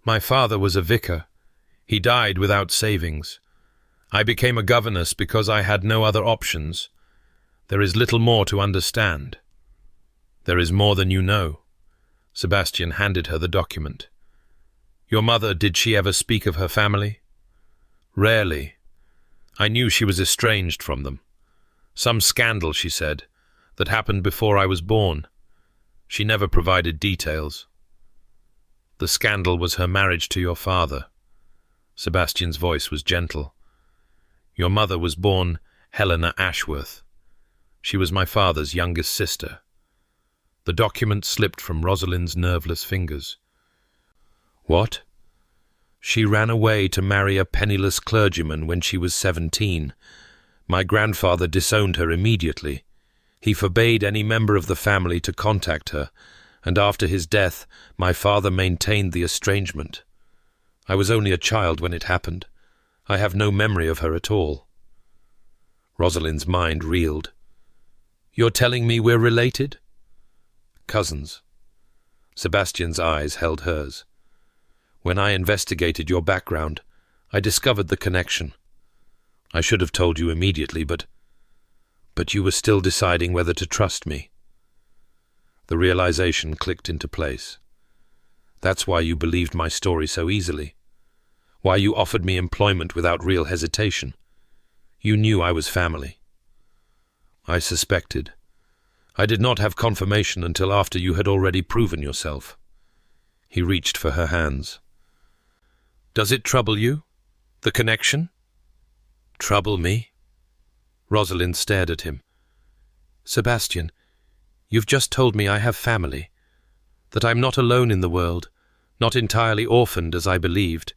My father was a vicar. He died without savings. I became a governess because I had no other options. There is little more to understand." "There is more than you know." Sebastian handed her the document. "Your mother, did she ever speak of her family?" "Rarely. I knew she was estranged from them. Some scandal, she said, that happened before I was born. She never provided details." "The scandal was her marriage to your father." Sebastian's voice was gentle. "Your mother was born Helena Ashworth. She was my father's youngest sister." The document slipped from Rosalind's nerveless fingers. "What?" "She ran away to marry a penniless clergyman when she was 17. My grandfather disowned her immediately. He forbade any member of the family to contact her, and after his death, my father maintained the estrangement. I was only a child when it happened. I have no memory of her at all." Rosalind's mind reeled. "You're telling me we're related?" "Cousins." Sebastian's eyes held hers. "When I investigated your background, I discovered the connection. I should have told you immediately, but you were still deciding whether to trust me." The realization clicked into place. "That's why you believed my story so easily. Why you offered me employment without real hesitation. You knew I was family. I suspected. I did not have confirmation until after you had already proven yourself. He reached for her hands. Does it trouble you? The connection? Trouble me? Rosalind stared at him. Sebastian, you've just told me I have family, that I'm not alone in the world, not entirely orphaned as I believed.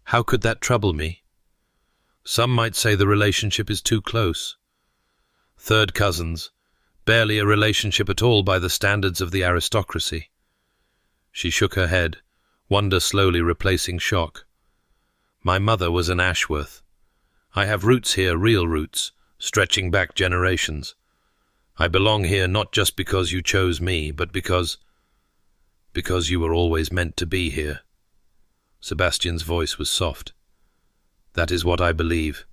How could that trouble me? Some might say the relationship is too close. Third cousins, barely a relationship at all by the standards of the aristocracy. She shook her head, wonder slowly replacing shock. My mother was an Ashworth. I have roots here, real roots, stretching back generations. I belong here not just because you chose me, but because you were always meant to be here. Sebastian's voice was soft. That is what I believe.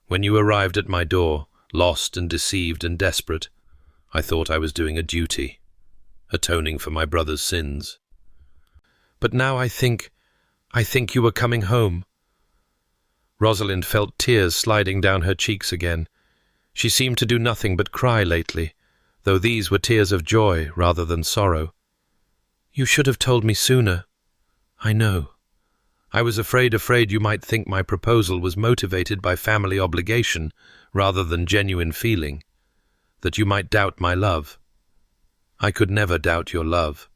When you arrived at my door, lost and deceived and desperate, I thought I was doing a duty, atoning for my brother's sins. But now I think you were coming home. Rosalind felt tears sliding down her cheeks again. She seemed to do nothing but cry lately, though these were tears of joy rather than sorrow. You should have told me sooner. I know. I was afraid you might think my proposal was motivated by family obligation rather than genuine feeling, that you might doubt my love. I could never doubt your love.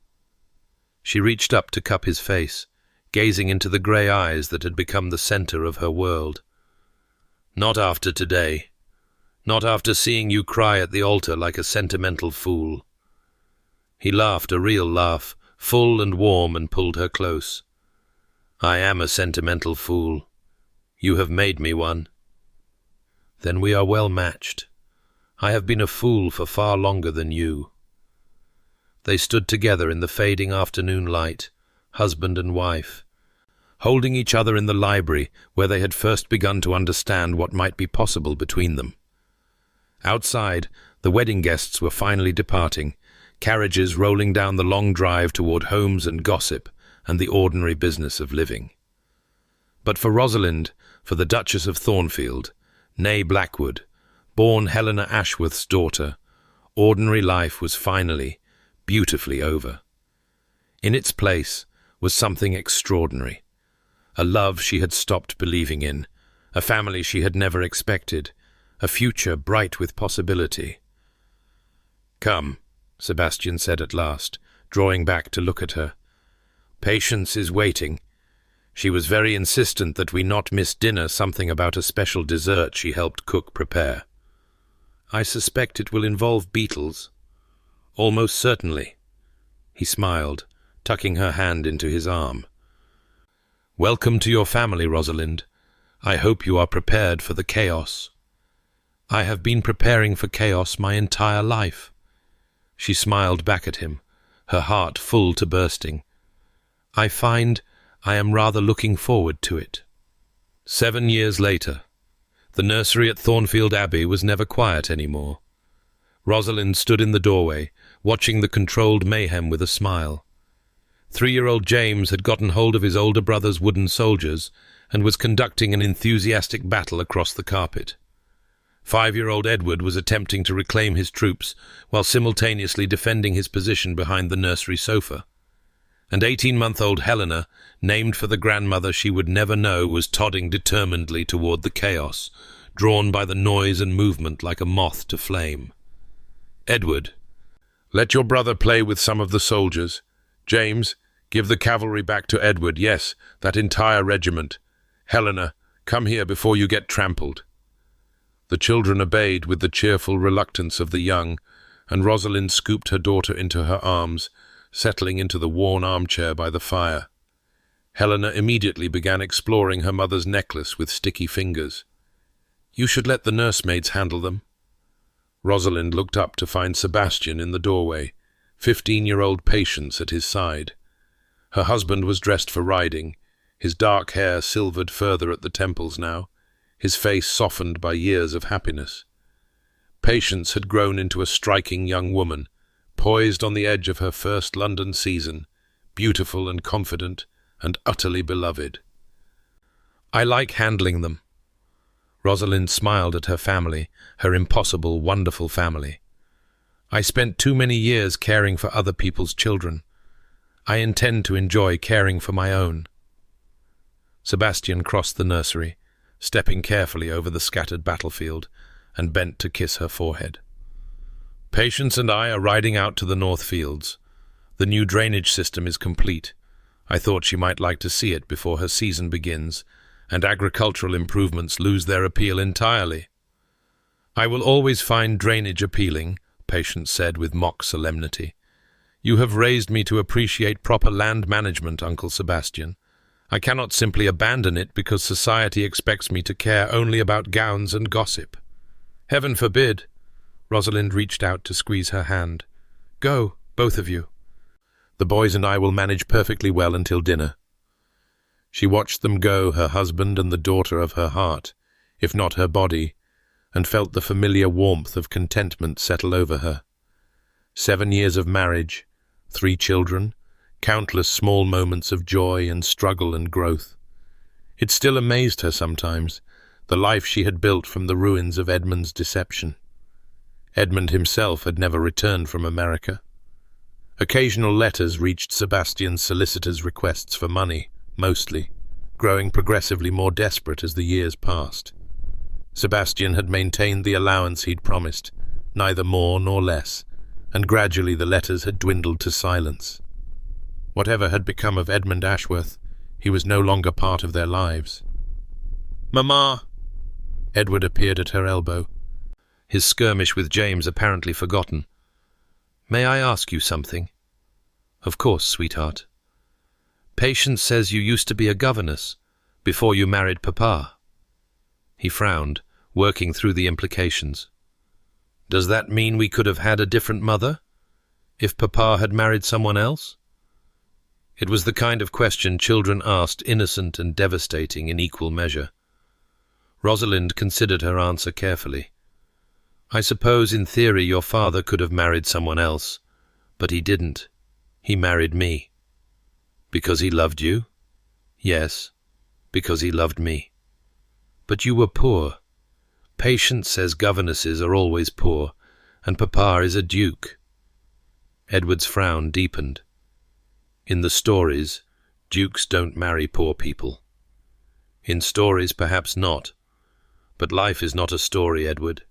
She reached up to cup his face, gazing into the grey eyes that had become the centre of her world. Not after today. Not after seeing you cry at the altar like a sentimental fool. He laughed a real laugh, full and warm, and pulled her close. I am a sentimental fool. You have made me one. Then we are well matched. I have been a fool for far longer than you. They stood together in the fading afternoon light, husband and wife, holding each other in the library where they had first begun to understand what might be possible between them. Outside, the wedding guests were finally departing, carriages rolling down the long drive toward homes and gossip and the ordinary business of living. But for Rosalind, for the Duchess of Thornfield, née Blackwood, born Helena Ashworth's daughter, ordinary life was finally, beautifully over. In its place was something extraordinary, a love she had stopped believing in, a family she had never expected, a future bright with possibility. Come, Sebastian said at last, drawing back to look at her. Patience is waiting. She was very insistent that we not miss dinner, something about a special dessert she helped cook prepare. I suspect it will involve beetles. Almost certainly. He smiled, tucking her hand into his arm. Welcome to your family, Rosalind. I hope you are prepared for the chaos. I have been preparing for chaos my entire life. She smiled back at him, her heart full to bursting. I find I am rather looking forward to it. 7 years later, the nursery at Thornfield Abbey was never quiet any more. Rosalind stood in the doorway, watching the controlled mayhem with a smile. 3-year-old James had gotten hold of his older brother's wooden soldiers and was conducting an enthusiastic battle across the carpet. 5-year-old Edward was attempting to reclaim his troops while simultaneously defending his position behind the nursery sofa. And 18-month-old Helena, named for the grandmother she would never know, was todding determinedly toward the chaos, drawn by the noise and movement like a moth to flame. Edward, let your brother play with some of the soldiers. James, give the cavalry back to Edward. Yes, that entire regiment. Helena, come here before you get trampled. The children obeyed with the cheerful reluctance of the young, and Rosalind scooped her daughter into her arms, settling into the worn armchair by the fire. Helena immediately began exploring her mother's necklace with sticky fingers. You should let the nursemaids handle them. Rosalind looked up to find Sebastian in the doorway, 15-year-old Patience at his side. Her husband was dressed for riding, his dark hair silvered further at the temples now, his face softened by years of happiness. Patience had grown into a striking young woman, poised on the edge of her first London season, beautiful and confident and utterly beloved. I like handling them. Rosalind smiled at her family, her impossible, wonderful family. I spent too many years caring for other people's children. I intend to enjoy caring for my own. Sebastian crossed the nursery, stepping carefully over the scattered battlefield, and bent to kiss her forehead. Patience and I are riding out to the North Fields. The new drainage system is complete. I thought she might like to see it before her season begins, and agricultural improvements lose their appeal entirely. I will always find drainage appealing, Patience said with mock solemnity. You have raised me to appreciate proper land management, Uncle Sebastian. I cannot simply abandon it because society expects me to care only about gowns and gossip. Heaven forbid. Rosalind reached out to squeeze her hand. Go, both of you. The boys and I will manage perfectly well until dinner. She watched them go, her husband and the daughter of her heart, if not her body, and felt the familiar warmth of contentment settle over her. 7 years of marriage, 3 children, countless small moments of joy and struggle and growth. It still amazed her sometimes, the life she had built from the ruins of Edmund's deception. Edmund himself had never returned from America. Occasional letters reached Sebastian's solicitors' requests for money, mostly, growing progressively more desperate as the years passed. Sebastian had maintained the allowance he'd promised, neither more nor less, and gradually the letters had dwindled to silence. Whatever had become of Edmund Ashworth, he was no longer part of their lives. "Mamma!" Edward appeared at her elbow, his skirmish with James apparently forgotten. "May I ask you something?" "Of course, sweetheart." "Patience says you used to be a governess, before you married Papa." He frowned, working through the implications. "Does that mean we could have had a different mother, if Papa had married someone else?" It was the kind of question children asked, innocent and devastating in equal measure. Rosalind considered her answer carefully. "I suppose in theory your father could have married someone else, but he didn't. He married me." "Because he loved you?" "Yes, because he loved me." "But you were poor. Patience says governesses are always poor, and Papa is a duke." Edward's frown deepened. "In the stories, dukes don't marry poor people." "In stories, perhaps not. But life is not a story, Edward.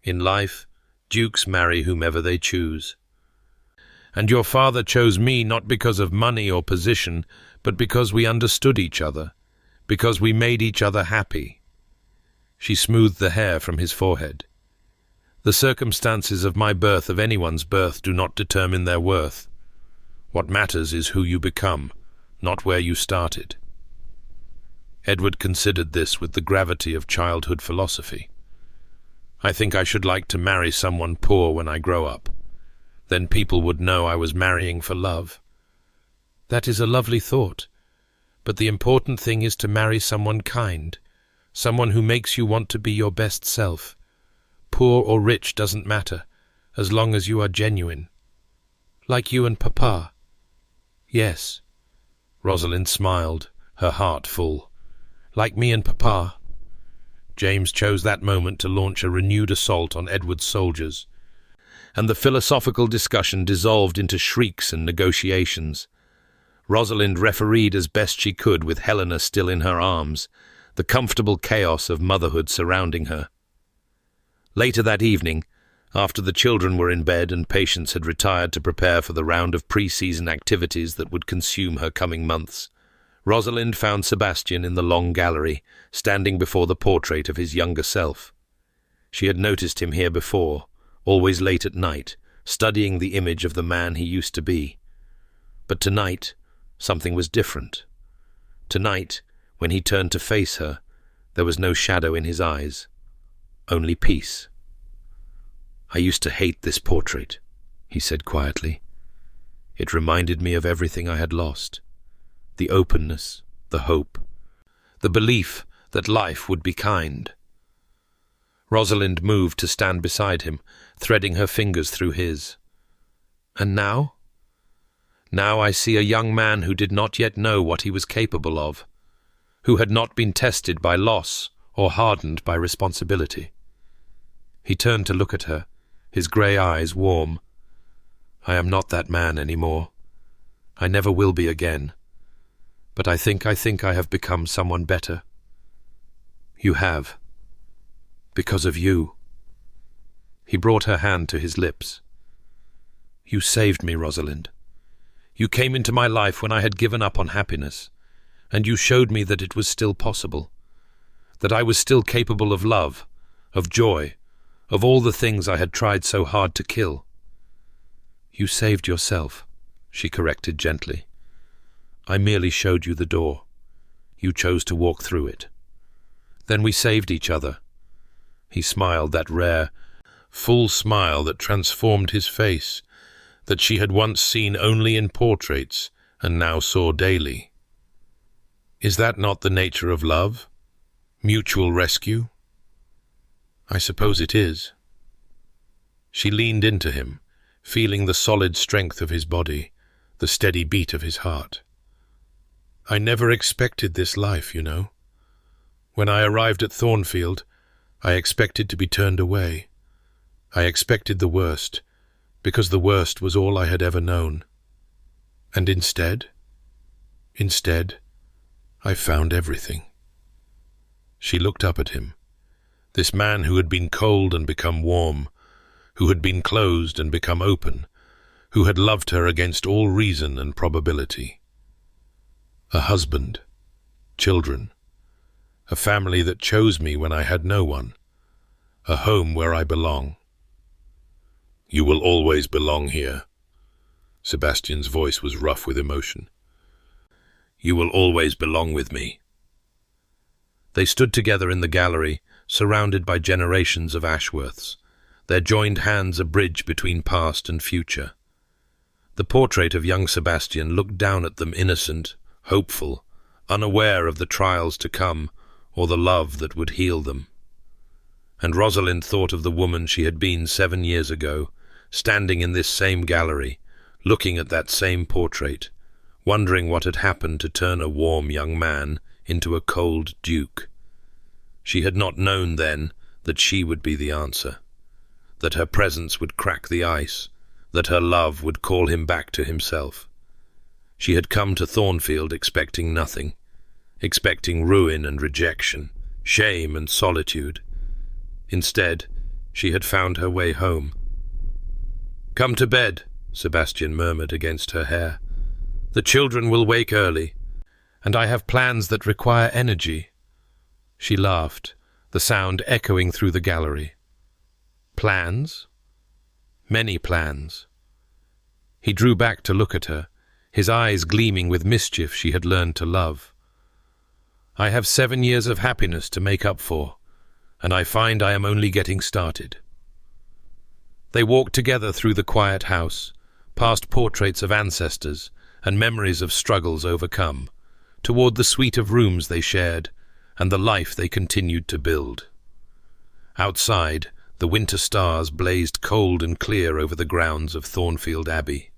In life, dukes marry whomever they choose." "And your father chose me not because of money or position, but because we understood each other, because we made each other happy." She smoothed the hair from his forehead. "The circumstances of my birth, of anyone's birth, do not determine their worth. What matters is who you become, not where you started." Edward considered this with the gravity of childhood philosophy. "I think I should like to marry someone poor when I grow up. Then people would know I was marrying for love." "That is a lovely thought. But the important thing is to marry someone kind, someone who makes you want to be your best self. Poor or rich doesn't matter, as long as you are genuine. Like you and Papa." "Yes." Rosalind smiled, her heart full. "Like me and Papa." James chose that moment to launch a renewed assault on Edward's soldiers, and the philosophical discussion dissolved into shrieks and negotiations. Rosalind refereed as best she could with Helena still in her arms, the comfortable chaos of motherhood surrounding her. Later that evening, after the children were in bed and Patience had retired to prepare for the round of pre-season activities that would consume her coming months, Rosalind found Sebastian in the long gallery, standing before the portrait of his younger self. She had noticed him here before, always late at night, studying the image of the man he used to be. But tonight, something was different. Tonight, when he turned to face her, there was no shadow in his eyes, only peace. "I used to hate this portrait," he said quietly. "It reminded me of everything I had lost. The openness, the hope, the belief that life would be kind." Rosalind moved to stand beside him, threading her fingers through his. "And now?" "Now I see a young man who did not yet know what he was capable of, who had not been tested by loss or hardened by responsibility. He turned to look at her, his grey eyes warm. I am not that man anymore. I never will be again. But I think I have become someone better. You have. Because of you. He brought her hand to his lips. You saved me, Rosalind. You came into my life when I had given up on happiness, and you showed me that it was still possible, that I was still capable of love, of joy, of all the things I had tried so hard to kill. You saved yourself, she corrected gently. I merely showed you the door. You chose to walk through it. Then we saved each other. He smiled, that rare, full smile that transformed his face, that she had once seen only in portraits and now saw daily. Is that not the nature of love? Mutual rescue? I suppose it is. She leaned into him, feeling the solid strength of his body, the steady beat of his heart. I never expected this life, you know. When I arrived at Thornfield, I expected to be turned away. I expected the worst, because the worst was all I had ever known. And instead, I found everything. She looked up at him. This man who had been cold and become warm, who had been closed and become open, who had loved her against all reason and probability. A husband, children, a family that chose me when I had no one, a home where I belong. You will always belong here. Sebastian's voice was rough with emotion. You will always belong with me. They stood together in the gallery, surrounded by generations of Ashworths, their joined hands a bridge between past and future. The portrait of young Sebastian looked down at them innocent, hopeful, unaware of the trials to come or the love that would heal them. And Rosalind thought of the woman she had been 7 years ago, standing in this same gallery, looking at that same portrait, wondering what had happened to turn a warm young man into a cold duke. She had not known then that she would be the answer, that her presence would crack the ice, that her love would call him back to himself. She had come to Thornfield expecting nothing, expecting ruin and rejection, shame and solitude. Instead, she had found her way home. Come to bed, Sebastian murmured against her hair. The children will wake early, and I have plans that require energy. She laughed, the sound echoing through the gallery. Plans? Many plans. He drew back to look at her, his eyes gleaming with mischief she had learned to love. I have 7 years of happiness to make up for, and I find I am only getting started. They walked together through the quiet house, past portraits of ancestors and memories of struggles overcome, toward the suite of rooms they shared and the life they continued to build. Outside, the winter stars blazed cold and clear over the grounds of Thornfield Abbey.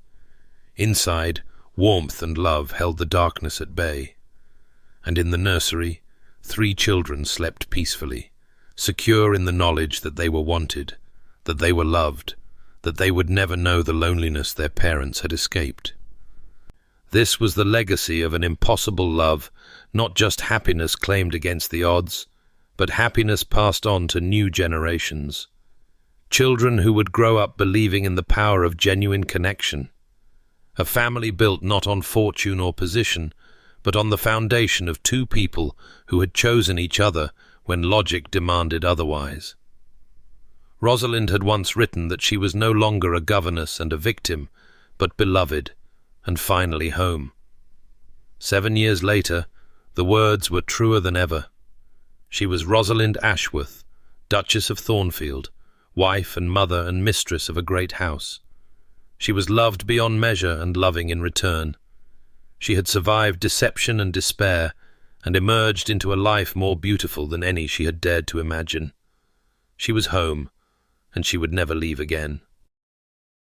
Inside, warmth and love held the darkness at bay. And in the nursery, 3 children slept peacefully, secure in the knowledge that they were wanted, that they were loved, that they would never know the loneliness their parents had escaped. This was the legacy of an impossible love, not just happiness claimed against the odds, but happiness passed on to new generations. Children who would grow up believing in the power of genuine connection. A family built not on fortune or position, but on the foundation of 2 people who had chosen each other when logic demanded otherwise. Rosalind had once written that she was no longer a governess and a victim, but beloved, and finally home. 7 years later, the words were truer than ever. She was Rosalind Ashworth, Duchess of Thornfield, wife and mother and mistress of a great house. She was loved beyond measure and loving in return. She had survived deception and despair, and emerged into a life more beautiful than any she had dared to imagine. She was home, and she would never leave again.